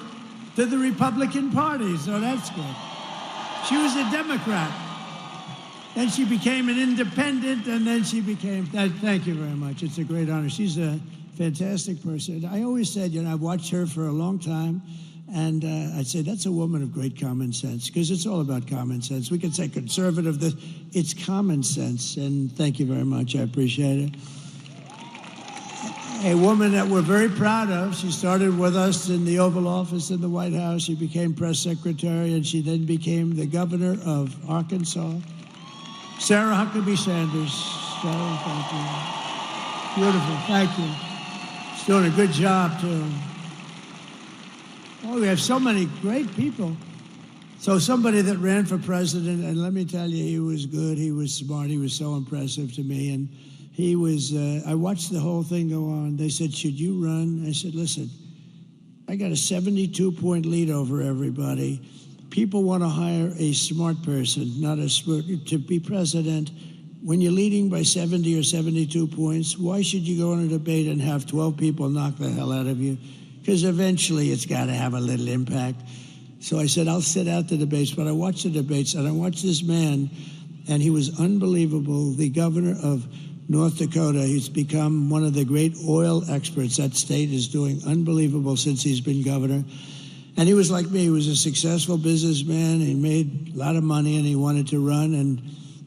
to the Republican Party, so that's good. She was a Democrat. Then she became an independent, and then she became, thank you very much. It's a great honor. She's a fantastic person. I always said, you know, I've watched her for a long time, and I'd say that's a woman of great common sense, because it's all about common sense. We can say conservative, it's common sense, and thank you very much. I appreciate it. A woman that we're very proud of. She started with us in the Oval Office in the White House. She became press secretary, and she then became the governor of Arkansas. Sarah Huckabee Sanders. Sarah, thank you. Beautiful, thank you. She's doing a good job, too. Oh, we have so many great people. So somebody that ran for president, and let me tell you, he was good, he was smart, he was so impressive to me, and he was, I watched the whole thing go on. They said, should you run? I said, listen, I got a 72-point lead over everybody. People want to hire a smart person, not a smart, to be president. When you're leading by 70 or 72 points, why should you go on a debate and have 12 people knock the hell out of you? Because eventually it's got to have a little impact. So I said, I'll sit out the debates, but I watched the debates, and I watched this man, and he was unbelievable, the governor of North Dakota. He's become one of the great oil experts. That state is doing unbelievable since he's been governor. And he was like me. He was a successful businessman. He made a lot of money, and he wanted to run, and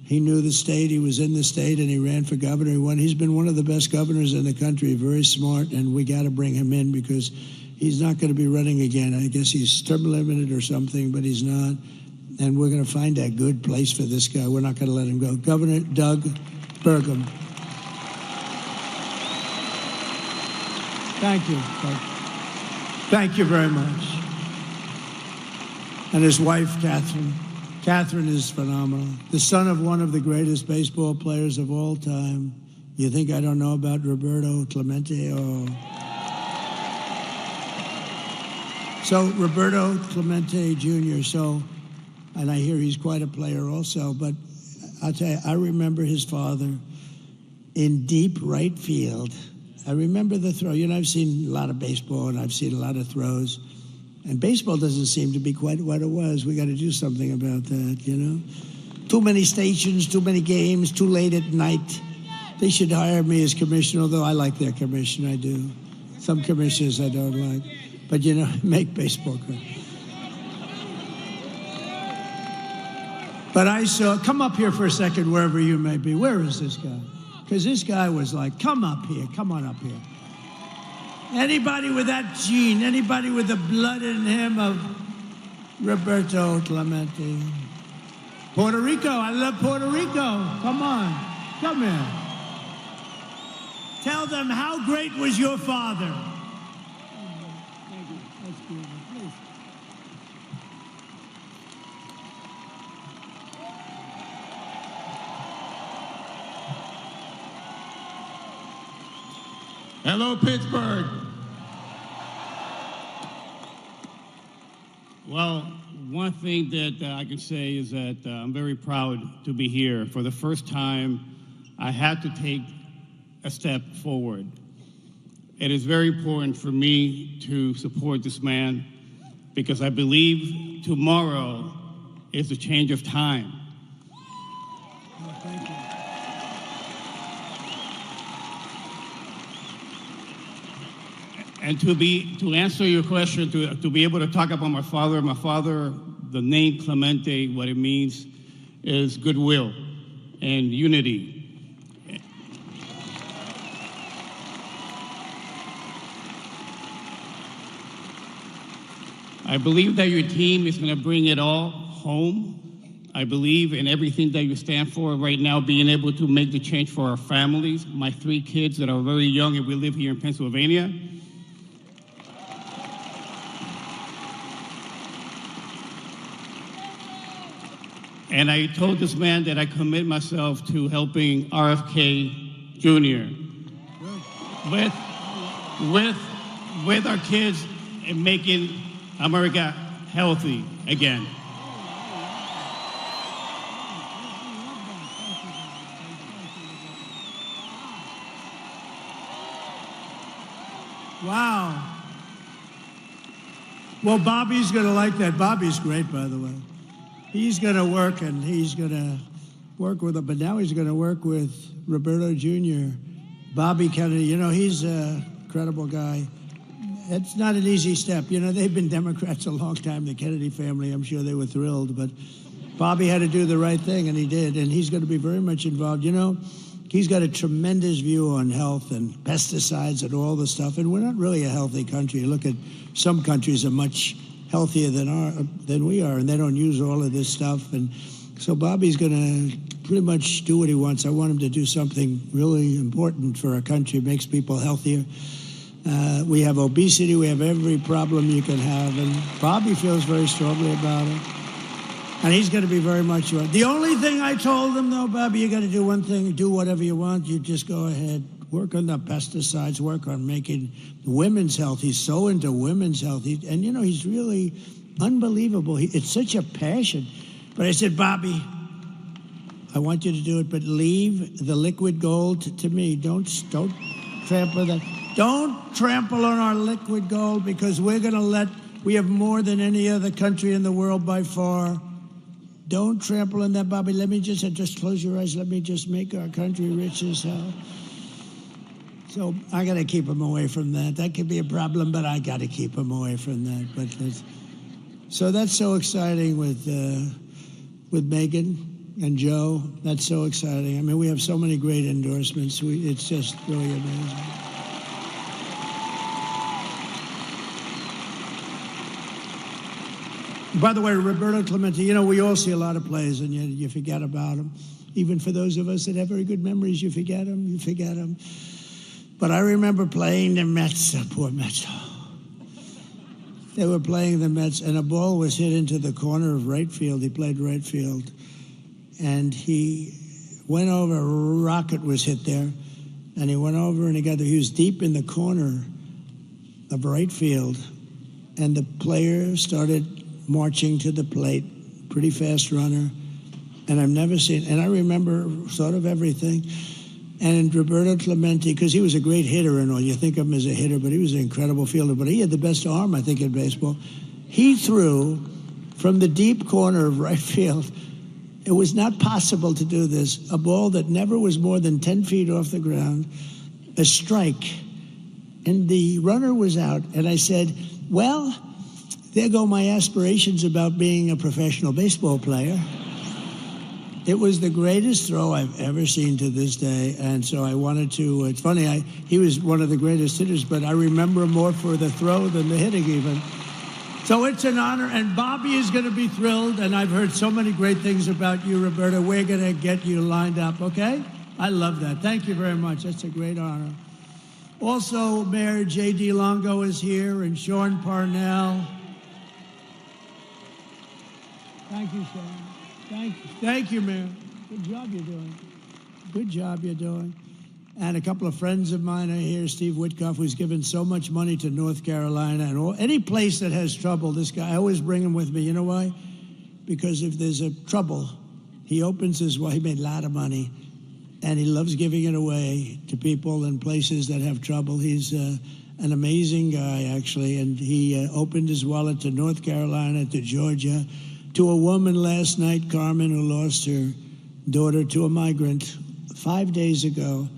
he knew the state. He was in the state, and he ran for governor. He won. He's been one of the best governors in the country, very smart, and we got to bring him in because he's not going to be running again. I guess he's term limited or something, but he's not. And we're going to find a good place for this guy. We're not going to let him go. Governor Doug Burgum. Thank you. Thank you very much. And his wife, Catherine. Catherine is phenomenal. The son of one of the greatest baseball players of all time. You think I don't know about Roberto Clemente? Oh. So Roberto Clemente Jr., and I hear he's quite a player also, but I'll tell you, I remember his father in deep right field. I remember the throw. You know, I've seen a lot of baseball, and I've seen a lot of throws. And baseball doesn't seem to be quite what it was. We got to do something about that, you know? Too many stations, too many games, too late at night. They should hire me as commissioner, although I like their commission, I do. Some commissioners I don't like. But, you know, make baseball good. But I saw, come up here for a second, wherever you may be. Where is this guy? Because this guy was like, come up here, come on up here. Anybody with that gene, anybody with the blood in him of Roberto Clemente. Puerto Rico, I love Puerto Rico. Come on, come here. Tell them how great was your father. Thank you. That's beautiful. Please. Hello, Pittsburgh. Well, one thing that I can say is that I'm very proud to be here. For the first time, I had to take a step forward. It is very important for me to support this man because I believe tomorrow is a change of time. Oh, thank you. And to answer your question, to be able to talk about my father, the name Clemente, what it means is goodwill and unity. I believe that your team is going to bring it all home. I believe in everything that you stand for right now, being able to make the change for our families. My 3 kids that are very young, and we live here in Pennsylvania. And I told this man that I commit myself to helping RFK Jr. with our kids and making America healthy again. Wow. Well, Bobby's going to like that. Bobby's great, by the way. He's going to work, and he's going to work with him, but now he's going to work with Roberto Jr., Bobby Kennedy. You know, he's a credible guy. It's not an easy step. You know, they've been Democrats a long time, the Kennedy family. I'm sure they were thrilled, but Bobby had to do the right thing, and he did, and he's going to be very much involved. You know, he's got a tremendous view on health and pesticides and all the stuff, and we're not really a healthy country. Look at some countries are much healthier than we are, and they don't use all of this stuff. And so Bobby's going to pretty much do what he wants. I want him to do something really important for our country. It makes people healthier. We have obesity. We have every problem you can have, and Bobby feels very strongly about it. And he's going to be very much right. The only thing I told him, though, Bobby, you got to do one thing, do whatever you want. You just go ahead, work on the pesticides, work on making women's health. He's so into women's health. And, you know, he's really unbelievable. It's such a passion. But I said, Bobby, I want you to do it, but leave the liquid gold to me. Don't trample that. Don't trample on our liquid gold, because we have more than any other country in the world by far. Don't trample on that, Bobby. Let me just close your eyes. Let me just make our country rich as hell. So I got to keep him away from that. That could be a problem, but I got to keep him away from that. So that's so exciting with Megan and Joe. That's so exciting. I mean, we have so many great endorsements. It's just really amazing. By the way, Roberto Clemente, you know, we all see a lot of players, and you forget about them. Even for those of us that have very good memories, you forget them. But I remember playing the Mets, the poor Mets. They were playing the Mets, and a ball was hit into the corner of right field. He played right field. And he went over, a rocket was hit there, and he went over and he was deep in the corner of right field, and the player started marching to the plate, pretty fast runner, and I've never seen, and I remember sort of everything. And Roberto Clemente, because he was a great hitter and all, you think of him as a hitter, but he was an incredible fielder, but he had the best arm, I think, in baseball. He threw from the deep corner of right field. It was not possible to do this. A ball that never was more than 10 feet off the ground, a strike, and the runner was out, and I said, well, there go my aspirations about being a professional baseball player. It was the greatest throw I've ever seen to this day, and so I wanted to, it's funny, he was one of the greatest hitters, but I remember him more for the throw than the hitting even. So it's an honor, and Bobby is going to be thrilled, and I've heard so many great things about you, Roberta. We're going to get you lined up, okay? I love that. Thank you very much. That's a great honor. Also, Mayor J.D. Longo is here, and Sean Parnell. Thank you, Sean. Thank you, Mayor. Good job you're doing. Good job you're doing. And a couple of friends of mine are here. Steve Witkoff, who's given so much money to North Carolina and any place that has trouble. This guy, I always bring him with me. You know why? Because if there's a trouble, he opens his well. He made a lot of money, and he loves giving it away to people in places that have trouble. He's an amazing guy, actually, and he opened his wallet to North Carolina, to Georgia, to a woman last night, Carmen, who lost her daughter to a migrant 5 days ago,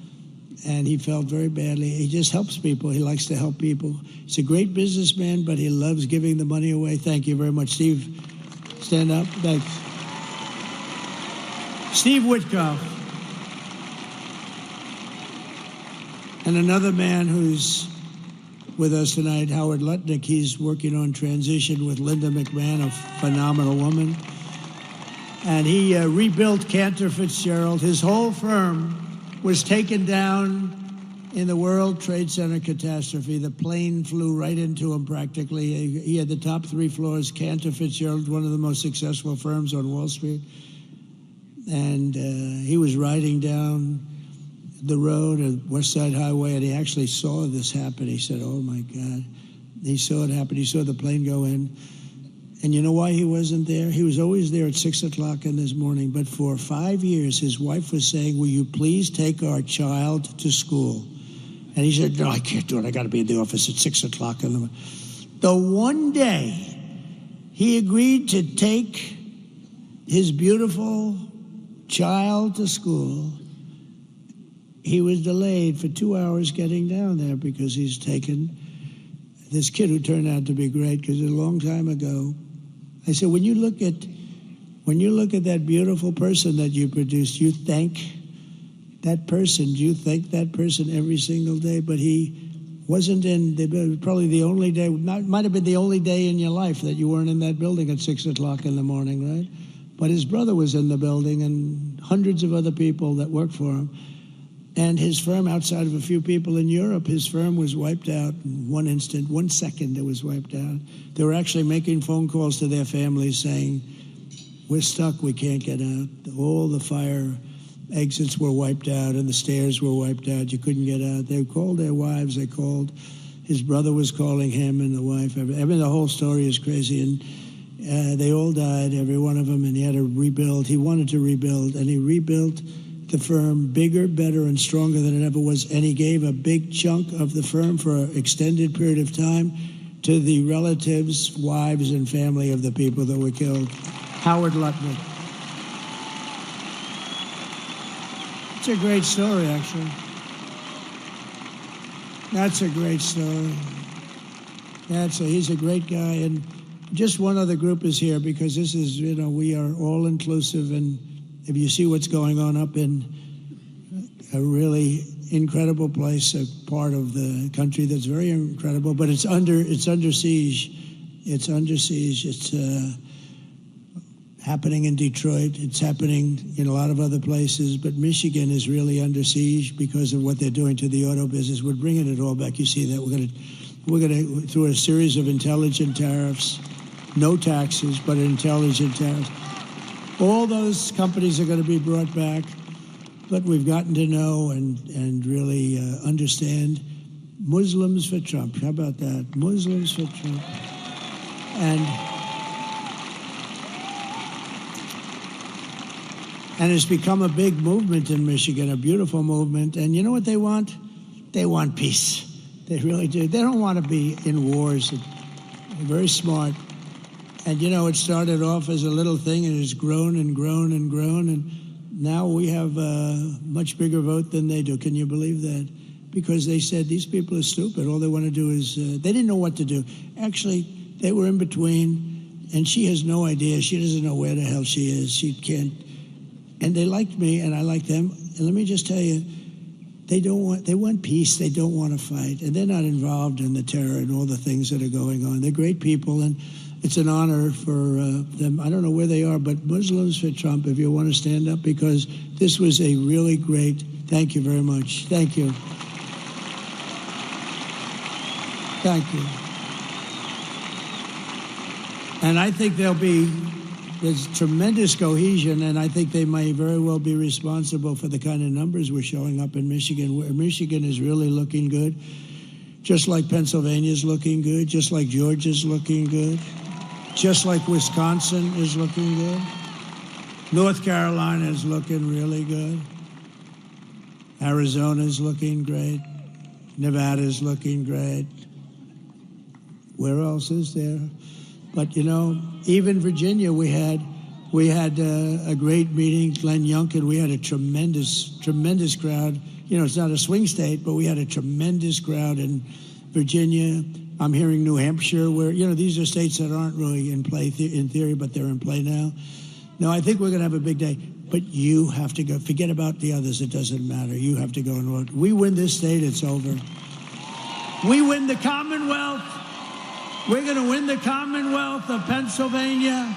and he felt very badly. He just helps people. He likes to help people. He's a great businessman, but he loves giving the money away. Thank you very much. Steve, stand up. Thanks. Steve Witkoff. And another man who's with us tonight, Howard Lutnick. He's working on transition with Linda McMahon, a phenomenal woman. And he rebuilt Cantor Fitzgerald. His whole firm was taken down in the World Trade Center catastrophe. The plane flew right into him practically. He had the top 3 floors. Cantor Fitzgerald, one of the most successful firms on Wall Street. And he was riding down the road at West Side Highway, and he actually saw this happen. He said, oh my God. He saw it happen. He saw the plane go in. And you know why he wasn't there? He was always there at 6 o'clock in this morning. But for 5 years, his wife was saying, will you please take our child to school? And he said, no, I can't do it. I got to be in the office at 6 o'clock in the morning. The one day he agreed to take his beautiful child to school, he was delayed for 2 hours getting down there because he's taken this kid who turned out to be great, because a long time ago, I said, when you look at that beautiful person that you produced, you thank that person. You thank that person every single day. But he wasn't probably the only day, might have been the only day in your life that you weren't in that building at 6 o'clock in the morning, right? But his brother was in the building and hundreds of other people that worked for him. And his firm, outside of a few people in Europe, his firm was wiped out in 1 instant, 1 second it was wiped out. They were actually making phone calls to their families saying, we're stuck, we can't get out. All the fire exits were wiped out and the stairs were wiped out. You couldn't get out. They called their wives, they called. His brother was calling him and the wife. I mean, the whole story is crazy. And they all died, every one of them, and he had to rebuild. He wanted to rebuild, and he rebuilt the firm bigger, better, and stronger than it ever was, and he gave a big chunk of the firm for an extended period of time to the relatives, wives, and family of the people that were killed. Howard Lutnick. It's a great story, actually. That's a great story. He's a great guy, and just one other group is here because this is, we are all inclusive, and if you see what's going on up in a really incredible place, a part of the country that's very incredible, but it's under siege. It's under siege. It's happening in Detroit. It's happening in a lot of other places, but Michigan is really under siege because of what they're doing to the auto business. We're bringing it all back. You see that we're going to through a series of intelligent tariffs, no taxes, but intelligent tariffs. All those companies are going to be brought back, but we've gotten to know and really understand Muslims for Trump. How about that? Muslims for Trump. And it's become a big movement in Michigan, a beautiful movement. And you know what they want? They want peace. They really do. They don't want to be in wars. They're very smart. And, it started off as a little thing, and it's grown and grown and grown. And now we have a much bigger vote than they do. Can you believe that? Because they said these people are stupid. All they want to do is, they didn't know what to do. Actually, they were in between, and she has no idea. She doesn't know where the hell she is. She can't. And they liked me, and I liked them. And let me just tell you, they want peace. They don't want to fight. And they're not involved in the terror and all the things that are going on. They're great people, and it's an honor for them. I don't know where they are, but Muslims for Trump, if you want to stand up, because this was a really great, thank you very much. Thank you. Thank you. And I think there's tremendous cohesion, and I think they may very well be responsible for the kind of numbers we're showing up in Michigan. Michigan is really looking good, just like Pennsylvania's looking good, just like Georgia's looking good, just like Wisconsin is looking good. North Carolina is looking really good. Arizona's looking great. Nevada's looking great. Where else is there? But, even Virginia, we had a great meeting. Glenn Youngkin, we had a tremendous crowd. It's not a swing state, but we had a tremendous crowd in Virginia. I'm hearing New Hampshire, where, these are states that aren't really in play in theory, but they're in play now. No, I think we're going to have a big day. But you have to go. Forget about the others. It doesn't matter. You have to go and vote. We win this state, it's over. We win the Commonwealth. We're going to win the Commonwealth of Pennsylvania.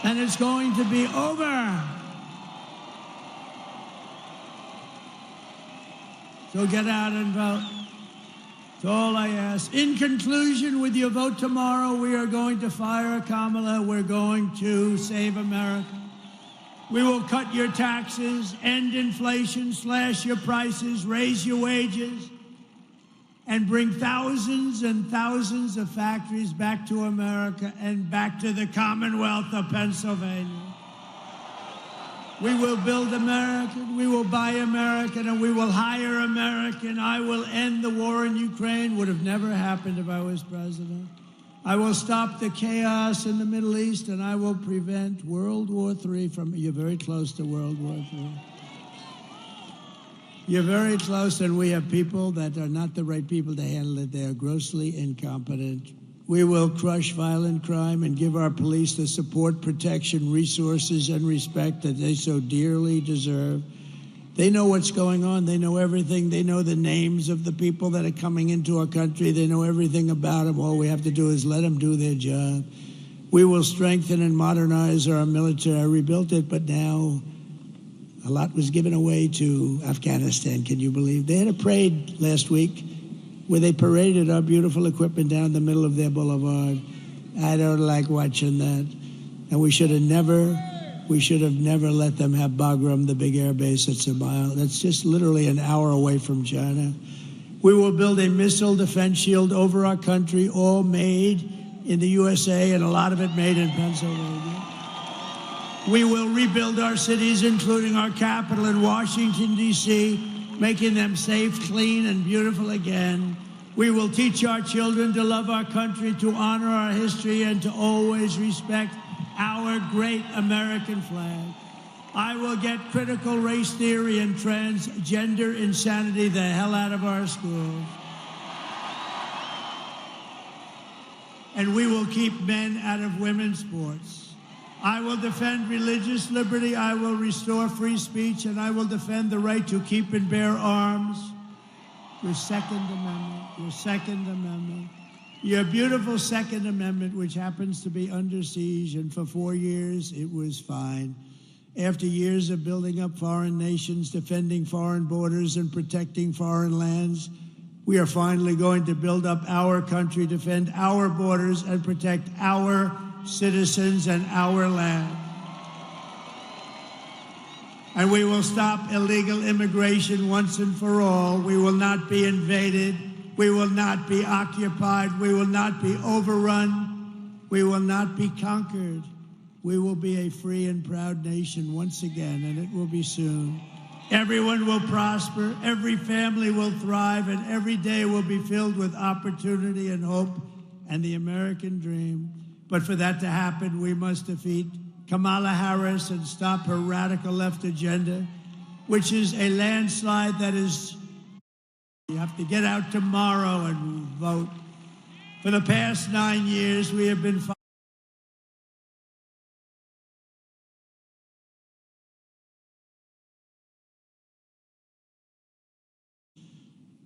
And it's going to be over. So get out and vote. That's all I ask. In conclusion, with your vote tomorrow, we are going to fire Kamala. We're going to save America. We will cut your taxes, end inflation, slash your prices, raise your wages, and bring thousands and thousands of factories back to America and back to the Commonwealth of Pennsylvania. We will build American, we will buy American, and we will hire American. I will end the war in Ukraine. Would have never happened if I was president. I will stop the chaos in the Middle East, and I will prevent World War III from, you're very close to World War III. You're very close, and we have people that are not the right people to handle it. They are grossly incompetent. We will crush violent crime and give our police the support, protection, resources, and respect that they so dearly deserve. They know what's going on. They know everything. They know the names of the people that are coming into our country. They know everything about them. All we have to do is let them do their job. We will strengthen and modernize our military. I rebuilt it, but now a lot was given away to Afghanistan. Can you believe? They had a parade last week where they paraded our beautiful equipment down the middle of their boulevard. I don't like watching that. And we should have never let them have Bagram, the big air base that's a mile. That's just literally an hour away from China. We will build a missile defense shield over our country, all made in the USA, and a lot of it made in Pennsylvania. We will rebuild our cities, including our capital in Washington, D.C., making them safe, clean, and beautiful again. We will teach our children to love our country, to honor our history, and to always respect our great American flag. I will get critical race theory and transgender insanity the hell out of our schools. And we will keep men out of women's sports. I will defend religious liberty, I will restore free speech, and I will defend the right to keep and bear arms. Your Second Amendment, your beautiful Second Amendment, which happens to be under siege, and for 4 years it was fine. After years of building up foreign nations, defending foreign borders, and protecting foreign lands, we are finally going to build up our country, defend our borders, and protect our citizens and our land. And we will stop illegal immigration once and for all. We will not be invaded. We will not be occupied. We will not be overrun. We will not be conquered. We will be a free and proud nation once again, and it will be soon. Everyone will prosper, every family will thrive, and every day will be filled with opportunity and hope and the American dream. But for that to happen, we must defeat Kamala Harris and stop her radical left agenda, which is a landslide that is, you have to get out tomorrow and vote. For the past 9 years, we have been fighting.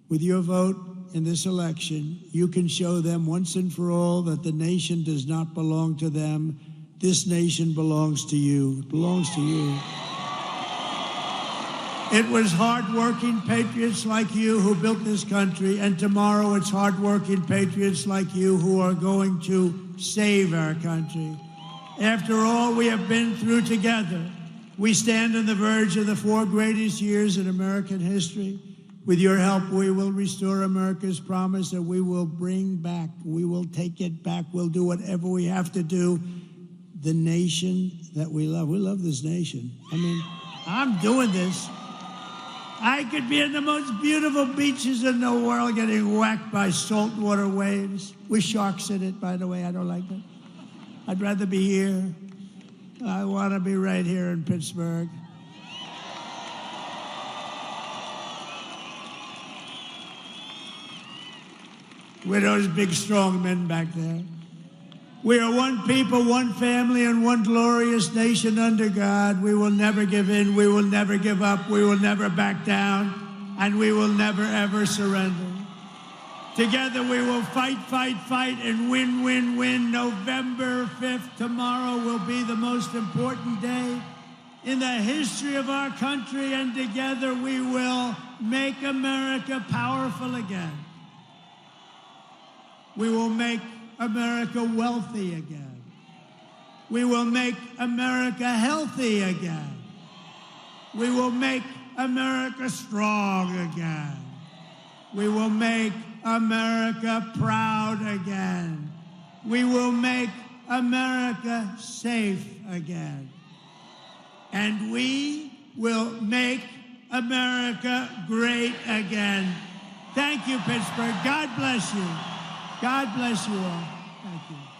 With your vote in this election, you can show them once and for all that the nation does not belong to them. This nation belongs to you. It belongs to you. It was hard-working patriots like you who built this country, and tomorrow it's hard-working patriots like you who are going to save our country. After all we have been through together, we stand on the verge of the 4 greatest years in American history. With your help, we will restore America's promise that we will bring back, we will take it back, we'll do whatever we have to do, the nation that we love. We love this nation. I mean, I'm doing this. I could be in the most beautiful beaches in the world getting whacked by saltwater waves with sharks in it, by the way. I don't like that. I'd rather be here. I want to be right here in Pittsburgh. With those big, strong men back there. We are one people, one family, and one glorious nation under God. We will never give in. We will never give up. We will never back down. and we will never, ever surrender. Together we will fight, fight, fight, and win, win, win. November 5th, tomorrow, will be the most important day in the history of our country, and together we will make America powerful again. We will make America wealthy again. We will make America healthy again. We will make America strong again. We will make America proud again. We will make America safe again. And we will make America great again. Thank you, Pittsburgh. God bless you. God bless you all. Thank you.